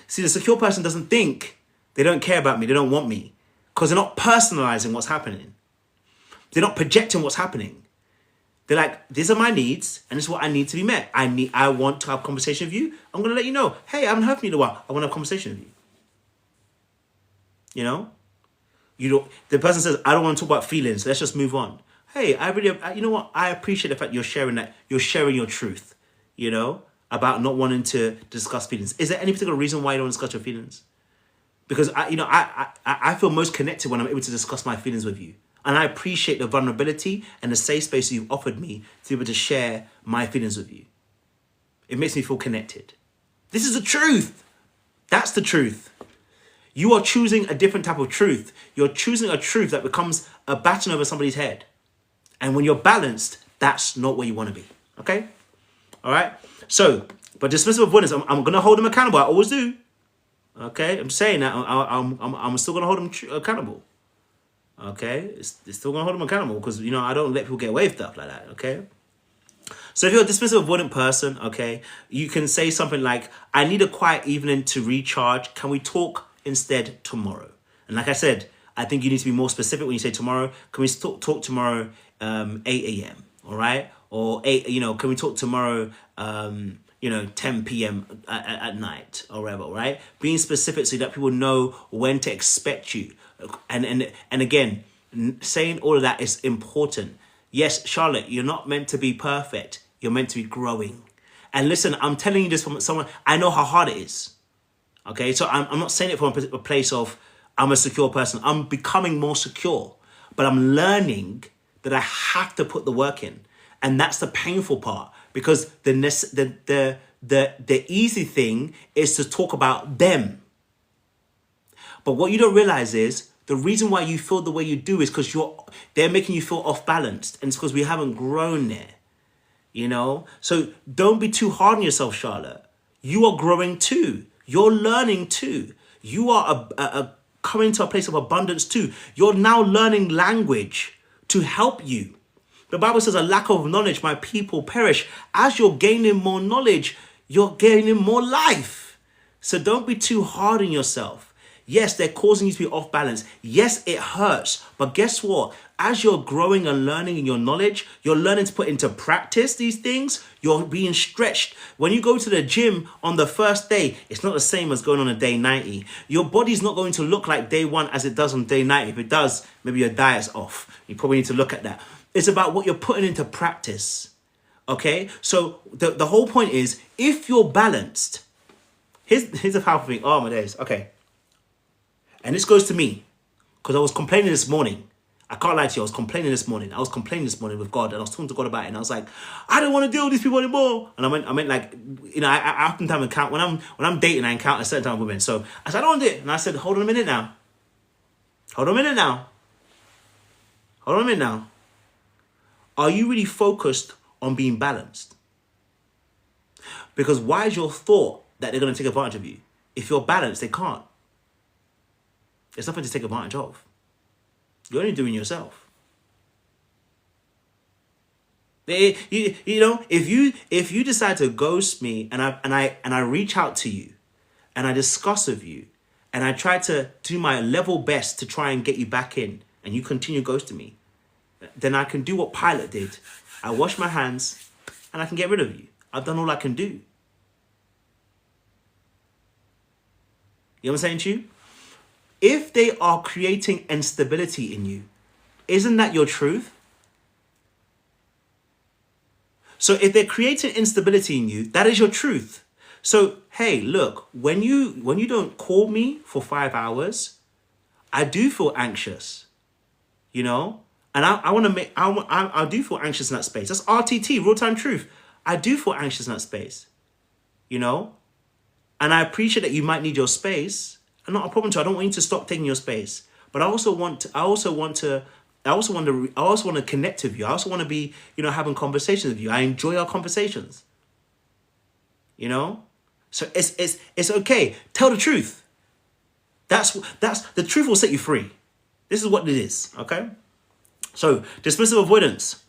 See, the secure person doesn't think they don't care about me, they don't want me. Because they're not personalizing what's happening. They're not projecting what's happening. They're like, these are my needs, and this is what I need to be met. I want to have a conversation with you. I'm going to let you know, hey, I haven't heard from you in a while. I want to have a conversation with you. The person says, I don't want to talk about feelings. Let's just move on. Hey, you know what? I appreciate the fact you're sharing that. You're sharing your truth, about not wanting to discuss feelings. Is there any particular reason why you don't discuss your feelings? Because I feel most connected when I'm able to discuss my feelings with you. And I appreciate the vulnerability and the safe space you've offered me to be able to share my feelings with you. It makes me feel connected. This is the truth. That's the truth. You are choosing a different type of truth. You're choosing a truth that becomes a baton over somebody's head. And when you're balanced, that's not where you want to be. Okay? All right? So, but dismissive avoidance, I'm going to hold them accountable. I always do. Okay? I'm saying that. I'm still going to hold them accountable. Okay? It's still going to hold them accountable because, I don't let people get away with stuff like that. Okay? So if you're a dismissive avoidant person, okay, you can say something like, I need a quiet evening to recharge. Can we talk instead tomorrow? And like I said, I think you need to be more specific when you say tomorrow. Can we talk tomorrow 8 a.m.? All right? Or 8, can we talk tomorrow 10 p.m. at night or whatever, right? Being specific so that people know when to expect you. And again, saying all of that is important. Yes, Charlotte, you're not meant to be perfect. You're meant to be growing. And listen, I'm telling you this from someone, I know how hard it is. Okay, so I'm not saying it from a place of I'm a secure person. I'm becoming more secure. But I'm learning that I have to put the work in. And that's the painful part. Because the easy thing is to talk about them. But what you don't realize is the reason why you feel the way you do is because they're making you feel off balanced. And it's because we haven't grown there. So don't be too hard on yourself, Charlotte. You are growing too. You're learning too. You are coming to a place of abundance too. You're now learning language to help you. The Bible says a lack of knowledge, my people perish. As you're gaining more knowledge, you're gaining more life. So don't be too hard on yourself. Yes, they're causing you to be off balance. Yes, it hurts. But guess what? As you're growing and learning in your knowledge, you're learning to put into practice these things. You're being stretched. When you go to the gym on the first day, it's not the same as going on a day 90. Your body's not going to look like day 1 as it does on day 90. If it does, maybe your diet's off. You probably need to look at that. It's about what you're putting into practice. Okay? So the whole point is, if you're balanced, here's a powerful thing. Oh my days. Okay. And this goes to me, because I was complaining this morning. I can't lie to you, I was complaining this morning. I was complaining this morning with God, and I was talking to God about it, and I was like, I don't want to deal with these people anymore. And I meant like, I oftentimes encounter, when I'm dating, I encounter certain type of women. So I said, I don't want to do it. And I said, hold on a minute now. Are you really focused on being balanced? Because why is your thought that they're going to take advantage of you? If you're balanced, they can't. There's nothing to take advantage of. You're only doing yourself. If you decide to ghost me and I reach out to you and I discuss with you and I try to do my level best to try and get you back in and you continue ghosting me, then I can do what Pilate did. I wash my hands and I can get rid of you. I've done all I can do. You know what I'm saying to you? If they are creating instability in you, isn't that your truth? So if they're creating instability in you, that is your truth. So hey, look, when you don't call me for 5 hours, I do feel anxious, you know? And I want to make, I do feel anxious in that space. That's RTT, real time truth. I do feel anxious in that space, you know? And I appreciate that you might need your space. And not a problem too. I don't want you to stop taking your space. But I also want to connect with you. I also want to be, you know, having conversations with you. I enjoy our conversations. You know? So it's okay. Tell the truth. That's the truth will set you free. This is what it is, okay? So, dismissive avoidance.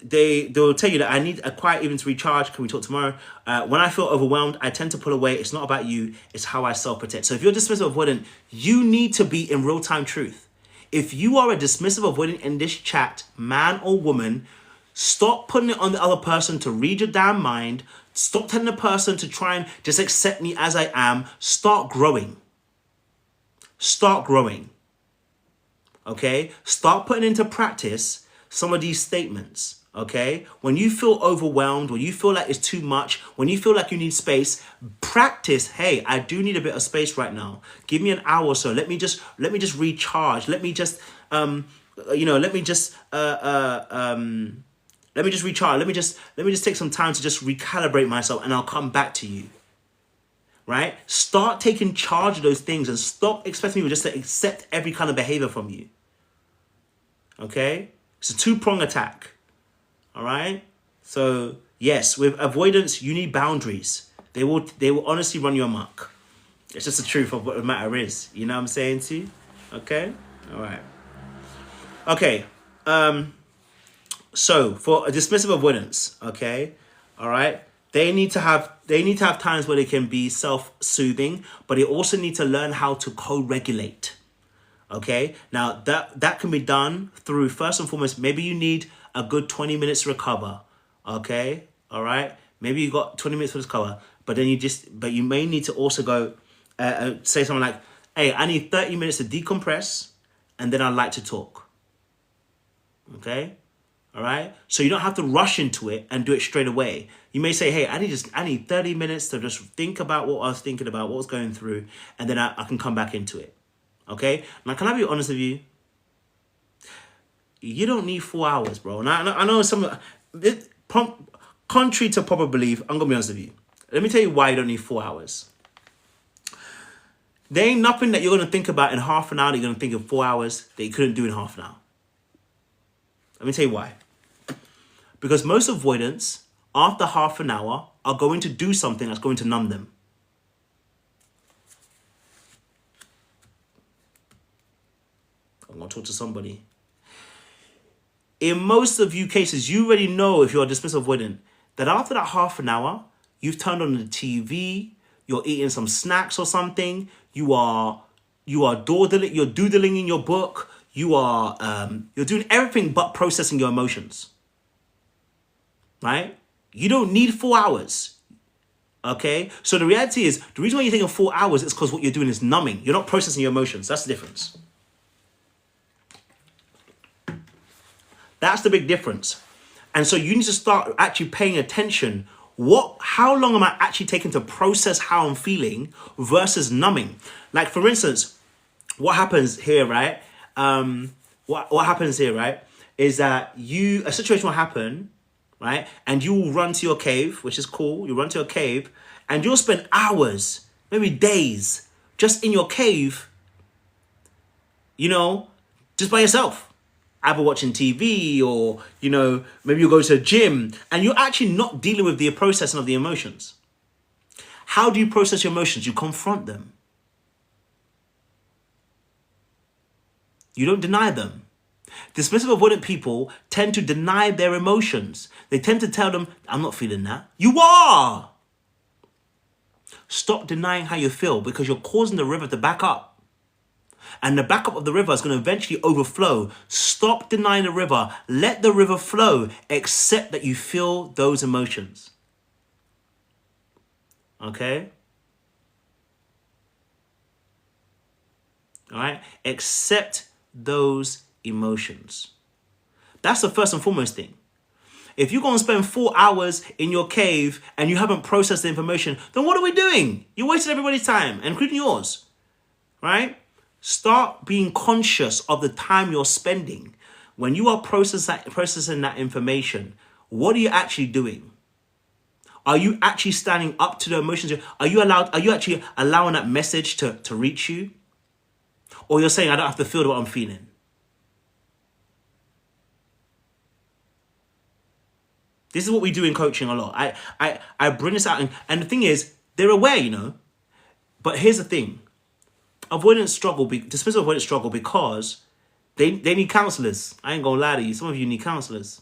They'll tell you that I need a quiet evening to recharge. Can we talk tomorrow? When I feel overwhelmed, I tend to pull away. It's not about you. It's how I self-protect. So if you're dismissive avoidant, you need to be in real-time truth. If you are a dismissive avoidant in this chat, man or woman, stop putting it on the other person to read your damn mind. Stop telling the person to try and just accept me as I am. Start growing. Start growing. Okay? Start putting into practice some of these statements, okay? When you feel overwhelmed, when you feel like it's too much, when you feel like you need space, practice, hey, I do need a bit of space right now. Give me an hour or so. Let me just recharge. Let me just let me just recharge. Let me just take some time to just recalibrate myself and I'll come back to you. Right? Start taking charge of those things and stop expecting people just to accept every kind of behavior from you. Okay? It's a two-prong attack. All right? So, yes, with avoidance, you need boundaries. They will honestly run you amok. It's just the truth of what the matter is. You know what I'm saying to you? Okay? All right. Okay. So, for a dismissive avoidance, okay? All right? They need to have times where they can be self-soothing, but they also need to learn how to co-regulate. Okay, now that can be done through, first and foremost, maybe you need a good 20 minutes to recover. Okay, all right, maybe you got 20 minutes to recover, but then you may need to also go say something like, hey, I need 30 minutes to decompress and then I'd like to talk. Okay, all right, so you don't have to rush into it and do it straight away. You may say, hey, I need 30 minutes to just think about what I was thinking about, what was going through, and then I can come back into it. Okay? Now, can I be honest with you? You don't need 4 hours, bro. And I know contrary to popular belief, I'm going to be honest with you. Let me tell you why you don't need 4 hours. There ain't nothing that you're going to think about in half an hour that you're going to think in 4 hours that you couldn't do in half an hour. Let me tell you why. Because most avoidants, after half an hour, are going to do something that's going to numb them. I'm going to talk to somebody. In most of you cases, you already know, if you're a dismissive avoidant, that after that half an hour, you've turned on the TV, you're eating some snacks or something, you're doodling in your book, you're doing everything but processing your emotions. Right? You don't need 4 hours. Okay? So the reality is, the reason why you're taking 4 hours is because what you're doing is numbing. You're not processing your emotions. That's the difference. That's the big difference. And so you need to start actually paying attention. How long am I actually taking to process how I'm feeling versus numbing? Like, for instance, what happens here, right? What happens here, right, is that a situation will happen, right? And you will run to your cave, which is cool. You run to your cave and you'll spend hours, maybe days, just in your cave, just by yourself. Either watching TV or, maybe you go to a gym and you're actually not dealing with the processing of the emotions. How do you process your emotions? You confront them. You don't deny them. Dismissive avoidant people tend to deny their emotions. They tend to tell them, I'm not feeling that. You are! Stop denying how you feel because you're causing the river to back up. And the backup of the river is going to eventually overflow. Stop denying the river. Let the river flow. Accept that you feel those emotions. Okay? All right? Accept those emotions. That's the first and foremost thing. If you're going to spend 4 hours in your cave and you haven't processed the information, then what are we doing? You're wasting everybody's time, including yours, right? Start being conscious of the time you're spending. When you are processing that information, what are you actually doing? Are you actually standing up to the emotions? Are you actually allowing that message to reach you? Or you're saying, I don't have to feel what I'm feeling? This is what we do in coaching a lot. I bring this out, and the thing is, they're aware, But here's the thing. Dismissive avoidance struggle because they need counselors. I ain't gonna lie to you. Some of you need counselors.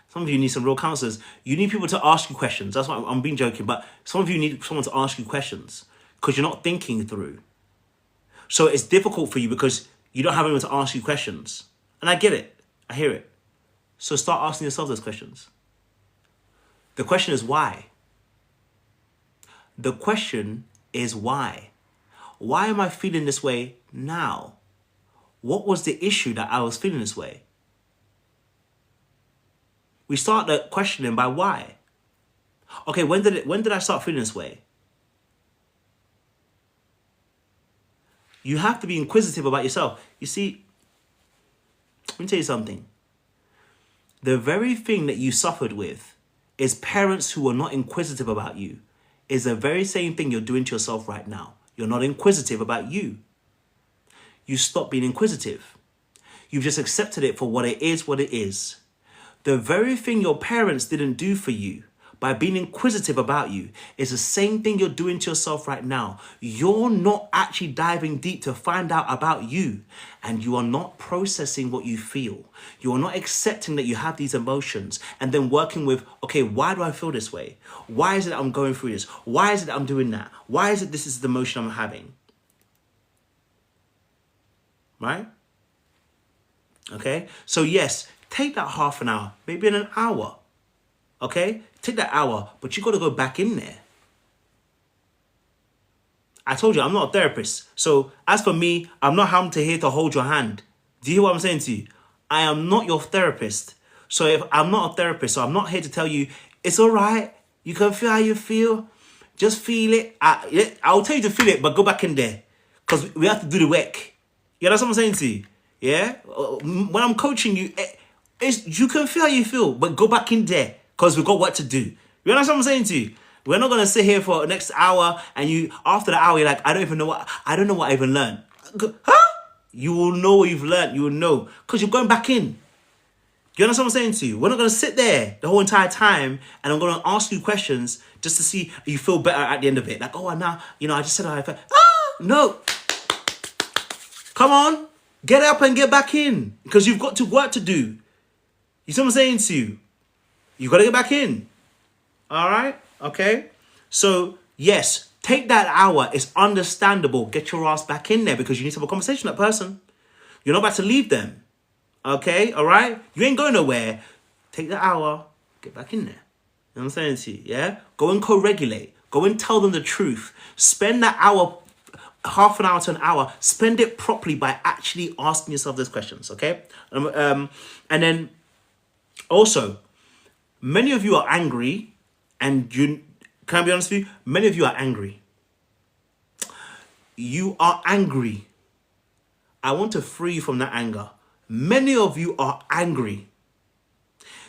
Some of you need some real counselors. You need people to ask you questions. That's why I'm being joking, but some of you need someone to ask you questions because you're not thinking through. So it's difficult for you because you don't have anyone to ask you questions. And I get it. I hear it. So start asking yourself those questions. The question is why? The question is why? Why am I feeling this way now? What was the issue that I was feeling this way? We start the questioning by why. Okay, when did I start feeling this way? You have to be inquisitive about yourself. You see, let me tell you something. The very thing that you suffered with is parents who are not inquisitive about you is the very same thing you're doing to yourself right now. You're not inquisitive about you. You stop being inquisitive. You've just accepted it for what it is. The very thing your parents didn't do for you by being inquisitive about you is the same thing you're doing to yourself right now. You're not actually diving deep to find out about you, and you are not processing what you feel. You are not accepting that you have these emotions and then working with, okay, why do I feel this way? Why is it that I'm going through this? Why is it that I'm doing that? Why is it this is the emotion I'm having? Right? Okay? So yes, take that half an hour, maybe in an hour. Okay? Take that hour, but you got to go back in there. I told you, I'm not a therapist. So as for me, I'm not here to hold your hand. Do you hear what I'm saying to you? I am not your therapist. So if I'm not a therapist, so I'm not here to tell you, it's all right. You can feel how you feel. Just feel it. I'll tell you to feel it, but go back in there. Because we have to do the work. Yeah, that's what I'm saying to you. Yeah? When I'm coaching you, you can feel how you feel, but go back in there. Because we've got work to do. You understand what I'm saying to you? We're not going to sit here for the next hour and after the hour, you're like, I don't know what I even learned. Huh? You will know what you've learned. You will know. Because you're going back in. You understand what I'm saying to you? We're not going to sit there the whole entire time and I'm going to ask you questions just to see if you feel better at the end of it. Like, oh, now, I just said how I felt. No. Come on. Get up and get back in. Because you've got work to do. You see what I'm saying to you? You got to get back in. All right? Okay? So, yes, take that hour. It's understandable. Get your ass back in there because you need to have a conversation with that person. You're not about to leave them. Okay? All right? You ain't going nowhere. Take that hour. Get back in there. You know what I'm saying to you? Yeah? Go and co-regulate. Go and tell them the truth. Spend that hour, half an hour to an hour. Spend it properly by actually asking yourself those questions. Okay? And then also, many of you are angry, and can I be honest with you? Many of you are angry. You are angry. I want to free you from that anger. Many of you are angry.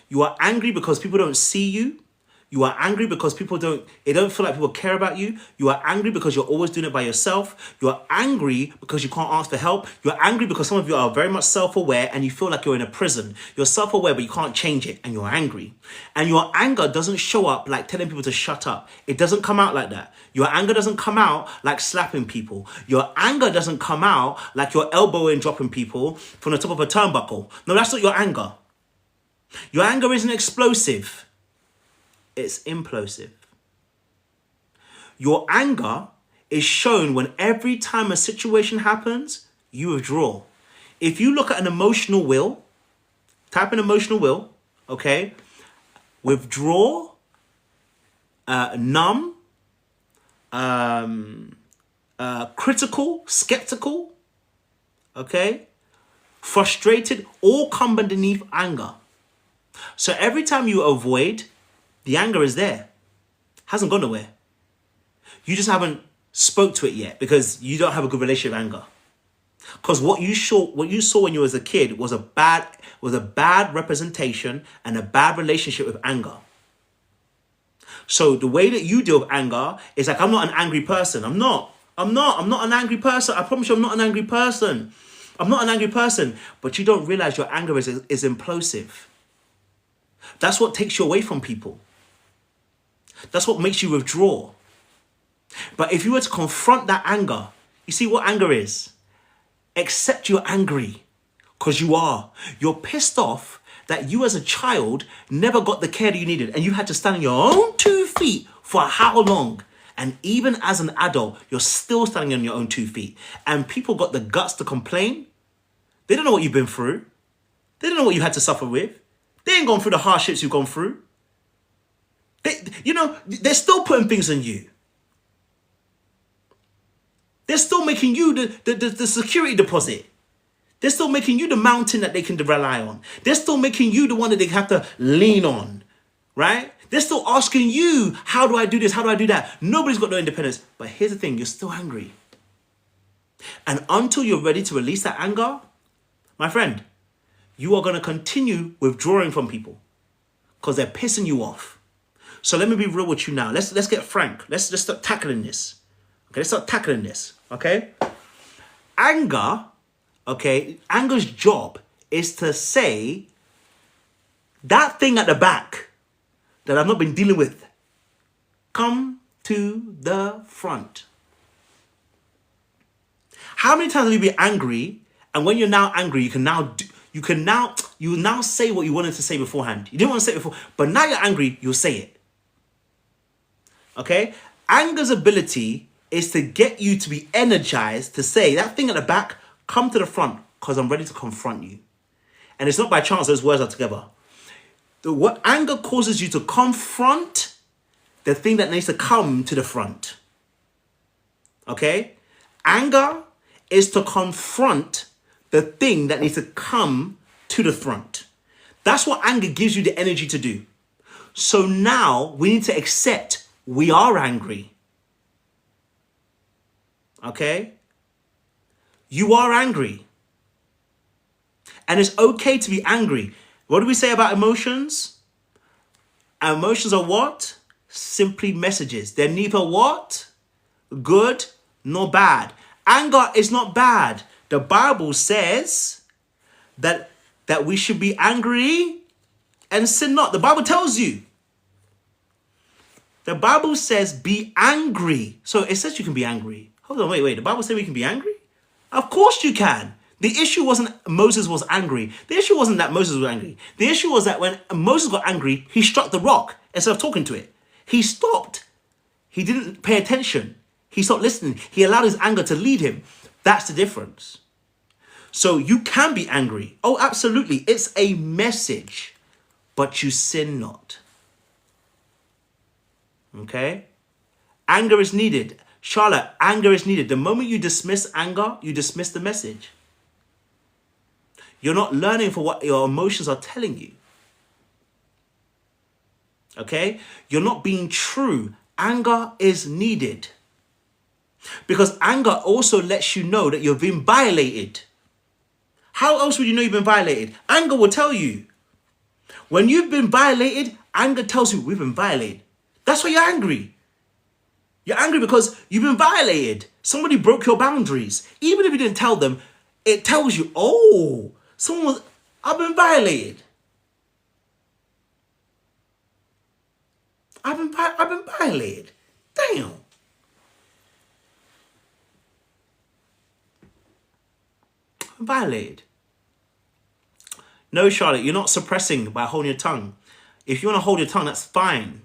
You are angry because people don't see you. You are angry because it don't feel like people care about you. You are angry because you're always doing it by yourself. You are angry because you can't ask for help. You're angry because some of you are very much self-aware and you feel like you're in a prison. You're self-aware, but you can't change it and you're angry. And your anger doesn't show up like telling people to shut up. It doesn't come out like that. Your anger doesn't come out like slapping people. Your anger doesn't come out like you're elbowing, dropping people from the top of a turnbuckle. No, that's not your anger. Your anger isn't explosive. It's implosive. Your anger is shown when every time a situation happens, you withdraw. If you look at an emotional wheel, type in emotional wheel, okay? Withdraw, numb, critical, skeptical, okay, frustrated, all come underneath anger. So every time you avoid, the anger is there. Hasn't gone nowhere. You just haven't spoke to it yet because you don't have a good relationship with anger. Because what you saw when you was a kid was a bad representation and a bad relationship with anger. So the way that you deal with anger is like, I'm not an angry person. I'm not an angry person. I promise you I'm not an angry person. I'm not an angry person. But you don't realize your anger is implosive. That's what takes you away from people. That's what makes you withdraw. But if you were to confront that anger, you see what anger is? Accept you're angry, because you are. You're pissed off that you as a child never got the care that you needed and you had to stand on your own 2 feet for how long? And even as an adult, you're still standing on your own 2 feet. And people got the guts to complain. They don't know what you've been through. They don't know what you had to suffer with. They ain't gone through the hardships you've gone through. They're still putting things on you. They're still making you the security deposit. They're still making you the mountain that they can rely on. They're still making you the one that they have to lean on, right? They're still asking you, how do I do this? How do I do that? Nobody's got no independence. But here's the thing, you're still angry. And until you're ready to release that anger, my friend, you are going to continue withdrawing from people because they're pissing you off. So let me be real with you now. Let's get frank. Let's just start tackling this. Okay, let's start tackling this. Okay? Anger's job is to say that thing at the back that I've not been dealing with, come to the front. How many times have you been angry? And when you're now angry, you now say what you wanted to say beforehand. You didn't want to say it before, but now you're angry, you'll say it. Okay? Anger's ability is to get you to be energized to say that thing at the back, come to the front because I'm ready to confront you. And it's not by chance those words are together. What anger causes you to confront the thing that needs to come to the front. Okay? Anger is to confront the thing that needs to come to the front. That's what anger gives you the energy to do. So now we need to accept we are angry. Okay? You are angry. And it's okay to be angry. What do we say about emotions? Emotions are what? Simply messages. They're neither what? Good nor bad. Anger is not bad. The Bible says that we should be angry and sin not. The Bible tells you. The Bible says be angry. So it says you can be angry. Hold on, wait. The Bible says we can be angry? Of course you can. The issue wasn't Moses was angry. The issue wasn't that Moses was angry. The issue was that when Moses got angry, he struck the rock instead of talking to it. He stopped. He didn't pay attention. He stopped listening. He allowed his anger to lead him. That's the difference. So you can be angry. Oh, absolutely. It's a message, but you sin not. Okay? Anger is needed. Charlotte, anger is needed. The moment you dismiss anger, you dismiss the message. You're not learning for what your emotions are telling you. Okay? You're not being true. Anger is needed. Because anger also lets you know that you've been violated. How else would you know you've been violated? Anger will tell you. When you've been violated, anger tells you we've been violated. That's why you're angry. You're angry because you've been violated. Somebody broke your boundaries. Even if you didn't tell them, it tells you, oh, I've been violated. I've been violated. Damn. I'm violated. No, Charlotte, you're not suppressing by holding your tongue. If you want to hold your tongue, that's fine.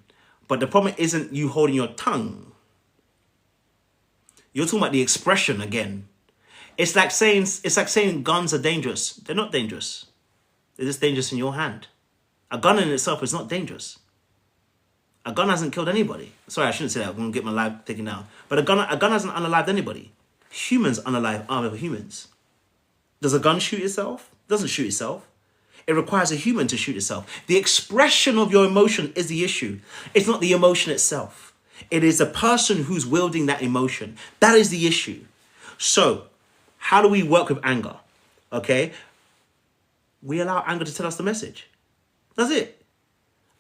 But the problem isn't you holding your tongue. You're talking about the expression again. It's like saying guns are dangerous. They're not dangerous. They're just dangerous in your hand. A gun in itself is not dangerous. A gun hasn't killed anybody. Sorry, I shouldn't say that. I'm going to get my life taken down. But a gun hasn't unalived anybody. Humans unalive other humans. Does a gun shoot itself? It doesn't shoot itself. It requires a human to shoot itself. The expression of your emotion is the issue. It's not the emotion itself. It is the person who's wielding that emotion. That is the issue. So, how do we work with anger? Okay? We allow anger to tell us the message. That's it.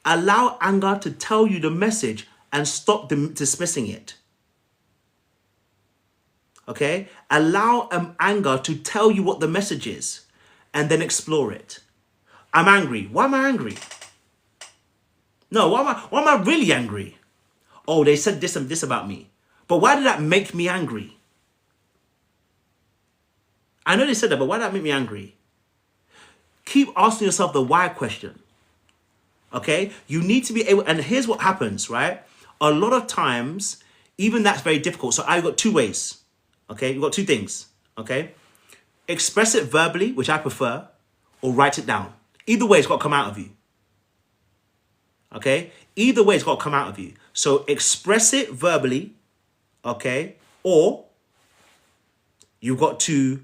Allow anger to tell you the message and stop dismissing it. Okay? Allow anger to tell you what the message is and then explore it. I'm angry. Why am I angry? No, why am I really angry? Oh, they said this and this about me. But why did that make me angry? I know they said that, but why did that make me angry? Keep asking yourself the why question. Okay? You need to be able, and here's what happens, right? A lot of times, even that's very difficult. So I've got two ways. Okay? You've got two things. Okay? Express it verbally, which I prefer, or write it down. Either way, it's got to come out of you. Okay? Either way, it's got to come out of you. So express it verbally, okay? Or you've got to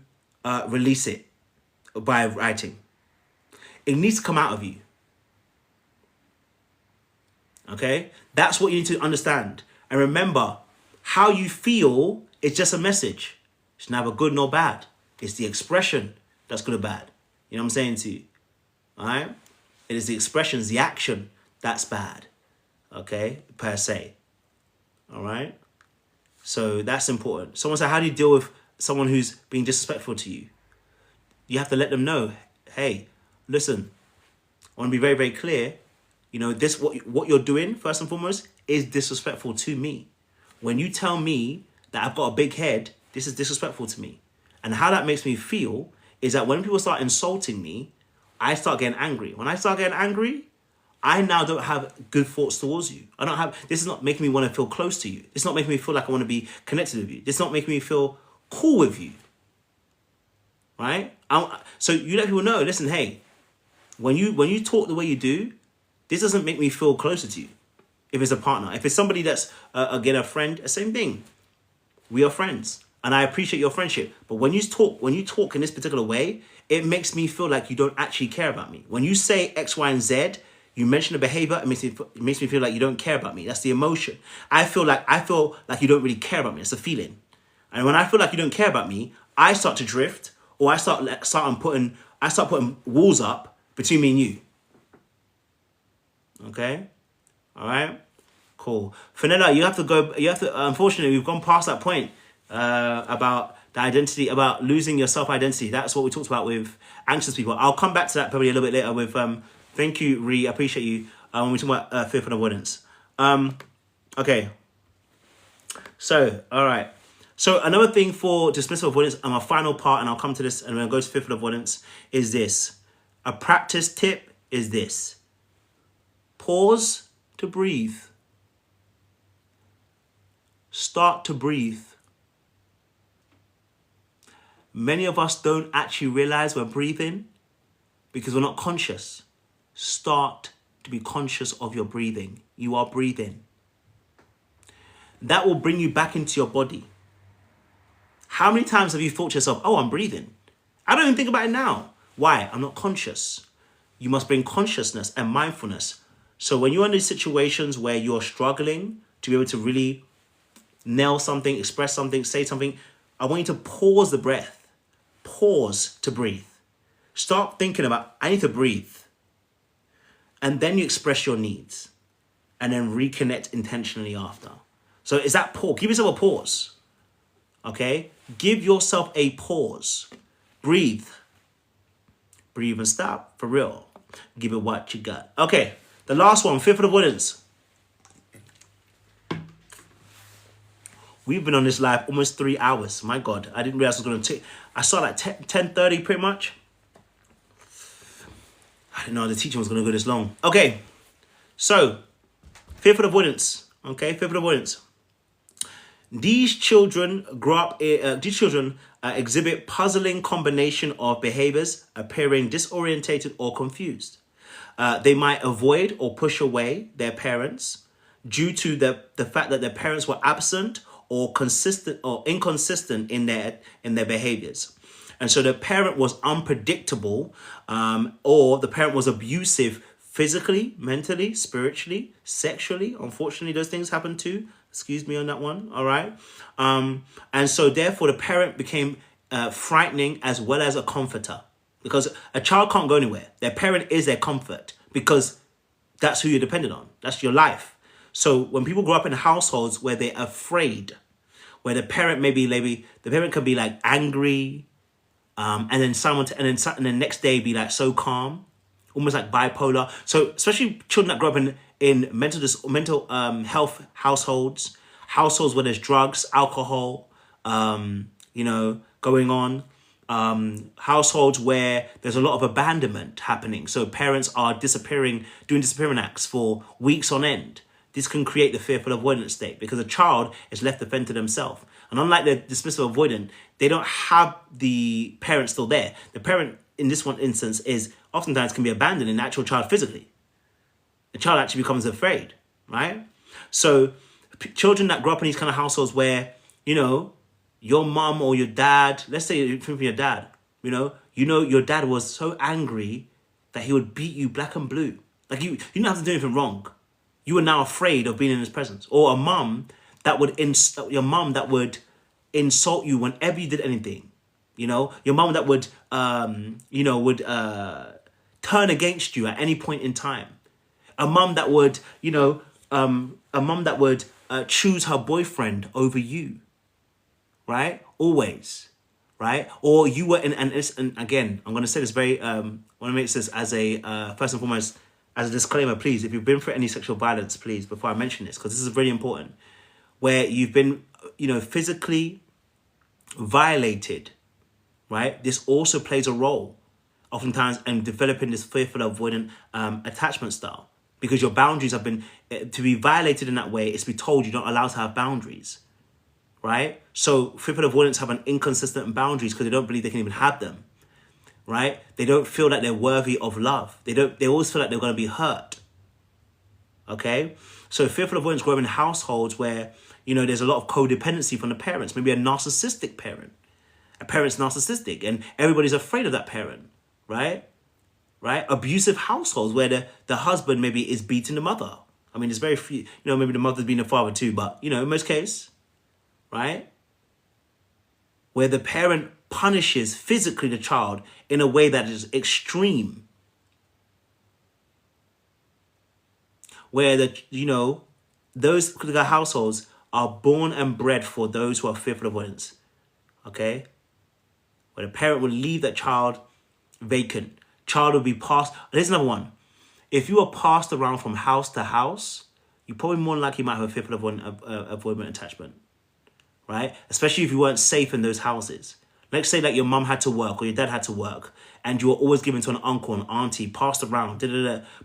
release it by writing. It needs to come out of you. Okay? That's what you need to understand. And remember, how you feel is just a message. It's neither good nor bad. It's the expression that's good or bad. You know what I'm saying to you? All right? It is the expressions, the action that's bad. Okay? Per se. All right? So that's important. Someone said, how do you deal with someone who's being disrespectful to you? You have to let them know, hey, listen, I want to be very, very clear. You know, this what you're doing, first and foremost, is disrespectful to me. When you tell me that I've got a big head, this is disrespectful to me. And how that makes me feel is that when people start insulting me, I start getting angry. When I start getting angry, I now don't have good thoughts towards you. This is not making me want to feel close to you. It's not making me feel like I want to be connected with you. It's not making me feel cool with you. Right? So you let people know, listen, hey, when you talk the way you do, this doesn't make me feel closer to you. If it's a partner, if it's somebody that's, again, a friend, same thing. We are friends. And I appreciate your friendship. But when you talk in this particular way, it makes me feel like you don't actually care about me. When you say X, Y, and Z, you mention a behavior, it makes me feel like you don't care about me. That's the emotion. I feel like you don't really care about me. It's a feeling. And when I feel like you don't care about me, I start to drift, or I start putting walls up between me and you. Okay? All right? Cool. Fenella, unfortunately, we've gone past that point about the identity, about losing your self-identity. That's what we talked about with anxious people. I'll come back to that probably a little bit later with, thank you, Ree, I appreciate you, when we talk about fear and avoidance. Okay. So, all right. So another thing for dismissive avoidance, and my final part, and I'll come to this, and we'll go to fearful avoidance, is this. A practice tip is this. Pause to breathe. Start to breathe. Many of us don't actually realize we're breathing because we're not conscious. Start to be conscious of your breathing. You are breathing. That will bring you back into your body. How many times have you thought to yourself, oh, I'm breathing? I don't even think about it now. Why? I'm not conscious. You must bring consciousness and mindfulness. So when you're in these situations where you're struggling to be able to really nail something, express something, say something, I want you to pause the breath. Pause to breathe. Start thinking about, I need to breathe. And then you express your needs. And then reconnect intentionally after. So is that pause? Give yourself a pause. Okay? Give yourself a pause. Breathe. Breathe and stop. For real. Give it what you got. Okay. The last one, fearful avoidance. We've been on this live almost 3 hours. My God, I didn't realize it was going to take. I saw like 10:30 pretty much. I didn't know the teaching was going to go this long. Okay, so fearful avoidance. Okay, fearful avoidance. These children grow up. These children exhibit puzzling combination of behaviors, appearing disorientated or confused. They might avoid or push away their parents. due to the fact that their parents were absent or consistent or inconsistent in their behaviors. And so the parent was unpredictable, or the parent was abusive physically, mentally, spiritually, sexually. Unfortunately, those things happen too. Excuse me on that one. All right. And so therefore the parent became frightening as well as a comforter, because a child can't go anywhere. Their parent is their comfort, because that's who you're dependent on. That's your life. So when people grow up in households where they're afraid, where the parent maybe the parent can be like angry, and then next day be like so calm, almost like bipolar. So especially children that grow up in mental health households where there's drugs, alcohol, going on. Households where there's a lot of abandonment happening. So parents are doing disappearing acts for weeks on end. This can create the fearful avoidance state, because a child is left to fend to themselves. And unlike the dismissive avoidant, they don't have the parent still there. The parent in this one instance is oftentimes can be abandoned in the actual child physically. The child actually becomes afraid, right? So children that grow up in these kind of households where, your mom or your dad, let's say from your dad, your dad was so angry that he would beat you black and blue. Like you didn't have to do anything wrong. You were now afraid of being in his presence. Or a mom that would insult you whenever you did anything. Your mom that would turn against you at any point in time. A mom that would, choose her boyfriend over you. Right? Always. Right? Or you were and again, I'm going to say this very, I want to make this as a, first and foremost, as a disclaimer, please, if you've been through any sexual violence, please, before I mention this, because this is really important, where you've been, physically violated, right? This also plays a role, oftentimes, in developing this fearful avoidant attachment style, because your boundaries have been, to be violated in that way, is to be told you're not allowed to have boundaries, right? So fearful avoidants have an inconsistent boundaries because they don't believe they can even have them. Right? They don't feel that they're worthy of love. They always feel like they're going to be hurt. Okay? So fearful avoidance grow in households where, there's a lot of codependency from the parents. Maybe a narcissistic parent. A parent's narcissistic and everybody's afraid of that parent. Right? Right? Abusive households where the husband maybe is beating the mother. I mean, there's very few, maybe the mother's being the father too, but, in most cases, right? Where the parent punishes physically the child in a way that is extreme. Where those households are born and bred for those who are fearful avoidance. Okay? Where the parent would leave that child vacant. Child would be passed. Here's another one. If you are passed around from house to house, you probably more than likely might have a fearful avoidant attachment. Right? Especially if you weren't safe in those houses. Let's say that your mum had to work or your dad had to work and you were always given to an uncle and auntie, passed around,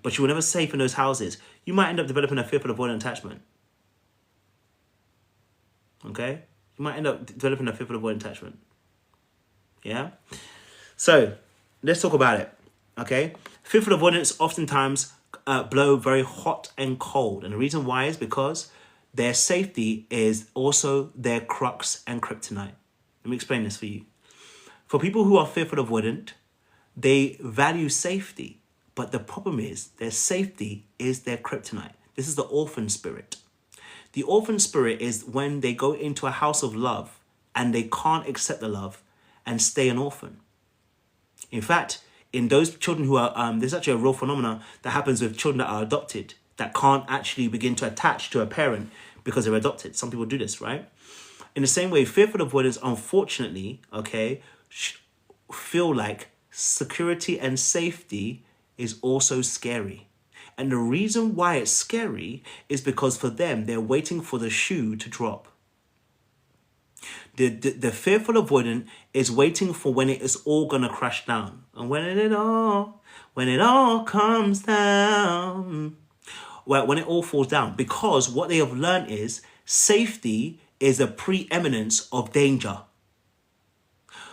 but you were never safe in those houses. You might end up developing a fearful avoidant attachment. Okay? You might end up developing a fearful avoidant attachment. Yeah? So, let's talk about it. Okay? Fearful avoidance oftentimes blow very hot and cold. And the reason why is because their safety is also their crux and kryptonite. Let me explain this for you. For people who are fearful avoidant, they value safety. But the problem is their safety is their kryptonite. This is the orphan spirit. The orphan spirit is when they go into a house of love and they can't accept the love and stay an orphan. In fact, in those children who are, there's actually a real phenomenon that happens with children that are adopted that can't actually begin to attach to a parent because they're adopted. Some people do this, right? In the same way, fearful avoidance, unfortunately, feel like security and safety is also scary. And the reason why it's scary is because for them, they're waiting for the shoe to drop. The fearful avoidant is waiting for when it is all going to crash down. And when it all comes down, well, when it all falls down, because what they have learned is safety is a preeminence of danger.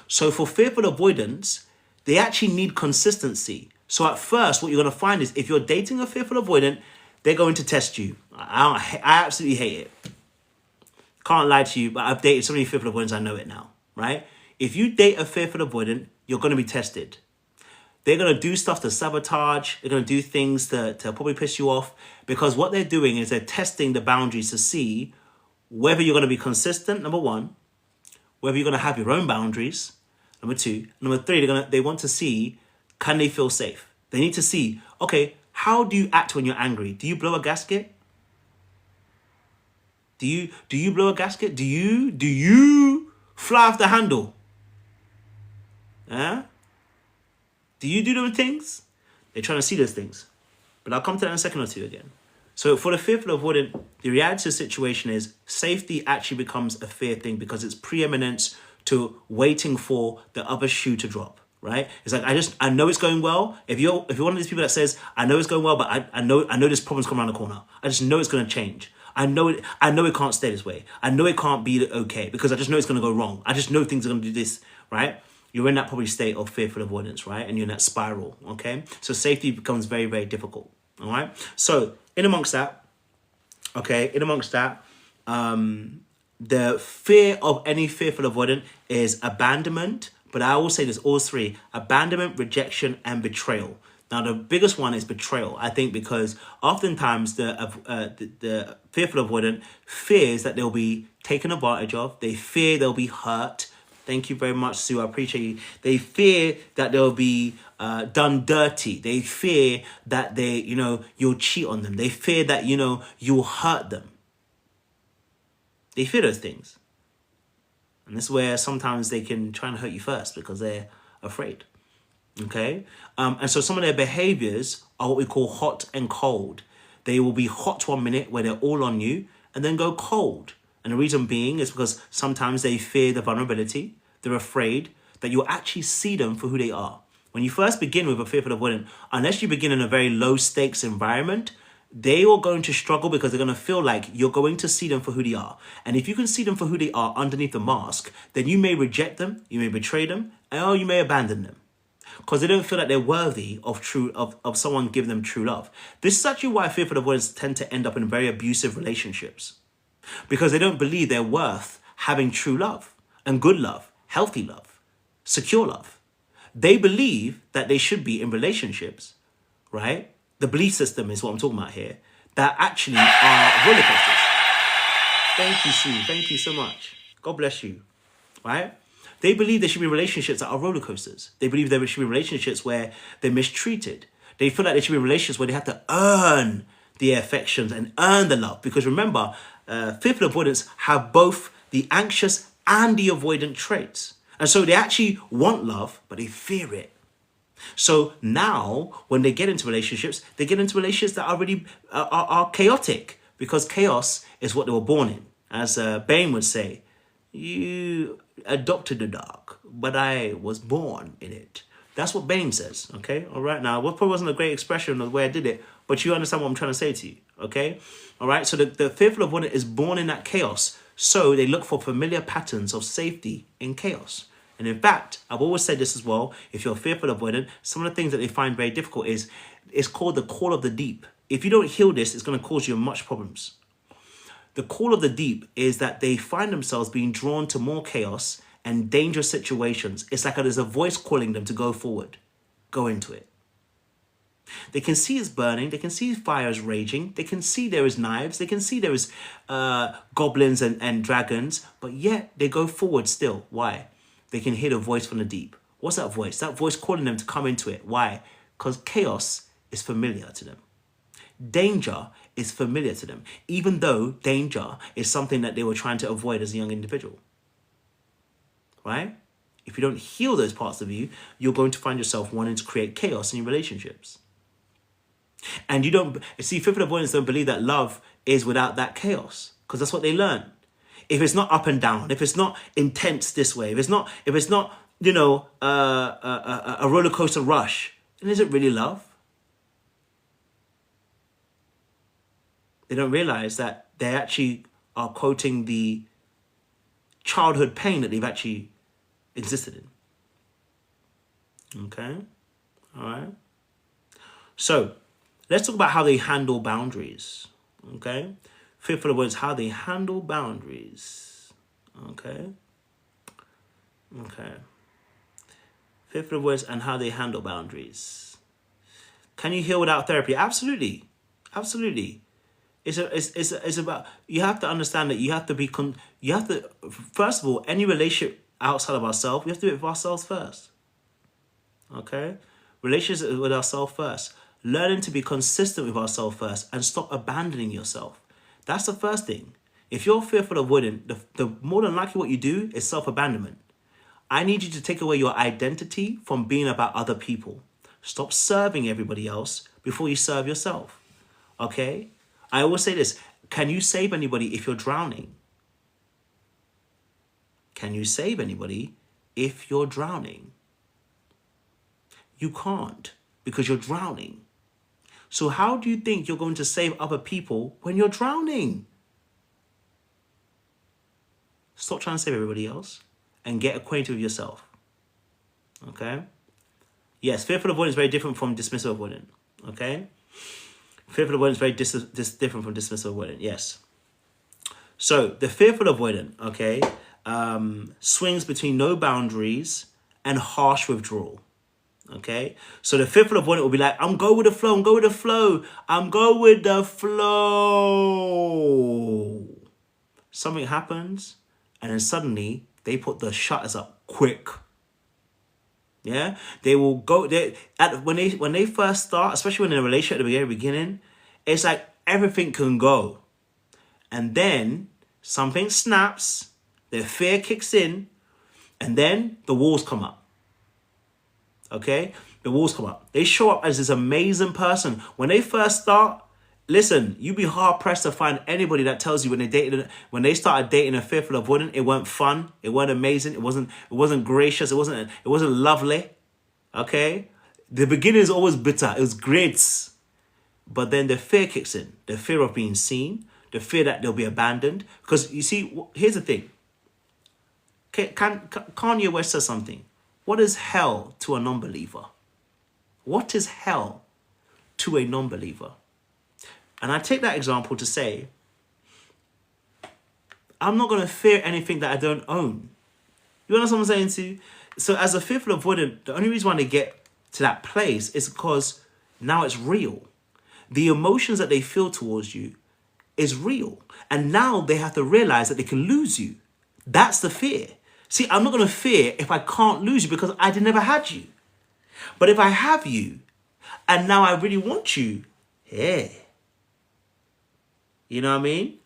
So for fearful avoidance, they actually need consistency. So at first, what you're going to find is if you're dating a fearful avoidant, they're going to test you. I absolutely hate it. Can't lie to you, but I've dated so many fearful avoidants, I know it now, right? If you date a fearful avoidant, you're going to be tested. They're going to do stuff to sabotage. They're going to do things to probably piss you off, because what they're doing is they're testing the boundaries to see whether you're going to be consistent, number one, whether you're going to have your own boundaries, number two, number three, they want to see, can they feel safe? They need to see, okay, how do you act when you're angry? Do you blow a gasket? Do you blow a gasket? Do you fly off the handle? Huh? Do you do those things? They're trying to see those things. But I'll come to that in a second or two again. So for the fearful avoidant, the reality of the situation is safety actually becomes a fear thing because it's preeminence to waiting for the other shoe to drop, right? It's like, I know it's going well. If you're one of these people that says, I know it's going well, but I know this problem's coming around the corner. I just know it's going to change. I know it can't stay this way. I know it can't be okay because I just know it's going to go wrong. I just know things are going to do this, right? You're in that probably state of fearful avoidance, right? And you're in that spiral, okay? So safety becomes very, very difficult, all right? So in amongst that, the fear of any fearful avoidant is abandonment, but I will say there's all three: abandonment, rejection, and betrayal. Now, the biggest one is betrayal, I think, because oftentimes the fearful avoidant fears that they'll be taken advantage of. They fear they'll be hurt. Thank you very much, Sue. I appreciate you. They fear that they'll be done dirty. They fear that you'll cheat on them. They fear that, you'll hurt them. They fear those things. And this is where sometimes they can try and hurt you first because they're afraid. Okay? And so some of their behaviors are what we call hot and cold. They will be hot 1 minute where they're all on you and then go cold. And the reason being is because sometimes they fear the vulnerability. They're afraid that you'll actually see them for who they are. When you first begin with a fearful avoidant, unless you begin in a very low stakes environment, they are going to struggle because they're going to feel like you're going to see them for who they are. And if you can see them for who they are underneath the mask, then you may reject them, you may betray them, or you may abandon them. Because they don't feel like they're worthy of someone giving them true love. This is actually why fearful avoidants tend to end up in very abusive relationships. Because they don't believe they're worth having true love and good love, healthy love, secure love. They believe that they should be in relationships, right? The belief system is what I'm talking about here, that actually are roller coasters. Thank you, Sue. Thank you so much. God bless you, right? They believe there should be relationships that are roller coasters. They believe there should be relationships where they're mistreated. They feel like there should be relationships where they have to earn the affections and earn the love. Because remember, fearful avoidants have both the anxious and the avoidant traits. And so they actually want love, but they fear it. So now, when they get into relationships, they get into relationships that are really are chaotic, because chaos is what they were born in. As Bane would say, you adopted the dark, but I was born in it. That's what Bane says, okay? All right, now, what probably wasn't a great expression of the way I did it, but you understand what I'm trying to say to you, okay? All right, so the fearful avoidant is born in that chaos, so they look for familiar patterns of safety in chaos. And in fact, I've always said this as well, if you're fearful avoidant, some of the things that they find very difficult is, it's called the call of the deep. If you don't heal this, it's going to cause you much problems. The call of the deep is that they find themselves being drawn to more chaos and dangerous situations. It's like there's a voice calling them to go forward, go into it. They can see it's burning. They can see fires raging. They can see there is knives. They can see there is goblins and dragons, but yet they go forward still. Why? They can hear the voice from the deep. What's that voice? That voice calling them to come into it. Why? Because chaos is familiar to them. Danger is familiar to them, even though danger is something that they were trying to avoid as a young individual. Right? If you don't heal those parts of you, you're going to find yourself wanting to create chaos in your relationships. And you don't see, fearful avoidants don't believe that love is without that chaos, because that's what they learn. If it's not up and down, if it's not intense this way, if it's not a roller coaster rush, then is it really love? They don't realize that they actually are quoting the childhood pain that they've actually existed in. Okay? All right? So, let's talk about how they handle boundaries. Okay. Fearful avoidance, how they handle boundaries. Okay. Okay. Fearful avoidance and how they handle boundaries. Can you heal without therapy? Absolutely. Absolutely. It's about, you have to understand that you have to be, you have to, first of all, any relationship outside of ourselves, we have to do it with ourselves first. Okay? Relationships with ourselves first. Learning to be consistent with ourselves first and stop abandoning yourself. That's the first thing. If you're fearful of avoiding, the more than likely what you do is self-abandonment. I need you to take away your identity from being about other people. Stop serving everybody else before you serve yourself. Okay? I always say this. Can you save anybody if you're drowning? Can you save anybody if you're drowning? You can't, because you're drowning. So how do you think you're going to save other people when you're drowning? Stop trying to save everybody else and get acquainted with yourself. Okay? Yes, fearful avoidance is very different from dismissive avoidance. Okay? Fearful avoidance is very different from dismissive avoidance. Yes. So the fearful avoidant, okay, swings between no boundaries and harsh withdrawal. Okay, so the fearful avoidant will be like, I'm go with the flow, I'm go with the flow, I'm go with the flow. Something happens, and then suddenly they put the shutters up quick. Yeah, they will go. When they first start, especially when in a relationship at the very beginning, it's like everything can go, and then something snaps, their fear kicks in, and then the walls come up. Okay, the walls come up. They show up as this amazing person. When they first start, listen, you'd be hard pressed to find anybody that tells you when they started dating a fearful avoidant, it weren't fun, it weren't amazing, it wasn't gracious, it wasn't lovely. Okay, the beginning is always bitter. It was great, but then the fear kicks in. The fear of being seen, the fear that they'll be abandoned. Because you see, here's the thing. Kanye West says something. What is hell to a non-believer? What is hell to a non-believer? And I take that example to say, I'm not going to fear anything that I don't own. You understand what I'm saying to you? So as a fearful avoidant, the only reason why they get to that place is because now it's real. The emotions that they feel towards you is real. And now they have to realize that they can lose you. That's the fear. See, I'm not going to fear if I can't lose you because I never had you. But if I have you, and now I really want you, yeah. You know what I mean?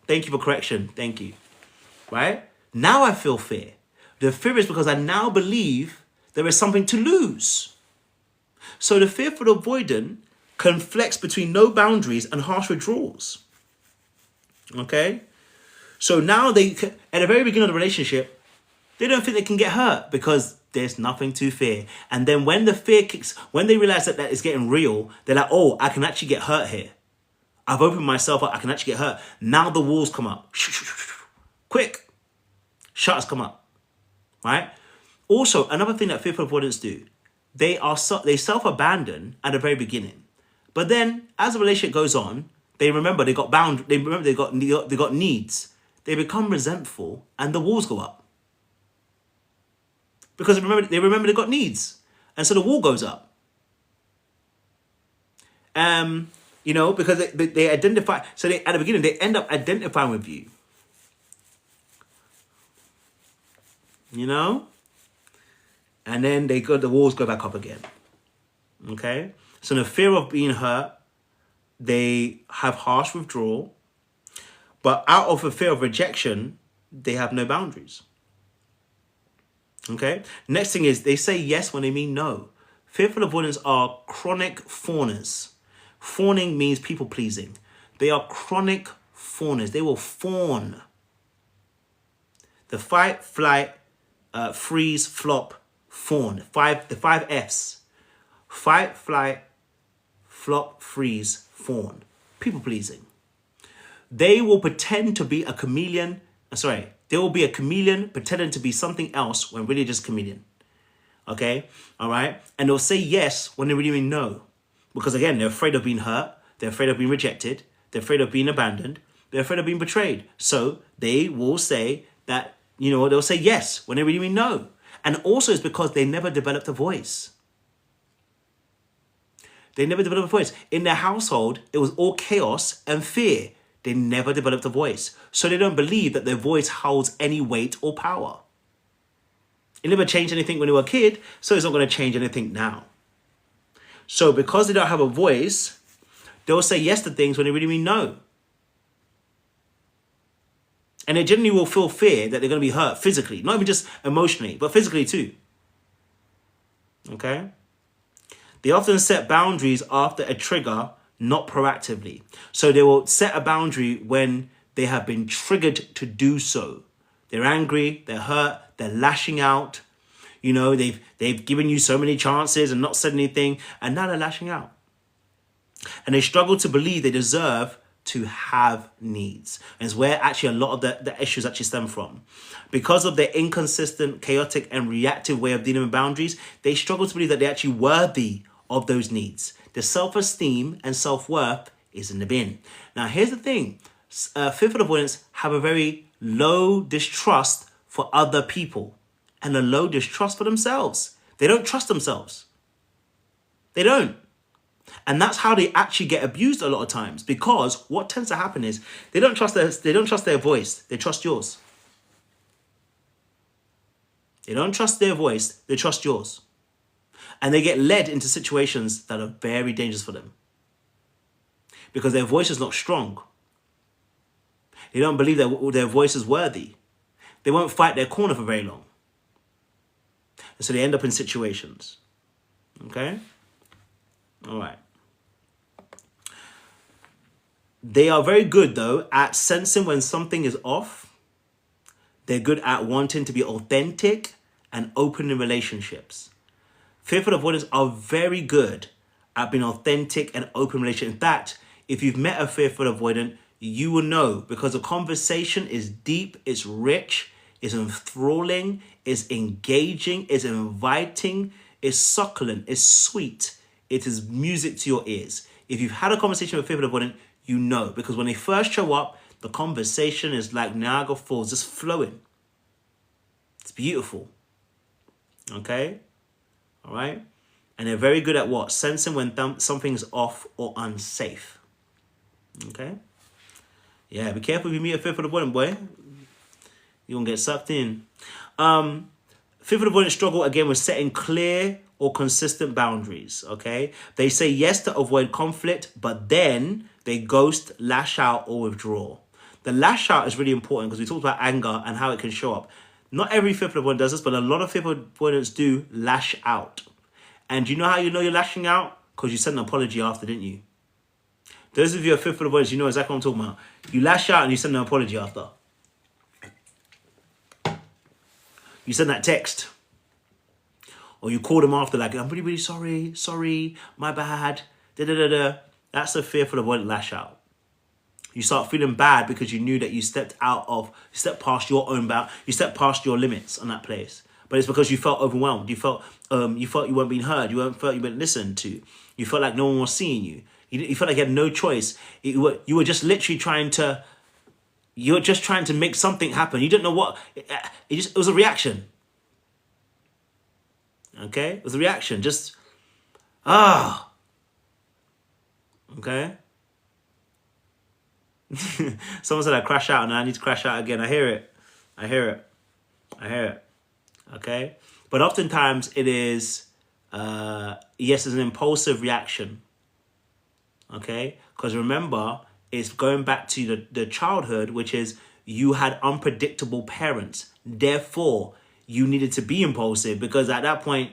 Thank you for correction. Thank you. Right? Now I feel fear. The fear is because I now believe there is something to lose. So the fearful avoidant can flex between no boundaries and harsh withdrawals. Okay? So now at the very beginning of the relationship, they don't think they can get hurt because there's nothing to fear. And then when the fear kicks, when they realize that it's getting real, they're like, oh, I can actually get hurt here. I've opened myself up. I can actually get hurt. Now the walls come up. Quick. Shutters come up. Right? Also, another thing that fearful avoidants do, they self-abandon at the very beginning. But then as the relationship goes on, they remember they got needs. They become resentful and the walls go up. Because they remember they got needs. And so the wall goes up. Because they identify. So at the beginning, they end up identifying with you. You know? And then the walls go back up again. Okay? So in the fear of being hurt, they have harsh withdrawal. But out of a fear of rejection, they have no boundaries. Okay. Next thing is they say yes when they mean no. Fearful avoidants are chronic fawners. Fawning means people pleasing. They are chronic fawners. They will fawn. The fight, flight, freeze, flop, fawn. The five Fs. Fight, flight, flop, freeze, fawn. People pleasing. They will pretend to be a chameleon. They will be a chameleon pretending to be something else when really just a chameleon. Okay? All right? And they'll say yes when they really mean no. Because again, they're afraid of being hurt. They're afraid of being rejected. They're afraid of being abandoned. They're afraid of being betrayed. So they will say that, they'll say yes when they really mean no. And also it's because they never developed a voice. They never developed a voice. In their household, it was all chaos and fear. They never developed a voice. So they don't believe that their voice holds any weight or power. It never changed anything when they were a kid, so it's not going to change anything now. So because they don't have a voice, they'll say yes to things when they really mean no. And they generally will feel fear that they're going to be hurt physically, not even just emotionally, but physically too. Okay? They often set boundaries after a trigger, not proactively. So they will set a boundary when they have been triggered to do so. They're angry, they're hurt, they're lashing out. They've given you so many chances and not said anything, and now they're lashing out. And they struggle to believe they deserve to have needs. And it's where actually a lot of the issues actually stem from. Because of their inconsistent, chaotic, and reactive way of dealing with boundaries, they struggle to believe that they're actually worthy of those needs. Their self-esteem and self-worth is in the bin. Now, here's the thing. Fearful avoidants have a very low distrust for other people and a low distrust for themselves. They don't trust themselves. They don't. And that's how they actually get abused a lot of times, because what tends to happen is they don't trust their voice, they trust yours. They don't trust their voice, they trust yours. And they get led into situations that are very dangerous for them, because their voice is not strong. They don't believe that their voice is worthy. They won't fight their corner for very long. And so they end up in situations. Okay? All right. They are very good, though, at sensing when something is off. They're good at wanting to be authentic and open in relationships. Fearful avoidants are very good at being authentic and open in relationships. In fact, if you've met a fearful avoidant, you will know, because the conversation is deep, it's rich, it's enthralling, it's engaging, it's inviting, it's succulent, it's sweet, it is music to your ears. If you've had a conversation with a fearful avoidant, you know, because when they first show up, the conversation is like Niagara Falls, just flowing. It's beautiful. Okay? All right? And they're very good at what? Sensing when something's off or unsafe. Okay? Yeah, be careful if you meet a fearful avoidant, boy. You're going to get sucked in. Fearful avoidants struggle again with setting clear or consistent boundaries, okay? They say yes to avoid conflict, but then they ghost, lash out, or withdraw. The lash out is really important because we talked about anger and how it can show up. Not every fearful avoidant does this, but a lot of fearful avoidants do lash out. And do you know how you know you're lashing out? Because you sent an apology after, didn't you? Those of you who are fearful avoidants, you know exactly what I'm talking about. You lash out and you send an apology after. You send that text. Or you call them after like, I'm really, really sorry, my bad, da-da-da-da. That's a fearful avoidant lash out. You start feeling bad because you knew that you stepped past your own bound, you stepped past your limits on that place. But it's because you felt overwhelmed. You felt you weren't being heard. You felt you weren't listened to. You felt like no one was seeing you. You felt like you had no choice. You were just literally trying to make something happen. You didn't know what. It was a reaction. Okay? It was a reaction. Just, okay? Someone said I crash out and I need to crash out again. I hear it. Okay? But oftentimes it is, yes, it's an impulsive reaction. Okay? Because remember, it's going back to the childhood, which is you had unpredictable parents. Therefore, you needed to be impulsive because at that point,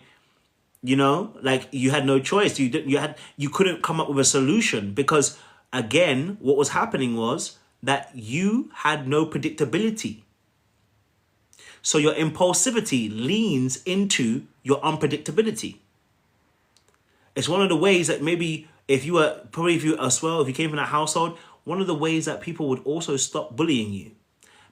like you had no choice. You couldn't come up with a solution because, again, what was happening was that you had no predictability. So your impulsivity leans into your unpredictability. It's one of the ways that maybe if you came from that household, one of the ways that people would also stop bullying you.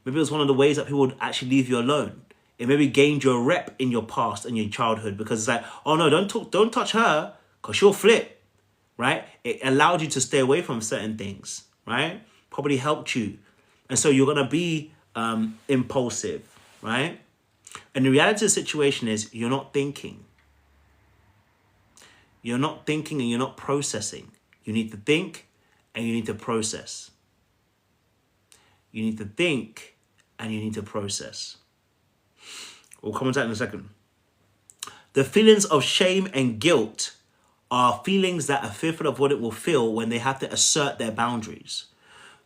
Maybe it was one of the ways that people would actually leave you alone. It maybe gained your rep in your past and your childhood because it's like, oh no, don't touch her because she'll flip, right? It allowed you to stay away from certain things, right? Probably helped you. And so you're going to be impulsive, right? And the reality of the situation is you're not thinking. You're not thinking and you're not processing. You need to think and you need to process. You need to think and you need to process. We'll come on to that in a second. The feelings of shame and guilt are feelings that a fearful avoidant will feel when they have to assert their boundaries.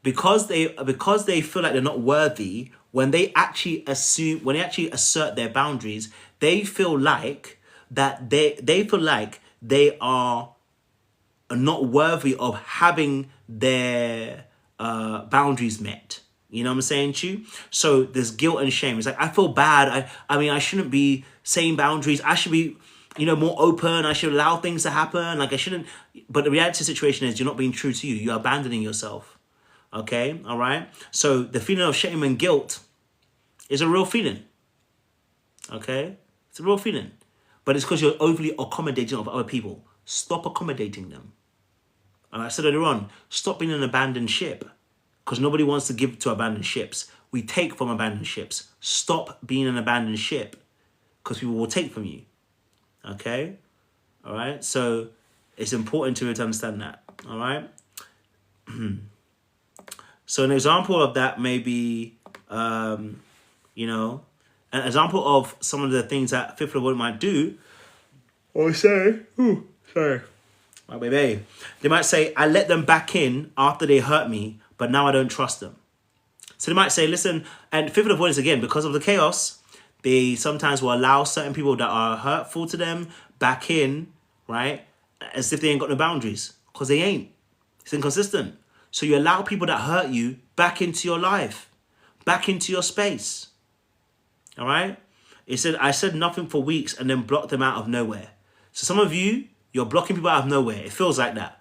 Because they feel like they're not worthy, when they actually assert their boundaries, they feel like that they are not worthy of having their boundaries met. You know what I'm saying to you? So there's guilt and shame. It's like, I feel bad. I mean, I shouldn't be saying boundaries. I should be, more open. I should allow things to happen. Like I shouldn't. But the reality of the situation is you're not being true to you. You're abandoning yourself. Okay? All right? So the feeling of shame and guilt is a real feeling. Okay? It's a real feeling. But it's because you're overly accommodating of other people. Stop accommodating them. I said earlier on, stop being an abandoned ship. Because nobody wants to give to abandoned ships. We take from abandoned ships. Stop being an abandoned ship. Because people will take from you. Okay? All right? So it's important to understand that. All right? So an example of that may be, an example of some of the things that fearful avoidant might do. Or say, sorry. My baby. They might say, I let them back in after they hurt me, but now I don't trust them. So they might say, listen, and fearful avoidance, again, because of the chaos, they sometimes will allow certain people that are hurtful to them back in, right? As if they ain't got no boundaries, because they ain't. It's inconsistent. So you allow people that hurt you back into your life, back into your space. All right? It said, I said nothing for weeks and then blocked them out of nowhere. So some of you, you're blocking people out of nowhere. It feels like that,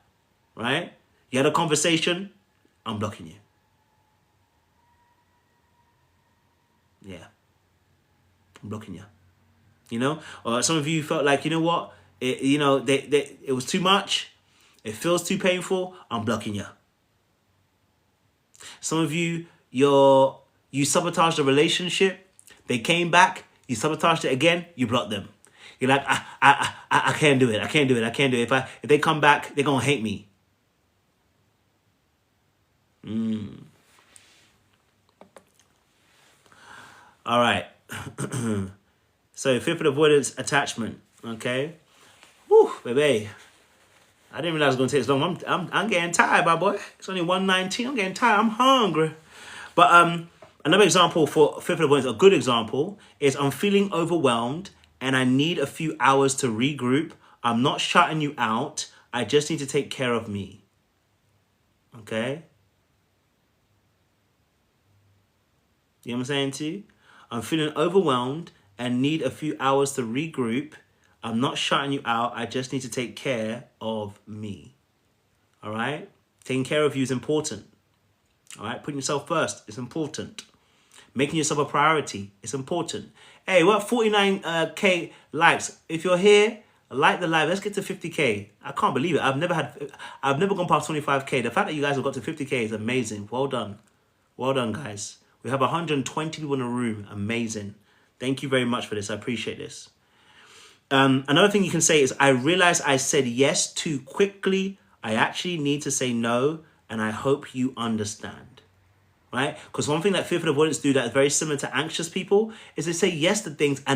right? You had a conversation, I'm blocking you. Yeah. I'm blocking you. Or some of you felt like, you know what? It was too much. It feels too painful. I'm blocking you. Some of you, you sabotaged a relationship. They came back. You sabotaged it again. You blocked them. You're like, I can't do it. I can't do it. I can't do it. If they come back, they're going to hate me. All right. So fearful avoidance attachment. Okay. Whew, baby. I didn't realize it was going to take this long. I'm getting tired, my boy. It's only 1:19. I'm getting tired. I'm hungry. But another example for fearful avoidance, a good example, is I'm feeling overwhelmed and I need a few hours to regroup. I'm not shutting you out. I just need to take care of me. Okay? You know what I'm saying to you? I'm feeling overwhelmed and need a few hours to regroup. I'm not shutting you out. I just need to take care of me. All right? Taking care of you is important. All right? Putting yourself first is important. Making yourself a priority is important. Hey, we're at 49K likes. If you're here, like the live. Let's get to 50K. I can't believe it. I've never gone past 25K. The fact that you guys have got to 50K is amazing. Well done. Well done, guys. We have 120 people in the room. Amazing. Thank you very much for this. I appreciate this. Another thing you can say is, I realize I said yes too quickly. I actually need to say no, and I hope you understand. Right? Because one thing that fearful avoidance do that is very similar to anxious people is they say yes to things and